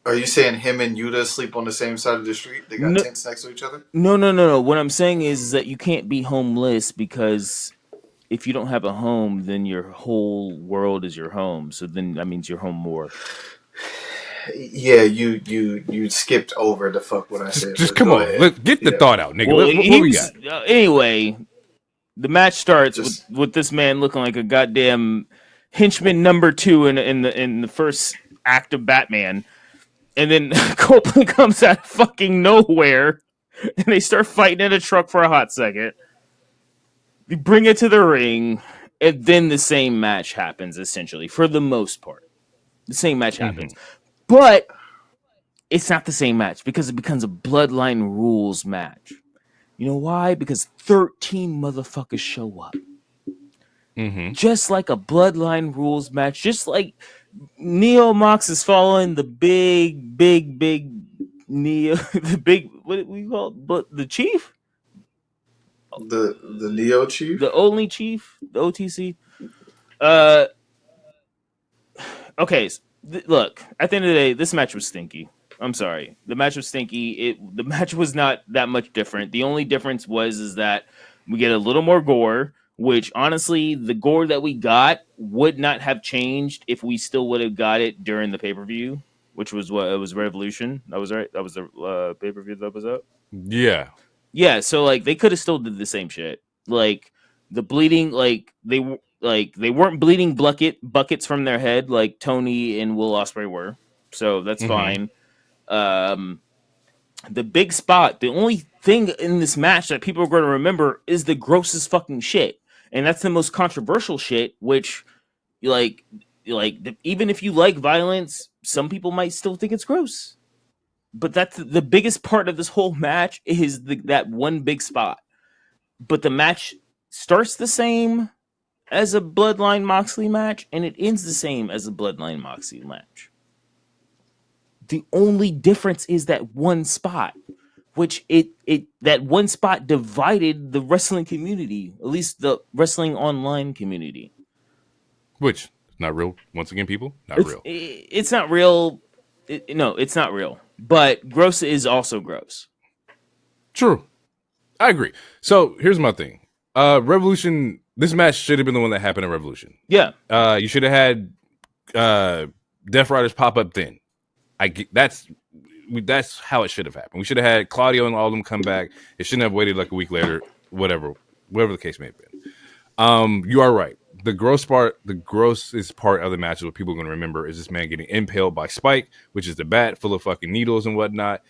Are you saying him and Yuta sleep on the same side of the street? They got tents next to each other? No. What I'm saying is that you can't be homeless because if you don't have a home, then your whole world is your home. So then that means you're home more. Yeah, you skipped over the fuck what I said. Just come on, let's get the thought out, nigga. What we got? Anyway, the match starts with this man looking like a goddamn henchman number 2 in the first act of Batman, and then Copeland comes out of fucking nowhere, and they start fighting in a truck for a hot second. They bring it to the ring, and then the same match happens. Essentially, for the most part, the same match happens, but it's not the same match because it becomes a Bloodline Rules match. You know why? Because 13 motherfuckers show up. Just like a Bloodline Rules match, just like Neo Mox is following the big Neo, the big, what we call it? The chief, the Neo chief, the only chief, the OTC. Okay, look. At the end of the day, this match was stinky. I'm sorry, the match was stinky. The match was not that much different. The only difference is that we get a little more gore. Which, honestly, the gore that we got would not have changed if we still would have got it during the pay-per-view, which was what? It was Revolution. That was right? That was the pay-per-view that was up? Yeah. Yeah, so, like, they could have still did the same shit. Like, the bleeding, they weren't bleeding buckets from their head like Tony and Will Ospreay were. So, that's fine. The big spot, the only thing in this match that people are going to remember is the grossest fucking shit. And that's the most controversial shit, which, even if you like violence, some people might still think it's gross. But that's the biggest part of this whole match is that one big spot. But the match starts the same as a Bloodline Moxley match, and it ends the same as a Bloodline Moxley match. The only difference is that one spot, which that one spot divided the wrestling community, at least the wrestling online community. Which is not real. Once again, people, real. It's not real. It's not real. But gross is also gross. True. I agree. So here's my thing. Revolution, this match should have been the one that happened at Revolution. Yeah. You should have had Death Riders pop up then. That's how it should have happened. We should have had Claudio and all of them come back. It shouldn't have waited like a week later, whatever the case may have been. You are right. the grossest part of the match, what people are going to remember, is this man getting impaled by Spike, which is the bat full of fucking needles and whatnot.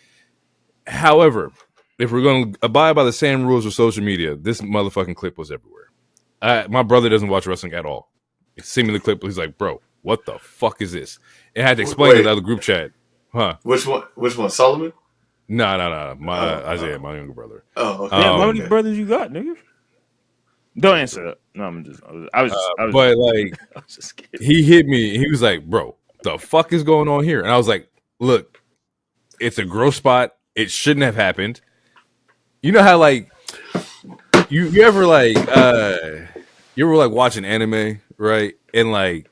However, if we're going to abide by the same rules of social media, this motherfucking clip was everywhere. My brother doesn't watch wrestling at all. He's seen me the clip. He's like, bro, what the fuck is this? And I had to explain to the other group chat. Huh? Which one? Solomon? No. Isaiah, my younger brother. Oh, okay. How many brothers you got, nigga? Don't answer that. No, I was just kidding. He hit me. He was like, bro, the fuck is going on here? And I was like, look, it's a gross spot. It shouldn't have happened. You know how like you ever like watching anime, right? And like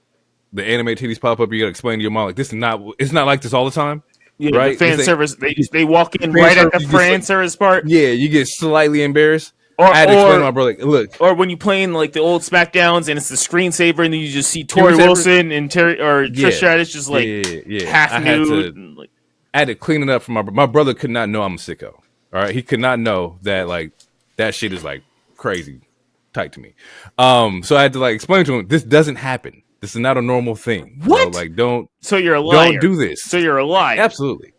the anime titties pop up, you gotta explain to your mom like it's not like this all the time. Yeah, right? The fan service. They walk in right at the fan service part. Yeah, you get slightly embarrassed. I had to explain to my brother, like, look. Or when you playing like the old Smackdowns and it's the screensaver, and then you just see Tori Wilson and Trish Stratus just like half nude. I had to clean it up for my brother. Could not know I'm a sicko. All right, he could not know that like that shit is like crazy tight to me. So I had to like explain to him this doesn't happen. This is not a normal thing. What? Like don't. So you're a liar. Don't do this. So you're a liar. Absolutely.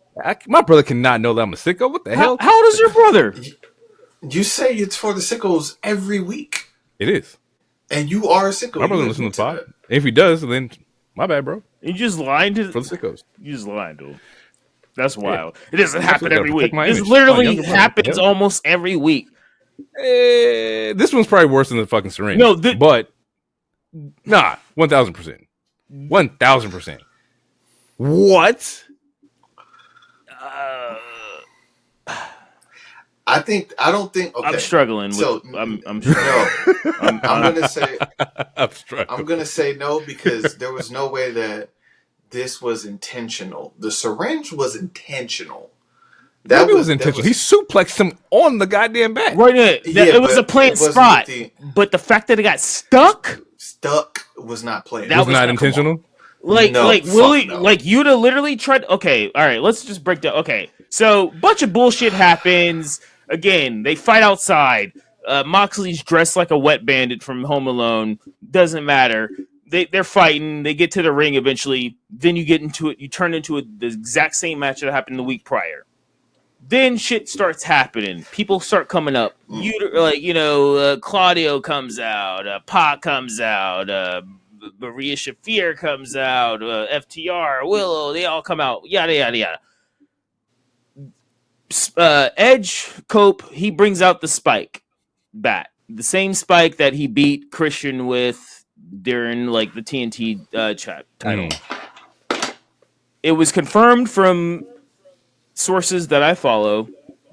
My brother cannot know that I'm a sicko. What the hell? How old is your brother? You say it's for the sickos every week. It is. And you are a sicko. My brother listens to the pod. If he does, then my bad, bro. You just lying to for the sickos. You just lying to him. That's wild. Yeah. It doesn't happen every week. This image. literally happens almost every week. This one's probably worse than the fucking syringe. No, but nah, 1,000%. 1,000%. What? I don't think. Okay. I'm struggling. So I'm no. I'm gonna say. I'm struggling. I'm gonna say no because there was no way that this was intentional. The syringe was intentional. That was intentional. He suplexed him on the goddamn bat. Right. It was a planned spot, but the fact that it got stuck was not planned. That was not intentional. Like Willie, like Yuta literally tried. Okay, all right. Let's just break down. Okay, so bunch of bullshit happens. Again, they fight outside. Moxley's dressed like a wet bandit from Home Alone. Doesn't matter. They're fighting. They get to the ring eventually. Then you get into it. You turn into the exact same match that happened the week prior. Then shit starts happening. People start coming up. Claudio comes out. Pac comes out. Maria Shafir comes out. FTR, Willow, they all come out. Yada, yada, yada. Edge, Cope, he brings out the Spike bat. The same Spike that he beat Christian with during like the TNT title. It was confirmed from sources that I follow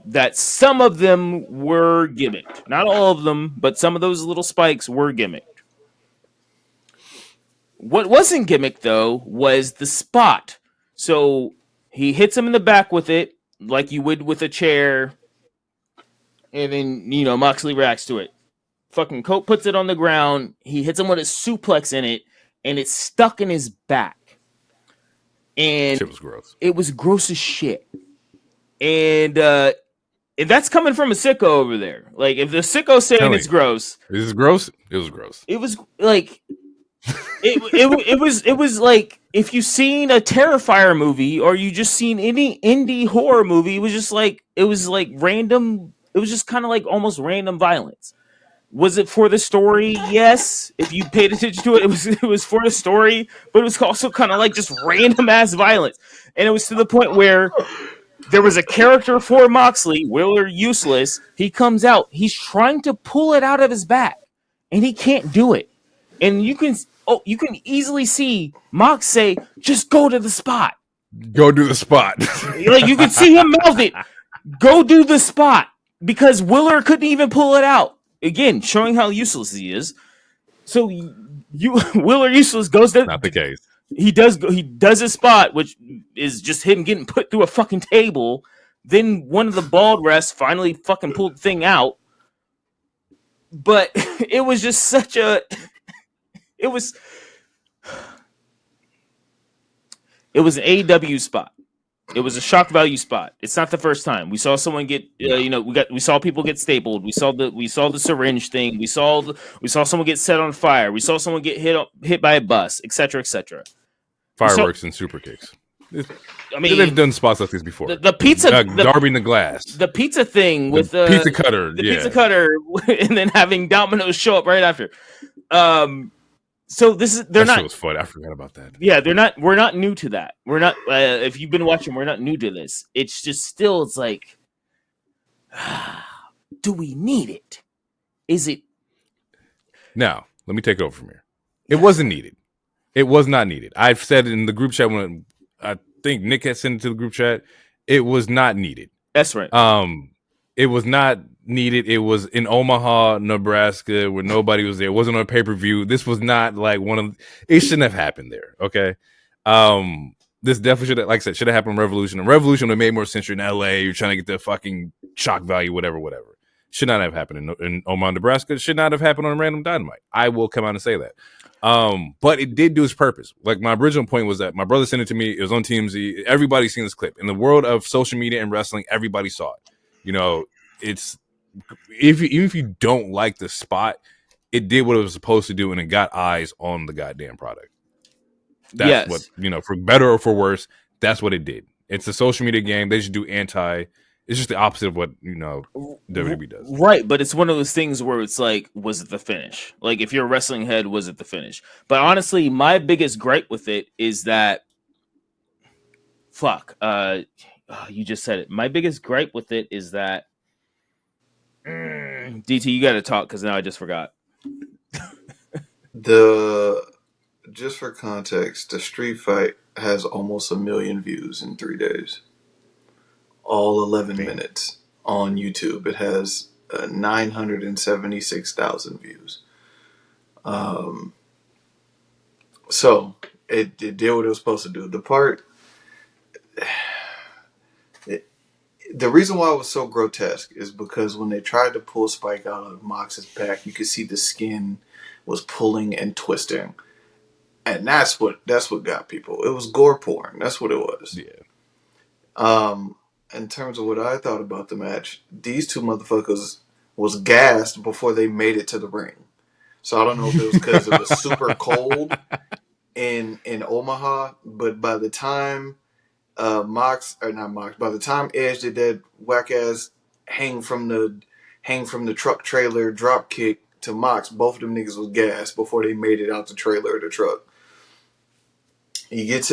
that some of them were gimmicked. Not all of them, but some of those little spikes were gimmicked. What wasn't gimmicked, though, was the spot. So he hits him in the back with it, like you would with a chair, and then, Moxley reacts to it. Fucking Cope puts it on the ground, he hits him with a suplex in it, and it's stuck in his back. And shit was gross. It was gross as shit. And that's coming from a sicko over there. Like, if the sicko's saying it's gross. Is it gross? It was gross. It was, like... It was like if you've seen a Terrifier movie or you just seen any indie horror movie, it was random. It was just kind of like almost random violence. Was it for the story? Yes. If you paid attention to it, it was for the story, but it was also kind of like just random ass violence. And it was to the point where there was a character for Moxley, Wheeler Useless. He comes out, he's trying to pull it out of his back, and he can't do it. And you can easily see Mox say, just go to the spot. Go do the spot. Like, you can see him mouth it. Go do the spot. Because Willer couldn't even pull it out. Again, showing how useless he is. So, Willer Useless goes to... Not the case. He does his spot, which is just him getting put through a fucking table. Then one of the bald refs finally fucking pulled the thing out. But it was just such a... It was an AEW spot. It was a shock value spot. It's not the first time we saw someone get. We saw people get stapled. We saw the syringe thing. We saw someone get set on fire. We saw someone get hit by a bus, etc., etc. Fireworks and super kicks. I mean, they've done spots like this before. The pizza, Darby in the glass, the pizza thing with the pizza cutter, pizza cutter, and then having Domino's show up right after. So they're not. That was fun. I forgot about that. Yeah, they're not. We're not new to that. We're not. If you've been watching, we're not new to this. It's just still. It's like, do we need it? Is it? Now, let me take it over from here. It wasn't needed. It was not needed. I've said in the group chat when I think Nick had sent it to the group chat. It was not needed. That's right. It was not needed. It was in Omaha, Nebraska, where nobody was there. It wasn't on a pay-per-view. This was not like it shouldn't have happened there. Okay. This definitely should have, like I said, should have happened in Revolution. And Revolution would have made more sense. You're in LA. You're trying to get the fucking shock value, whatever. Should not have happened in Omaha, Nebraska. It should not have happened on Random Dynamite. I will come out and say that. But it did do its purpose. Like my original point was that my brother sent it to me. It was on TMZ. Everybody's seen this clip. In the world of social media and wrestling, everybody saw it. You know, it's even if you don't like the spot, it did what it was supposed to do, and it got eyes on the goddamn product. That's what, for better or for worse, that's what it did. It's a social media game. They should do it's just the opposite of what, WWE does. Right, but it's one of those things where it's like, was it the finish? Like, if you're a wrestling head, was it the finish? But honestly, my biggest gripe with it is that, you just said it. My biggest gripe with it is that, DT, you got to talk because now I just forgot. Just for context, the street fight has almost 1 million views in 3 days. All 11 minutes on YouTube. It has 976,000 views. So it did what it was supposed to do. The reason why it was so grotesque is because when they tried to pull Spike out of Mox's back, you could see the skin was pulling and twisting. And that's what got people. It was gore porn. That's what it was. Yeah. In terms of what I thought about the match, these two motherfuckers was gassed before they made it to the ring. So I don't know if it was because it was super cold in Omaha, but by the time by the time Edge did that whack ass hang from the truck trailer drop kick to Mox, both of them niggas was gassed before they made it out the trailer or the truck. You get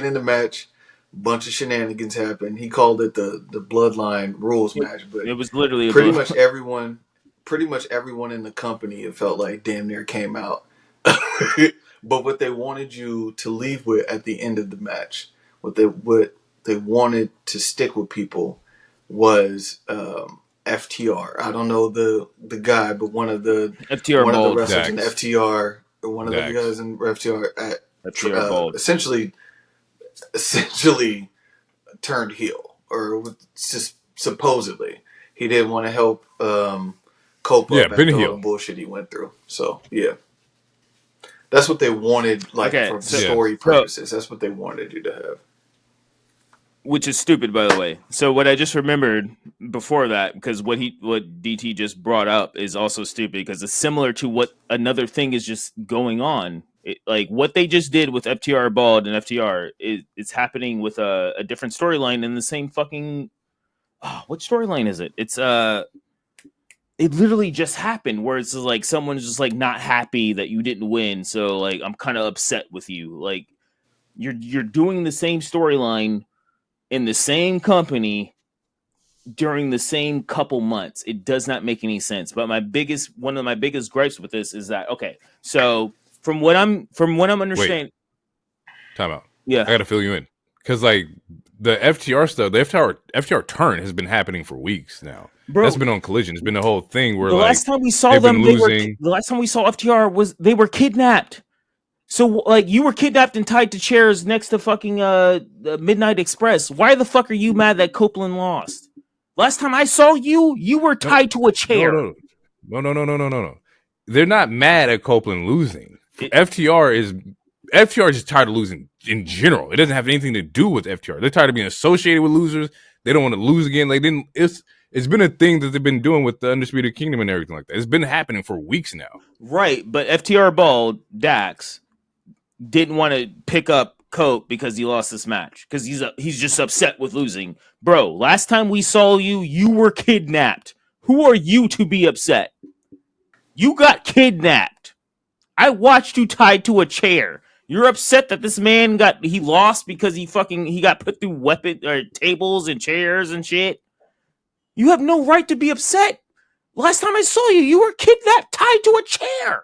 in the match. Bunch of shenanigans happen. He called it the Bloodline Rules match, but it was literally pretty much everyone in the company, it felt like, damn near came out. But what they wanted you to leave with at the end of the match, what they wanted to stick with people was FTR. I don't know the guy, but one of the FTR one Bold. of the wrestlers Dax. in FTR, one of the guys in FTR, essentially turned heel, or just supposedly he didn't want to help Cope up after all the bullshit he went through. So yeah, that's what they wanted, for story purposes. That's what they wanted you to have. Which is stupid, by the way. So what I just remembered before that, because what DT just brought up is also stupid, because it's similar to what another thing is just going on. Like what they just did with FTR Bald and FTR, it's happening with a different storyline in the same fucking. What storyline is it? It's it literally just happened where it's like someone's just like not happy that you didn't win, so like I'm kind of upset with you. Like you're doing the same storyline in the same company during the same couple months. It does not make any sense. But one of my biggest gripes with this is that, okay, so from what I'm understanding. Time out. Yeah. I gotta fill you in. Because like the FTR stuff, the FTR turn has been happening for weeks now. Bro, that's been on Collision. It's been the whole thing where the last time we saw them, the last time we saw FTR was they were kidnapped. So, like, you were kidnapped and tied to chairs next to fucking Midnight Express. Why the fuck are you mad that Copeland lost? Last time I saw you, you were tied to a chair. No. They're not mad at Copeland losing. FTR is FTR is just tired of losing in general. It doesn't have anything to do with FTR. They're tired of being associated with losers. They don't want to lose again. It's been a thing that they've been doing with the Undisputed Kingdom and everything like that. It's been happening for weeks now. Right, but FTR Ball Dax didn't want to pick up Cope because he lost this match because he's just upset with losing. Bro, last time we saw you, you were kidnapped. Who are you to be upset? You got kidnapped. I watched you tied to a chair. You're upset that this man he lost because he got put through tables and chairs and shit. You have no right to be upset. Last time I saw you, you were kidnapped, tied to a chair.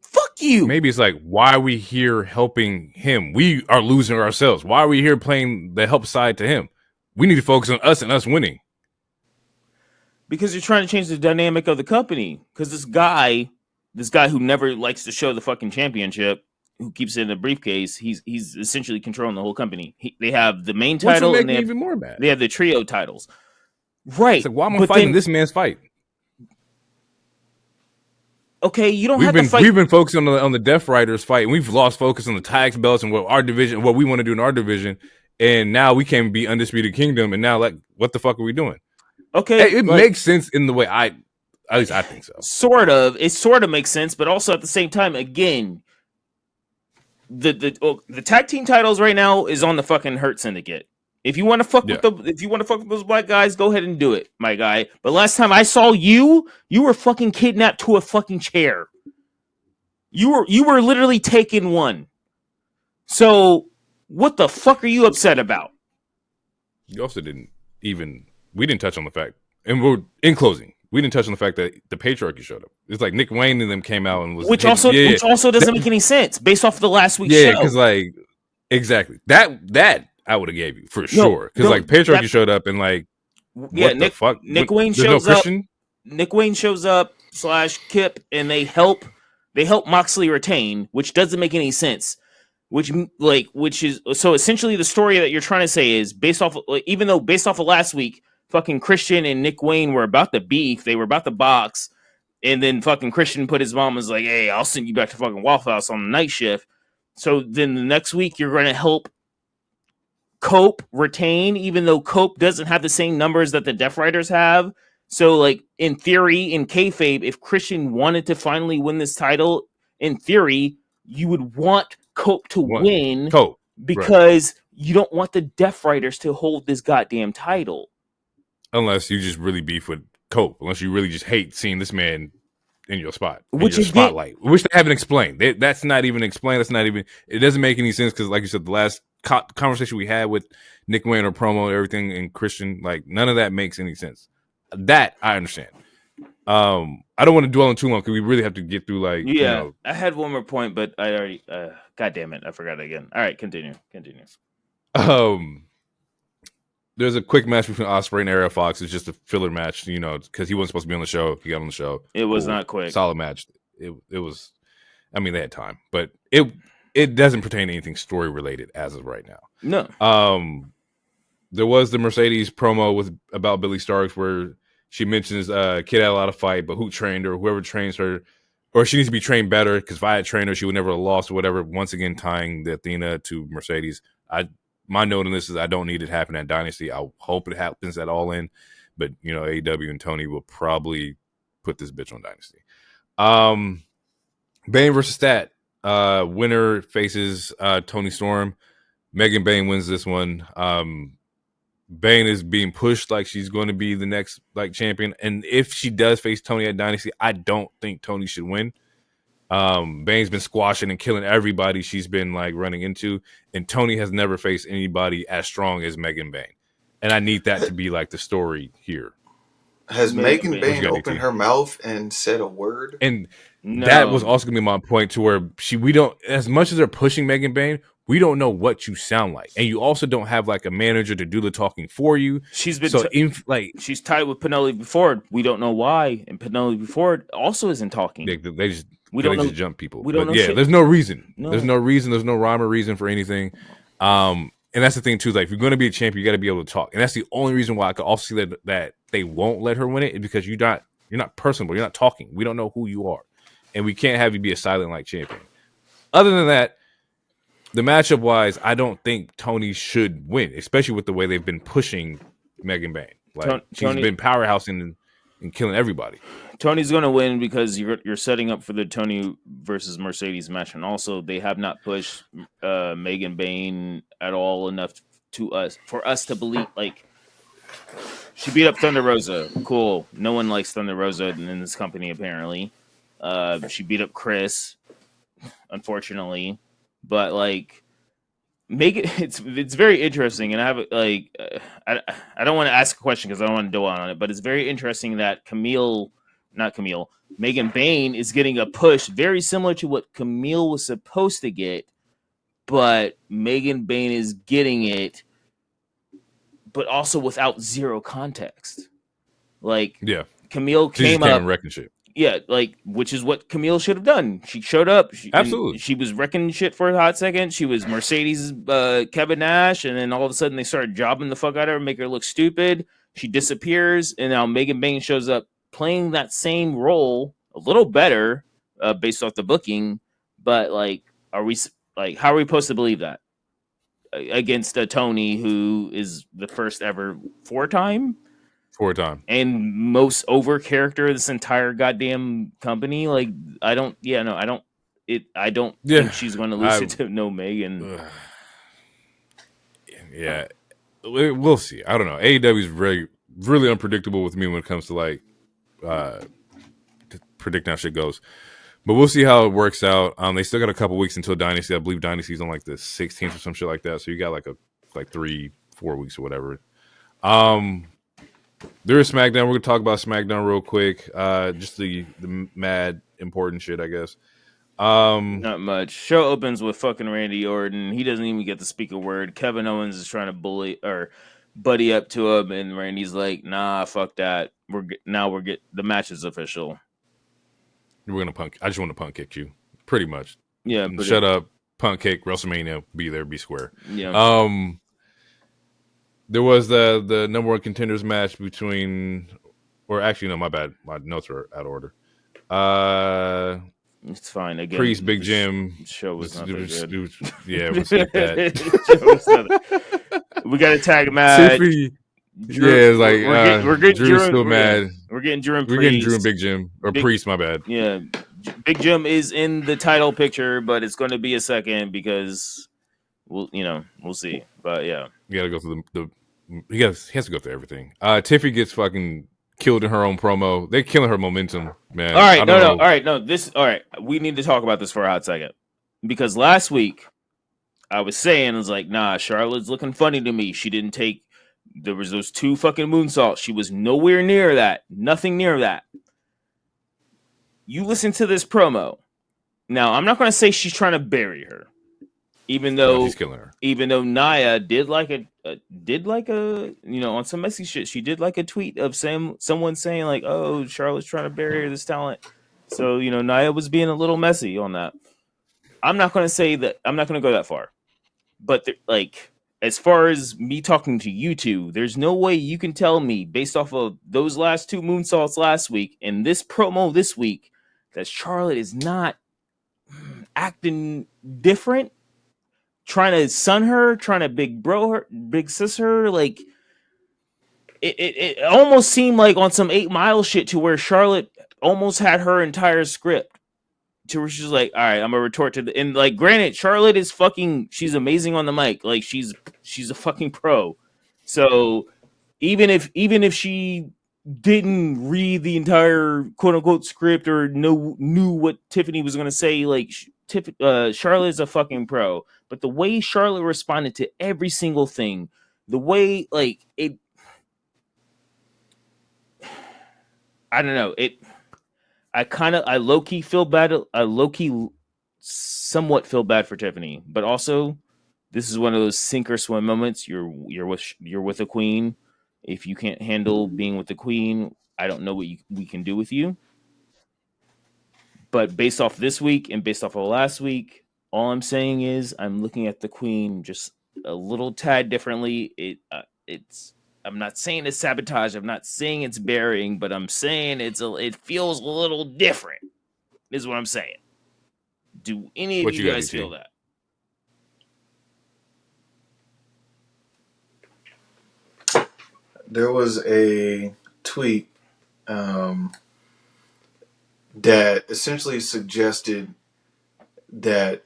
Fuck you. Maybe it's like, why are we here helping him? We are losing ourselves. Why are we here playing the help side to him? We need to focus on us and us winning. Because you're trying to change the dynamic of the company. Because this guy who never likes to show the fucking championship, who keeps it in a briefcase, he's essentially controlling the whole company. They have the main title and even more bad. They have the trio titles. Right. It's like, why am I fighting this man's fight? Okay, you don't have to fight. We've been focusing on the Death Riders fight, and we've lost focus on the tag belts and what we want to do in our division. And now we can't be Undisputed Kingdom. And now, like, what the fuck are we doing? Okay, it makes sense in the way at least I think so. It sort of makes sense, but also at the same time, again, the tag team titles right now is on the fucking Hurt Syndicate. If you want to fuck with those black guys, go ahead and do it, my guy. But last time I saw you were fucking kidnapped to a fucking chair. You were literally taken one. So what the fuck are you upset about? You also we didn't touch on the fact, and we're in closing. We didn't touch on the fact that the patriarchy showed up. It's like Nick Wayne and them came out and was which also doesn't make any sense based off of the last week's show. Yeah, because like exactly that I would have gave you for sure. Because like patriarchy showed up and like the fuck? Nick Wayne shows up. Nick Wayne shows up / Kip and they help Moxley retain, which doesn't make any sense. Which is so essentially the story that you're trying to say is based off of last week. Fucking Christian and Nick Wayne were about to beef. They were about to box. And then fucking Christian put his mom was like, hey, I'll send you back to fucking Waffle House on the night shift. So then the next week you're going to help Cope retain, even though Cope doesn't have the same numbers that the Death Riders have. So like in theory, in kayfabe, if Christian wanted to finally win this title, in theory, you would want Cope to win because you don't want the Death Riders to hold this goddamn title. Unless you just really beef with Cope. Unless you really just hate seeing this man in your spot. Which is spotlight. Which they haven't explained. That's not even explained. It doesn't make any sense because like you said, the last conversation we had with Nick Wayne or promo and everything and Christian, like none of that makes any sense. That I understand. I don't want to dwell on too long because we really have to get through I had one more point, but I already God damn it, I forgot it again. All right, continue. There's a quick match between Ospreay and Ariel Fox. It's just a filler match, because he wasn't supposed to be on the show. He got on the show. It was not quick. Solid match. It was. I mean, they had time, but it doesn't pertain to anything story related as of right now. No. There was the Mercedes promo about Billy Starks where she mentions Kid had a lot of fight, but who trained her? Whoever trains her, or she needs to be trained better because if I had trained her, she would never have lost or whatever. Once again, tying the Athena to Mercedes. My note on this is I don't need it to happen at Dynasty. I hope it happens at All In, but AEW and Tony will probably put this bitch on Dynasty. Bane versus Stat. Winner faces Tony Storm. Megan Bane wins this one. Bane is being pushed like she's going to be the next champion, and if she does face Tony at Dynasty, I don't think Tony should win. Bane's been squashing and killing everybody she's been running into, and Tony has never faced anybody as strong as Megan Bane, and I need that to be the story here. Has Megan Bane opened her mouth and said a word? And that was also gonna be my point to where we don't, as much as they're pushing Megan Bane, we don't know what you sound like, and you also don't have a manager to do the talking for you. She's been she's tied with Penelope Ford. We don't know why, and Penelope Ford also isn't talking. They just. We don't know. Just jump people. We don't know. Yeah, there's no reason. No. There's no reason. There's no rhyme or reason for anything. And that's the thing too. If you're going to be a champion, you got to be able to talk. And that's the only reason why I could also see that they won't let her win it is because you're not personable. You're not talking. We don't know who you are, and we can't have you be a silent champion. Other than that, the matchup wise, I don't think Tony should win, especially with the way they've been pushing Megan Bayne. Like she's been powerhousing and killing everybody. Tony's going to win because you're setting up for the Tony versus Mercedes match, and also they have not pushed Megan Bayne at all enough for us to believe. Like, she beat up Thunder Rosa. Cool. No one likes Thunder Rosa in this company apparently. She beat up Chris, unfortunately, but like. It's very interesting, and I have like I don't want to ask a question because I don't want to dwell on it, but it's very interesting that Megan Bayne is getting a push very similar to what Camille was supposed to get, but Megan Bayne is getting it, but also without zero context. Like, yeah, Camille came up wrecking shit. Yeah, like, which is what Camille should have done. She showed up. Absolutely. She was wrecking shit for a hot second. She was Mercedes Kevin Nash, and then all of a sudden they started jobbing the fuck out of her, make her look stupid. She disappears, and now Megan Bayne shows up playing that same role, a little better based off the booking. But, like, how are we supposed to believe that? Against a Tony who is the first ever four-time and most over character of this entire goddamn company. Like, I don't think she's going to lose it to no Megan. Yeah, we'll see. I don't know. AEW is really unpredictable with me when it comes to like predicting how shit goes. But we'll see how it works out. They still got a couple weeks until Dynasty. I believe Dynasty's on like the 16th or some shit like that. So you got like 3-4 weeks or whatever. There is SmackDown. We're gonna talk about SmackDown real quick. Just the mad important shit, I guess. Not much. Show opens with fucking Randy Orton. He doesn't even get to speak a word. Kevin Owens is trying to bully or buddy up to him, and Randy's like, "Nah, fuck that. The match is official." We're gonna punk. I just want to punk kick you, pretty much. Yeah. Shut up, punk kick. WrestleMania. Be there. Be square. Yeah. There was the number one contenders match between, or actually, no, my bad. My notes are out of order. It's fine. Again, Priest, Big Jim. Show was not that good. Yeah, we'll skip that. We got a tag match. Tiffy. It's like we're getting Drew's still mad. We're getting Drew and We're Priest. getting Drew and Big Jim Priest. My bad. Yeah, Big Jim is in the title picture, but it's going to be a second because we'll see. But yeah, you got to go through he has to go through everything. Tiffy gets fucking killed in her own promo. They're killing her momentum, man. All right. We need to talk about this for a hot second because last week I was like, nah, Charlotte's looking funny to me. She didn't take. There was those 2 fucking moonsaults. She was nowhere near that. Nothing near that. You listen to this promo. Now, I'm not going to say she's trying to bury her. Even though he's killing her. Even though Nia did like a on some messy shit, she did like a tweet of someone saying like, "Oh, Charlotte's trying to bury this talent." So Nia was being a little messy on that. I'm not going to say that. I'm not going to go that far. But as far as me talking to you two, there's no way you can tell me based off of those last 2 moonsaults last week and this promo this week that Charlotte is not acting different. Trying to sun her, trying to big sis her, like it almost seemed like on some 8 Mile shit to where Charlotte almost had her entire script to where she's like, all right, I'm gonna retort to and like, granted, Charlotte is she's amazing on the mic, like she's a fucking pro. So even if she didn't read the entire quote unquote script or knew what Tiffany was gonna say, like Charlotte is a fucking pro. But the way Charlotte responded to every single thing, the way I don't know, I low-key feel bad. I low-key somewhat feel bad for Tiffany, but also this is one of those sink or swim moments. You're with a queen. If you can't handle being with the queen, I don't know what we can do with you. But based off this week and based off of last week, all I'm saying is I'm looking at the queen just a little tad differently. I'm not saying it's sabotage. I'm not saying it's burying, but I'm saying it feels a little different. Is what I'm saying. Do any of you guys feel that? there was a tweet that essentially suggested that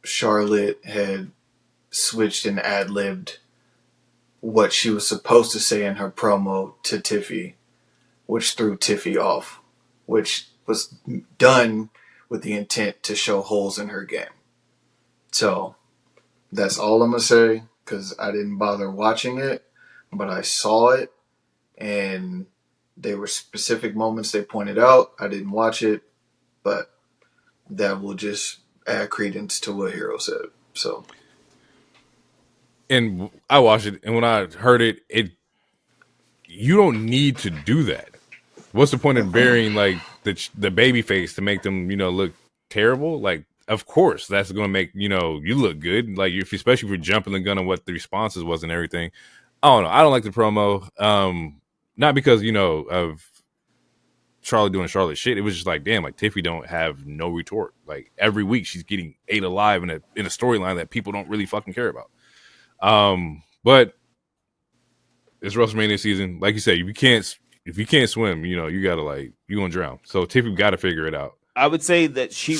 Charlotte had switched and ad-libbed what she was supposed to say in her promo to Tiffy, which threw Tiffy off, which was done with the intent to show holes in her game. So that's all I'm going to say, because I didn't bother watching it, but I saw it, and there were specific moments they pointed out. I didn't watch it, but that will just add credence to what Hero said. So, and I watched it, and when I heard it, you don't need to do that. What's the point of burying like the baby face to make them, look terrible? Like, of course, that's going to make you look good. Like, especially if you're jumping the gun on what the responses was and everything. I don't know. I don't like the promo. Not because of Charlotte doing Charlotte shit. It was just like, damn, like Tiffy don't have no retort. Like every week she's getting ate alive in a storyline that people don't really fucking care about. But it's WrestleMania season. Like you said, if you can't swim, you gotta you gonna drown. So Tiffy got to figure it out. I would say that she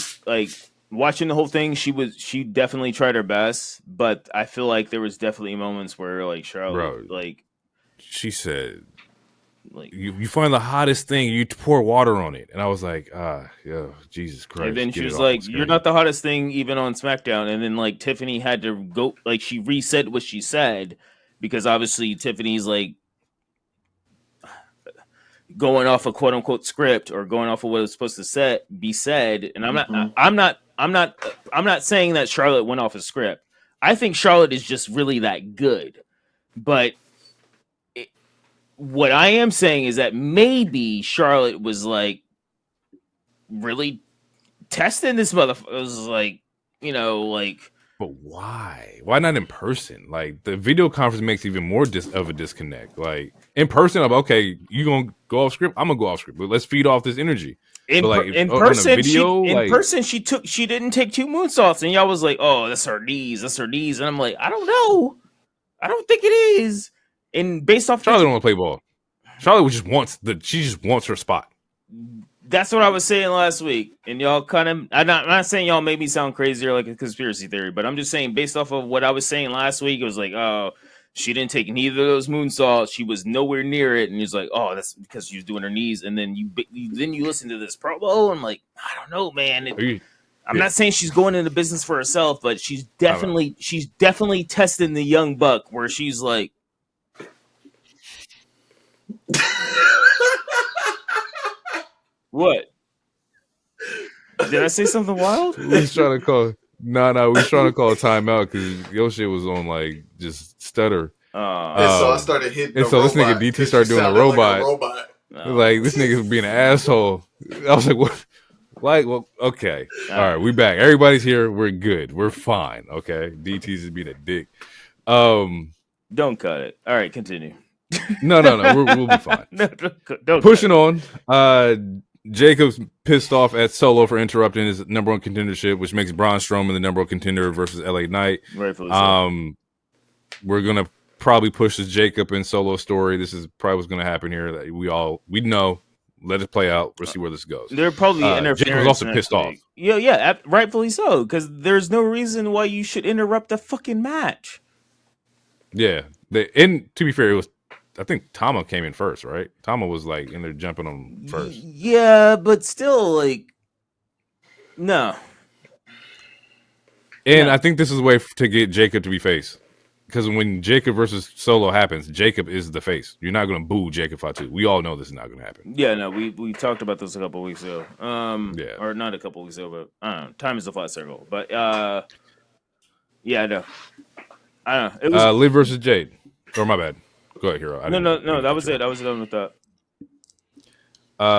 watching the whole thing. She definitely tried her best, but I feel like there was definitely moments where Charlotte, she said, you find the hottest thing, you pour water on it, and I was like, Jesus Christ. And then she was like, "You're not the hottest thing even on SmackDown." And then Tiffany had to go, she reset what she said, because obviously Tiffany's going off a quote unquote script or going off of what was supposed to be said. And I'm not saying that Charlotte went off a script. I think Charlotte is just really that good, but what I am saying is that maybe Charlotte was really testing this motherfucker. It was but why? Why not in person? Like the video conference makes even more of a disconnect. Like in person, I'm okay. You gonna go off script? I'm gonna go off script. But let's feed off this energy. In person, she didn't take 2 moonsaults, and y'all was like, "Oh, that's her knees, and I'm like, I don't know, I don't think it is. And based off Charlotte don't want to play ball. Charlotte just wants her spot. That's what I was saying last week, and y'all kind of. I'm not saying y'all made me sound crazy or like a conspiracy theory, but I'm just saying based off of what I was saying last week, it was like, oh, she didn't take neither of those moonsaults. She was nowhere near it, and he's like, oh, that's because she was doing her knees. And then you listen to this promo, and I'm like, I don't know, man. I'm not saying she's going into business for herself, but she's definitely testing the young buck where she's like. What? Did I say something wild? We was trying to call. We was trying to call a timeout because your shit was on just stutter. And so I started hitting. And so this nigga DT started doing a robot. This nigga's being an asshole. I was like, what? Well, okay. All right, we back. Everybody's here. We're good. We're fine. Okay. DT's just being a dick. Don't cut it. All right, continue. No. We'll be fine. Don't pushing on. Jacob's pissed off at Solo for interrupting his number one contendership, which makes Braun Strowman the number one contender versus LA Knight. Rightfully so. We're gonna probably push this Jacob and Solo story. This is probably what's gonna happen here. That we know. Let it play out. We'll see where this goes. They're probably interference. Jacob was also pissed off. Yeah, rightfully so. Because there's no reason why you should interrupt the fucking match. Yeah, and to be fair, it was. I think Tama came in first, right? Tama was in there jumping on first. Yeah, but still, no. And I think this is a way to get Jacob to be face. Because when Jacob versus Solo happens, Jacob is the face. You're not going to boo Jacob Fatu. We all know this is not going to happen. Yeah, no, we talked about this a couple weeks ago. Yeah. Or not a couple weeks ago, but I don't know. Time is a flat circle. But, yeah, no. I don't know. It was Liv versus Jade. Or my bad. Go ahead, Hero. No. That was it. I was done with that.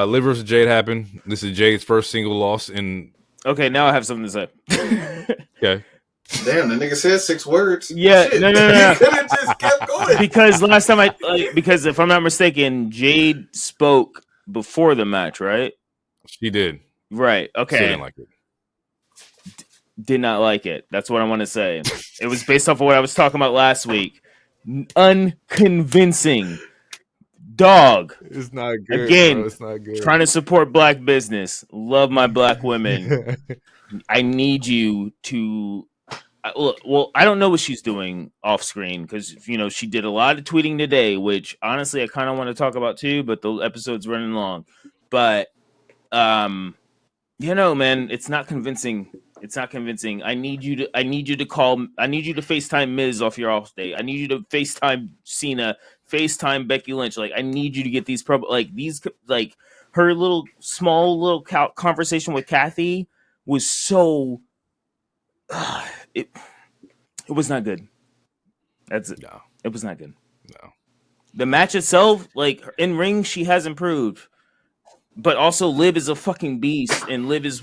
Liv versus Jade happened. This is Jade's first single loss in. Okay, now I have something to say. Okay. Damn, the nigga said 6 words. Yeah, no. He could have just kept going. Because last time because if I'm not mistaken, Jade spoke before the match, right? She did. Right. Okay. Still didn't like it. Did not like it. That's what I want to say. It was based off of what I was talking about last week. unconvincing. Dog. It's not good, bro. Again, It's not good. trying to support black business. Love my black women. I need you to. Well, I don't know what she's doing off screen because she did a lot of tweeting today, which honestly I kind of want to talk about too. But the episode's running long. But man, it's not convincing. It's not convincing. I need you to FaceTime Miz off your off day. I need you to FaceTime Cena, FaceTime Becky Lynch. Like I need you to get these her small conversation with Kathy was so it was not good. That's it. No. It was not good. No. The match itself, in ring, she has improved. But also Liv is a fucking beast, and Liv is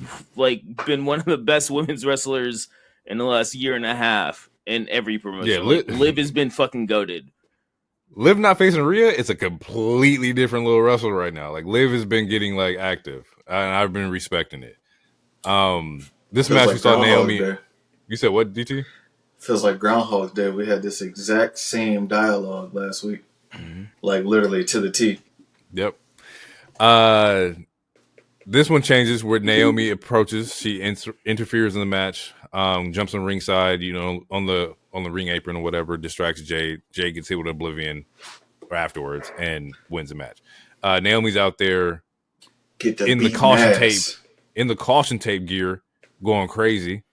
been one of the best women's wrestlers in the last year and a half in every promotion. Yeah, Liv has been fucking goated. Liv not facing Rhea, it's a completely different little wrestler right now. Like Liv has been getting active, and I've been respecting it. This match we saw Naomi. Day. You said what, DT? Feels like Groundhog Day. We had this exact same dialogue last week, literally to the T. Yep. This one changes where Naomi approaches. She interferes in the match. Jumps on ringside. On the ring apron or whatever. Distracts Jay. Jay gets hit with Oblivion afterwards and wins the match. Naomi's out there in the caution tape gear, going crazy.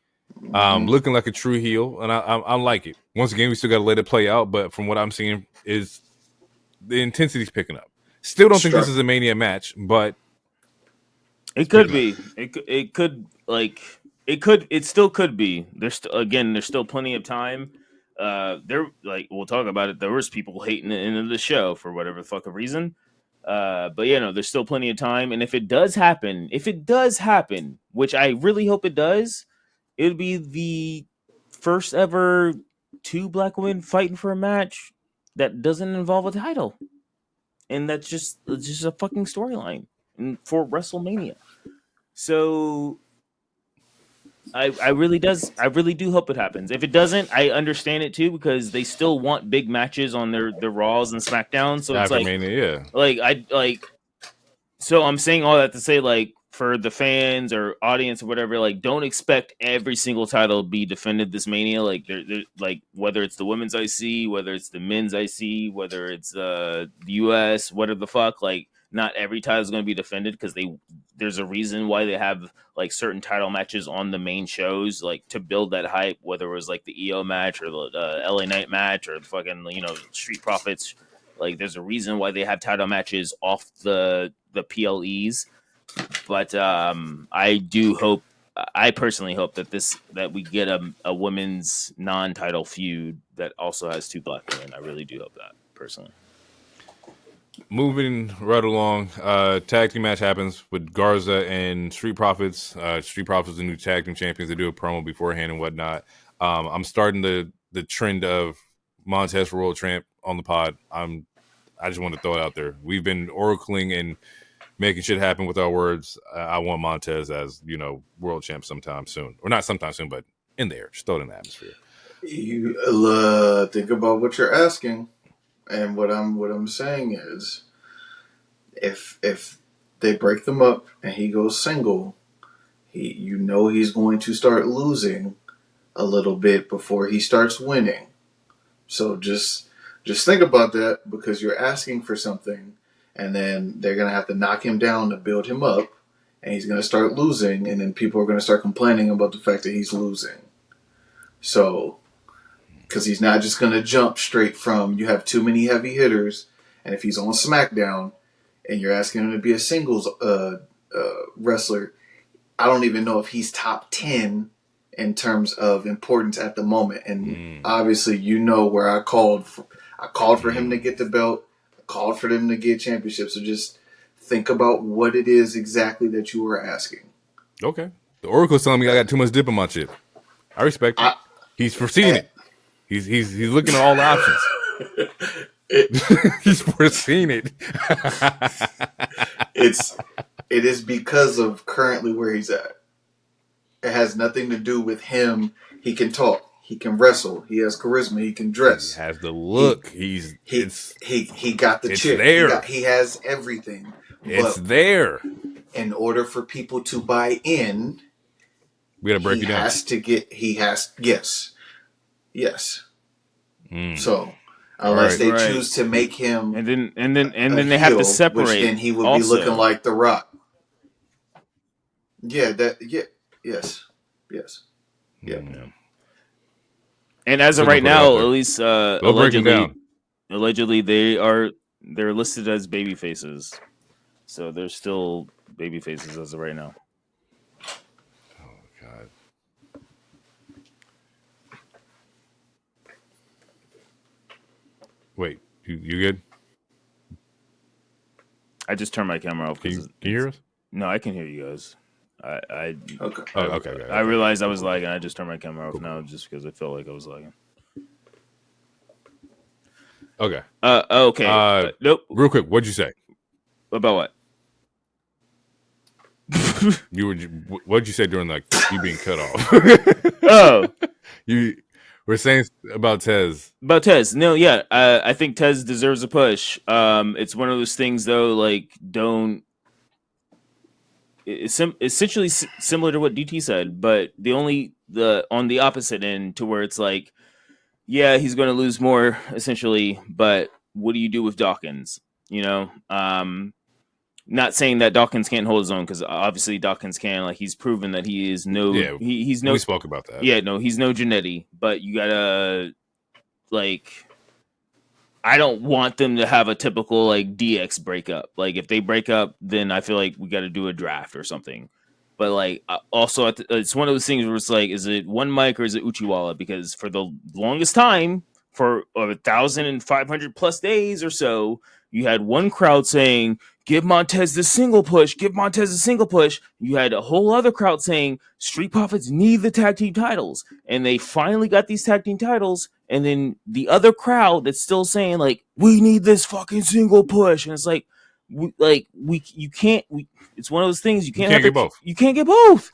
Looking like a true heel, and I like it. Once again, we still got to let it play out, but from what I'm seeing, is the intensity's picking up. Still don't think this is a Mania match, but it could be. It still could be. There's still plenty of time. We'll talk about it. There was people hating the end of the show for whatever the fuck of reason. But there's still plenty of time. And if it does happen, which I really hope it does, it would be the first ever two black women fighting for a match that doesn't involve a title. And that's just a fucking storyline for WrestleMania. So I really do hope it happens. If it doesn't, I understand it too, because they still want big matches on their Raws and Smackdown. So it's Mania, yeah. So I'm saying all that to say, for the fans or audience or whatever, don't expect every single title to be defended this Mania. Whether it's the women's IC, whether it's the men's IC, whether it's the US, whatever the fuck, not every title is going to be defended, because there's a reason why they have certain title matches on the main shows, to build that hype, whether it was the EO match or the LA Knight match or the fucking Street Profits. There's a reason why they have title matches off the PLEs. But I personally hope that we get a women's non-title feud that also has two black women. I really do hope that, personally. Moving right along, tag team match happens with Garza and Street Profits. Street Profits are the new tag team champions. They do a promo beforehand and whatnot. I'm starting the trend of Montez for World Champ on the pod. I just want to throw it out there. We've been oracling and making shit happen with our words. I want Montez as, world champ sometime soon. Or not sometime soon, but in there. Just throw it in the atmosphere. You think about what you're asking. And what I'm saying is, if they break them up and he goes single, he's going to start losing a little bit before he starts winning. So just think about that, because you're asking for something, and then they're going to have to knock him down to build him up, and he's going to start losing, and then people are going to start complaining about the fact that he's losing. So, because he's not just going to jump straight from, you have too many heavy hitters, and if he's on SmackDown, and you're asking him to be a singles wrestler, I don't even know if he's top 10 in terms of importance at the moment. And obviously, where I called for him to get the belt, I called for them to get championships. So just think about what it is exactly that you were asking. Okay. The Oracle's telling me I got too much dip in my chip. I respect it. He's foreseeing it. He's looking at all the options. He's foreseeing it. It is because of currently where he's at. It has nothing to do with him. He can talk. He can wrestle. He has charisma. He can dress. He has the look. He got the it's chick. there. He has everything. It's But there. in order for people to buy in, We gotta break it down. Yes. Mm. So unless they Right. choose to make him and then they heel, have to separate. which then he would also. be looking like The Rock. Yes. Mm. And as of Couldn't right put it now, out there. at least They'll break it down. allegedly they're listed as baby faces. So they're still baby faces as of right now. Oh God. Wait, you good? I just turned my camera off. Can you hear us? No, I can hear you guys. I Okay. Oh, okay. I realized I was lagging. I just turned my camera off now just because I felt like I was lagging. Okay. Okay. Nope. Real quick, what'd you say? About what? What'd you say during like you being cut off? Oh, You were saying about Tez. about Tez. No, yeah. I think Tez deserves a push. It's one of those things though. Like, don't. It's essentially similar to what DT said, but on the opposite end to where it's like, yeah, he's going to lose more essentially, but what do you do with Dawkins? You know, not saying that Dawkins can't hold his own, because obviously Dawkins can. Like, he's proven that he is no. Yeah, he's no. We spoke about that. Yeah, no, he's no Janetti, but you gotta like. I don't want them to have a typical like DX breakup. Like, if they break up, then I feel like we got to do a draft or something. But like, also, it's one of those things where it's like, is it one mic or is it Uchiwala? Because for the longest time, for 1,500 plus days or so, you had one crowd saying, "Give Montez the single push. Give Montez the single push." You had a whole other crowd saying, "Street Profits need the tag team titles," and they finally got these tag team titles. And then the other crowd that's still saying like, "We need this fucking single push," and it's like, you can't. It's one of those things you can't get both. You can't get both.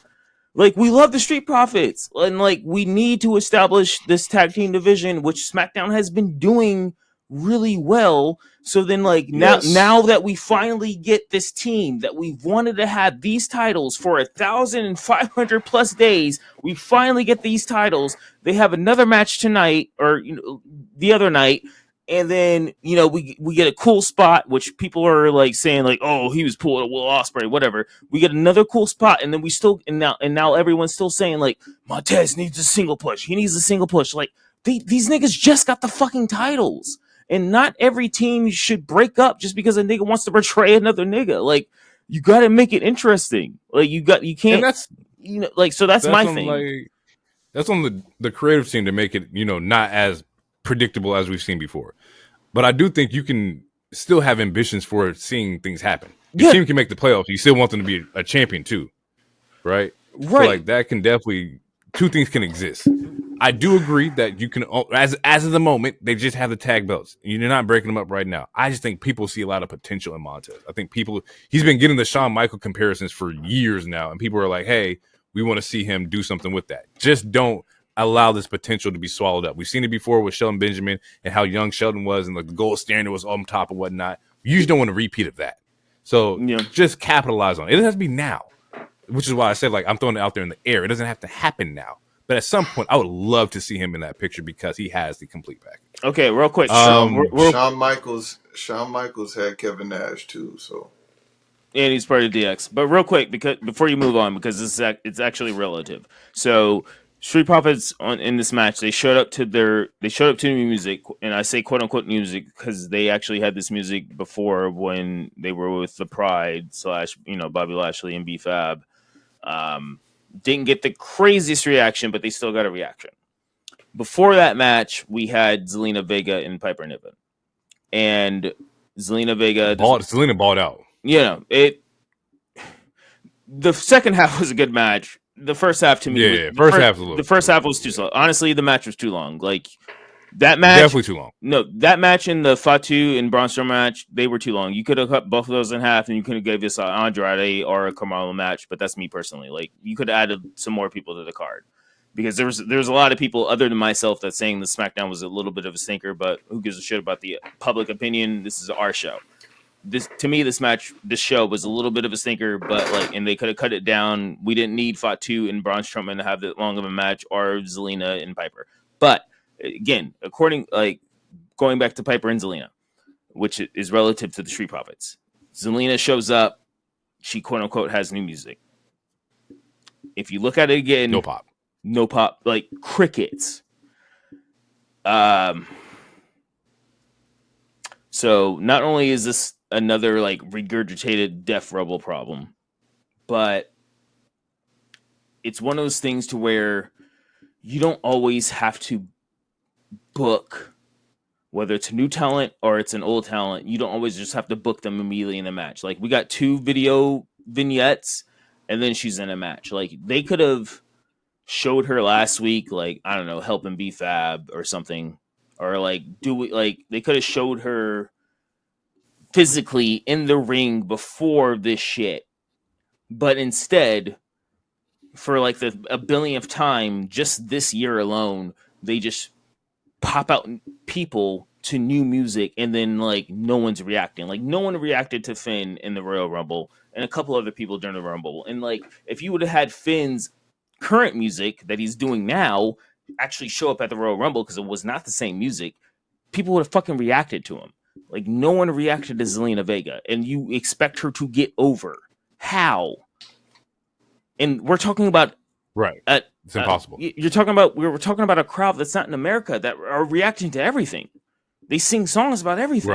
Like, we love the Street Profits, and like, we need to establish this tag team division, which SmackDown has been doing really well. So then, like, now that we finally get this team that we've wanted to have these titles for 1,500 plus days, we finally get these titles. They have another match tonight, or the other night. And then, we get a cool spot, which people are like saying like, "Oh, he was pulling a Will Ospreay," whatever. We get another cool spot, and then now everyone's still saying like, Montez needs a single push. He needs a single push. Like, these niggas just got the fucking titles, and not every team should break up just because a nigga wants to betray another nigga. Like, you got to make it interesting. Like, you can't. And that's so that's my thing. Like, that's on the creative team to make it not as predictable as we've seen before. But I do think you can still have ambitions for seeing things happen. Your team can make the playoffs. You still want them to be a champion too, right? So like, that can definitely, two things can exist. I do agree that you can, as of the moment, they just have the tag belts. You're not breaking them up right now. I just think people see a lot of potential in Montez. I think he's been getting the Shawn Michael comparisons for years now, and people are like, "Hey, we want to see him do something with that." Just don't allow this potential to be swallowed up. We've seen it before with Shelton Benjamin and how young Shelton was, and the gold standard was on top and whatnot. You just don't want a repeat of that. So just capitalize on it. It doesn't have to be now, which is why I said, like, I'm throwing it out there in the air. It doesn't have to happen now. But at some point, I would love to see him in that picture because he has the complete package. Okay, real quick. Shawn Michaels had Kevin Nash too, so. And he's part of DX. But real quick, because before you move on, because it's actually relative. So Street Profits in this match, they showed up to new music, and I say quote unquote music because they actually had this music before when they were with the Pride / Bobby Lashley and B-Fab. Didn't get the craziest reaction, but they still got a reaction. Before that match, we had Zelina Vega and Piper Niven, and Zelina Vega Zelina balled out. The second half was a good match. The first half to me, the first half was too slow. Honestly, the match was too long. Like, that match, definitely too long. No, that match and the Fatu and Braun Strowman match, they were too long. You could have cut both of those in half, and you could have gave this an Andrade or a Carmelo match. But that's me personally. Like, you could have added some more people to the card. because there was a lot of people other than myself that saying the SmackDown was a little bit of a stinker, but who gives a shit about the public opinion? This is our show. This to me, this show was a little bit of a stinker, but like, and they could have cut it down. We didn't need Fatu and Braun Strowman to have that long of a match, or Zelina and Piper. But again, going back to Piper and Zelina, which is relative to the Street Profits, Zelina shows up. She quote unquote has new music. If you look at it again, no pop, like crickets. So not only is this another like regurgitated Def Rebel problem, but it's one of those things to where you don't always have to book, whether it's a new talent or it's an old talent, you don't always just have to book them immediately in a match. Like we got 2 video vignettes and then she's in a match. Like they could have showed her last week, like, I don't know, helping B-Fab or something, or like they could have showed her physically in the ring before this shit. But instead, for like a billionth time, just this year alone, they just pop out people to new music, and then like no one's reacting. Like no one reacted to Finn in the Royal Rumble, and a couple other people during the Rumble. And like if you would have had Finn's current music that he's doing now actually show up at the Royal Rumble, because it was not the same music, people would have fucking reacted to him. Like no one reacted to Zelina Vega, and you expect her to get over. How? And we're talking about right. It's impossible. We're talking about a crowd that's not in America that are reacting to everything. They sing songs about everything.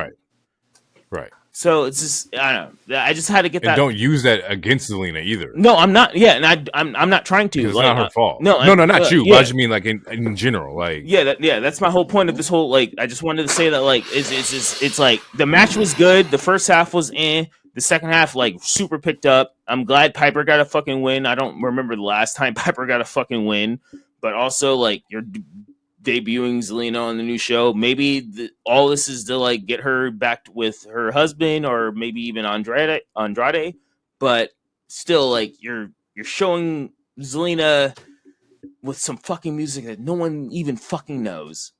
Right. So it's just, I don't know. I just had to get and that. Don't use that against Zelina either. No, I'm not. Yeah, and I'm not trying to. It's not her fault. No, not you. Yeah. But I just mean like in general. Like that's my whole point of this whole, like, I just wanted to say that, like, it's like the match was good. The first half was the second half, like, super picked up. I'm glad Piper got a fucking win. I don't remember the last time Piper got a fucking win. But also, like, you're debuting Zelina on the new show. Maybe all this is to, like, get her back with her husband, or maybe even Andrade. But still, like, you're showing Zelina with some fucking music that no one even fucking knows.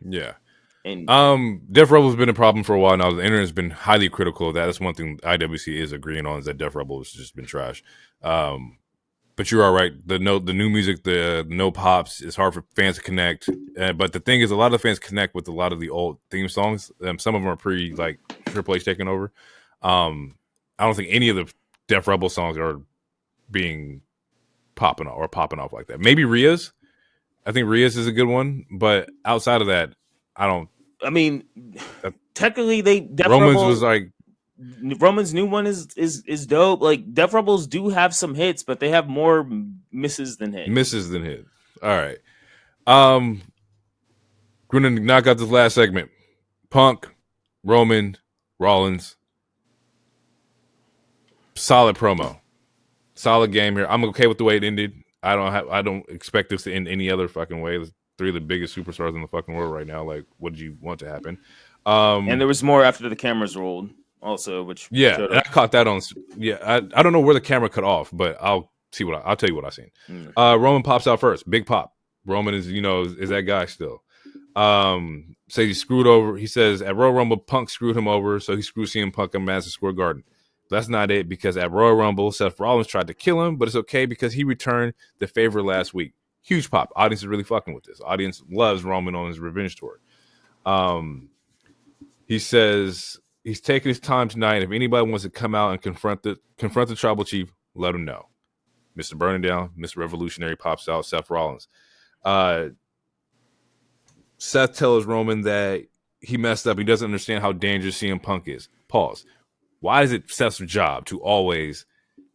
Yeah. And Def Rebel's been a problem for a while now. The internet's been highly critical of that. That's one thing IWC is agreeing on, is that Def Rebel has just been trash. But you're all right. The new music, the no pops, it's hard for fans to connect. But the thing is, a lot of the fans connect with a lot of the old theme songs. Some of them are pretty, like, Triple H taking over. I don't think any of the Def Rebel songs are being popping off like that. Maybe Rhea's. I think Rhea's is a good one. But outside of that, I mean, technically, Romans was like, Roman's new one is dope. Like, Def Rebels do have some hits, but they have more misses than hits. All right. We're gonna knock out this last segment. Punk, Roman, Rollins. Solid promo. Solid game here. I'm okay with the way it ended. I don't expect this to end any other fucking way. There's 3 of the biggest superstars in the fucking world right now. Like, what did you want to happen? And there was more after the cameras rolled, also, which and I caught that on. Yeah, I don't know where the camera cut off, but I'll tell you what I seen. Roman pops out first, big pop. Roman is that guy still. Says he screwed over. He says at Royal Rumble, Punk screwed him over, so he screwed CM Punk in Madison Square Garden. That's not it, because at Royal Rumble, Seth Rollins tried to kill him, but it's okay because he returned the favor last week. Huge pop. Audience is really fucking with this. Audience loves Roman on his revenge tour. He says he's taking his time tonight. If anybody wants to come out and confront the tribal chief, let him know. Mr. Burning Down, Mr. Revolutionary pops out, Seth Rollins. Seth tells Roman that he messed up. He doesn't understand how dangerous CM Punk is. Pause. Why is it Seth's job to always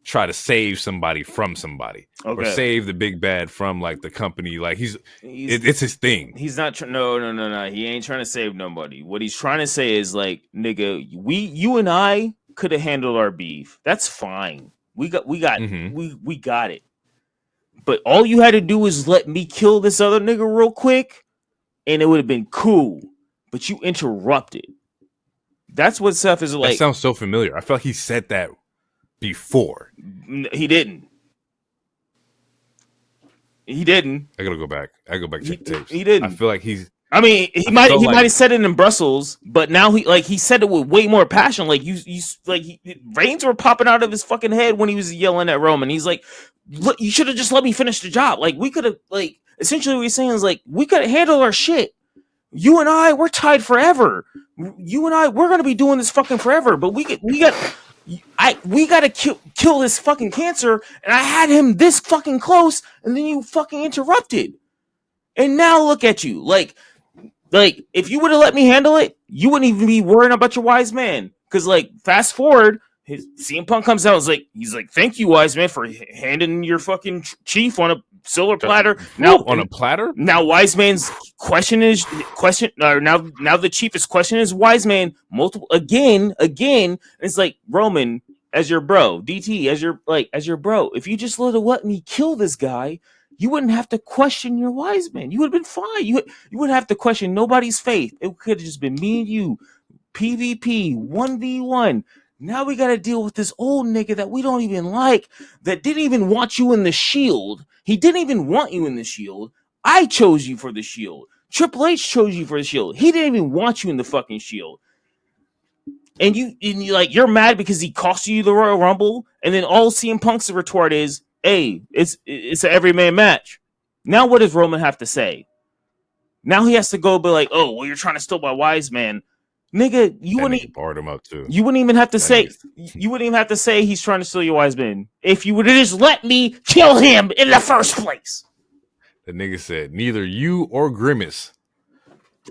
try to save somebody from somebody, or save the big bad from, like, the company? Like, it's his thing. He's not. No. He ain't trying to save nobody. What he's trying to say is, like, nigga, you and I could have handled our beef. That's fine. We got it. But all you had to do is let me kill this other nigga real quick, and it would have been cool. But you interrupted. That's what Seth is like. That sounds so familiar. I feel like he said that before. He didn't. He didn't. I gotta go back. I go back check the tapes. He didn't. I feel like he's. I mean, he might have said it in Brussels, but now he said it with way more passion. Like reins were popping out of his fucking head when he was yelling at Roman. He's like, "Look, you should have just let me finish the job. Like we could have essentially what he's saying is like we could have handled our shit. You and I, we're tied forever. You and I, we're gonna be doing this fucking forever. But we got to kill this fucking cancer. And I had him this fucking close, and then you fucking interrupted. And now look at you, like if you would have let me handle it, you wouldn't even be worrying about your wise man. Because fast forward, CM Punk comes out, he's like, thank you, wise man, for handing your fucking chief on a silver platter. Now on a platter. Now wise man's question. Now the chief is questioning his wise man multiple again. It's like, Roman, as your bro, DT as your bro. If you just let me kill this guy, you wouldn't have to question your wise man. You would have been fine. You wouldn't have to question nobody's faith. It could have just been me and you, PvP 1v1. Now we got to deal with this old nigga that we don't even like, that didn't even want you in the Shield. He didn't even want you in the Shield. I chose you for the Shield. Triple H chose you for the Shield. He didn't even want you in the fucking Shield. And you're mad because he cost you the Royal Rumble, and then all CM Punk's retort is, hey, it's an everyman match. Now what does Roman have to say? Now he has to go be like, oh, well, you're trying to steal my wise man. Nigga, you wouldn't barred him up too. You wouldn't even have to say he's trying to steal your wise man. If you would have just let me kill him in the first place. The nigga said, neither you or Grimace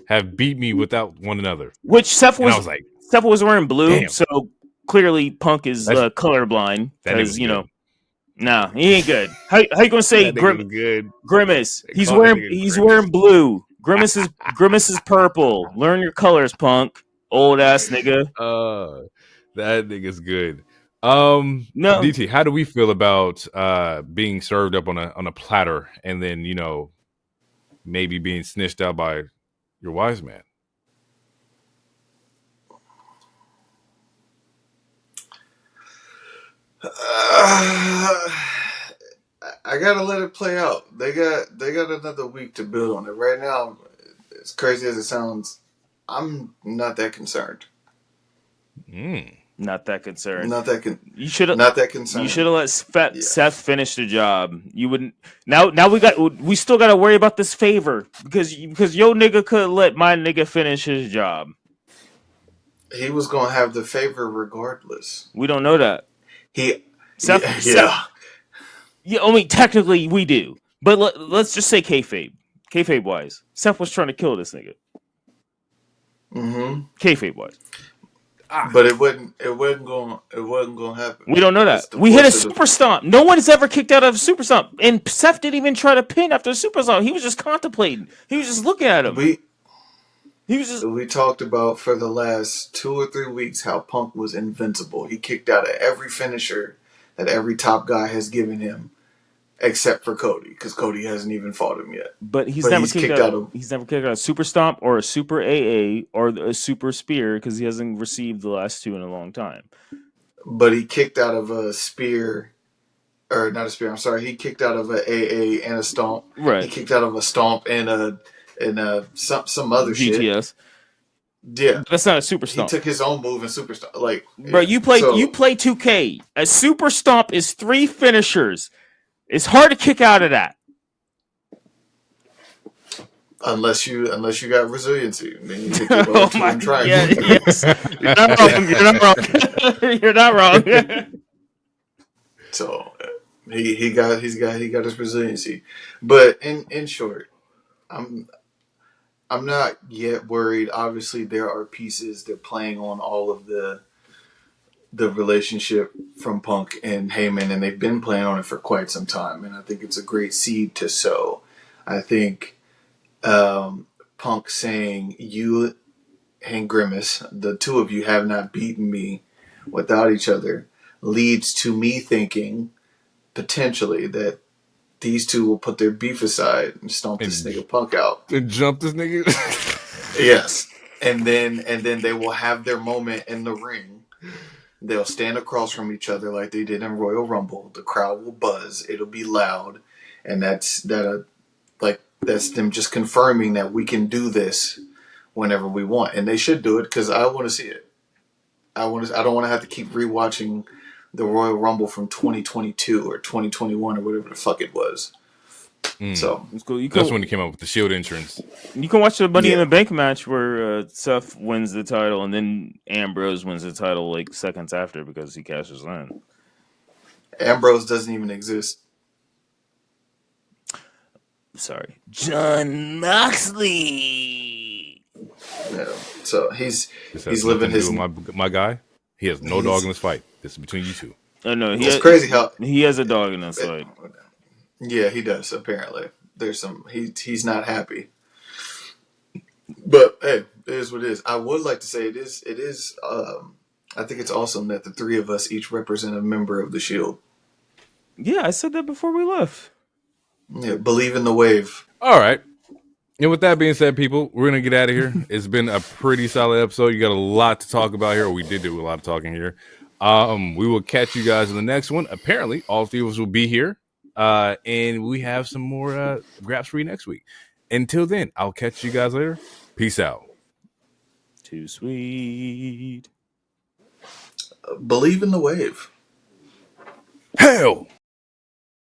have beat me without one another. Which Seth was, I was like, Seth was wearing blue, damn. so clearly Punk is colorblind. Because, nah, he ain't good. How you gonna say Grimace? He's wearing blue. Grimace is purple. Learn your colors, Punk. Old ass nigga. That nigga's good. No, DT, how do we feel about being served up on a platter and then maybe being snitched out by your wise man? I gotta let it play out. They got another week to build on it. Right now, as crazy as it sounds, I'm not that concerned. Not that concerned. You should have not that concerned. You should have let Seth finish the job. You wouldn't. Now we still got to worry about this favor because your nigga could let my nigga finish his job. He was gonna have the favor regardless. We don't know that. Seth, yeah, I mean, technically we do, but let's just say kayfabe wise, Seth was trying to kill this nigga. Mm-hmm. Kayfabe wise, but it wasn't going to happen. We don't know that. We hit a super stomp. No one's ever kicked out of a super stomp, and Seth didn't even try to pin after a super stomp. He was just contemplating. He was just looking at him. We talked about for the last 2 or 3 weeks how Punk was invincible. He kicked out of every finisher that every top guy has given him, except for Cody, because Cody hasn't even fought him yet. But he's never kicked out a super stomp or a super AA or a super spear because he hasn't received the last 2 in a long time. But he kicked out of a spear, or not a spear. I'm sorry. He kicked out of a AA and a stomp. Right. He kicked out of a stomp and some other GTS. shit. Yeah, that's not a super stomp. He took his own move and super stomp. Bro, you play 2K. A super stomp is 3 finishers. It's hard to kick out of that. Unless you got resiliency, then you kick your own and try. Yes. You're not wrong. So he got his resiliency, but in short, I'm not yet worried. Obviously, there are pieces that playing on all of the relationship from Punk and Heyman, and they've been playing on it for quite some time. And I think it's a great seed to sow. I think Punk saying, "You and Grimace, the two of you have not beaten me without each other," leads to me thinking potentially that these two will put their beef aside and stomp this nigga Punk out. And jump this nigga? Yes. And then they will have their moment in the ring. They'll stand across from each other like they did in Royal Rumble. The crowd will buzz. It'll be loud. and that's them just confirming that we can do this whenever we want, and they should do it because I want to see it. I don't want to have to keep rewatching the Royal Rumble from 2022 or 2021 or whatever the fuck it was. So it's cool. That's when he came up with the Shield entrance. You can watch the Money in the Bank match where Seth wins the title and then Ambrose wins the title like seconds after because he cashes in. Ambrose doesn't even exist. Sorry, Jon Moxley. Yeah. So he's living his my guy. He has no dog in this fight. This is between you two. Oh no, it's crazy how he has a dog in this fight. Yeah, he does. Apparently, there's some. He's not happy. But hey, it is what it is. I would like to say it is. I think it's awesome that the three of us each represent a member of the Shield. Yeah, I said that before we left. Yeah, believe in the wave. All right. And with that being said, people, we're going to get out of here. It's been a pretty solid episode. You got a lot to talk about here. Or we did do a lot of talking here. We will catch you guys in the next one. Apparently, all three of us will be here. And we have some more graps for you next week. Until then, I'll catch you guys later. Peace out. Too sweet. Believe in the wave. Hell!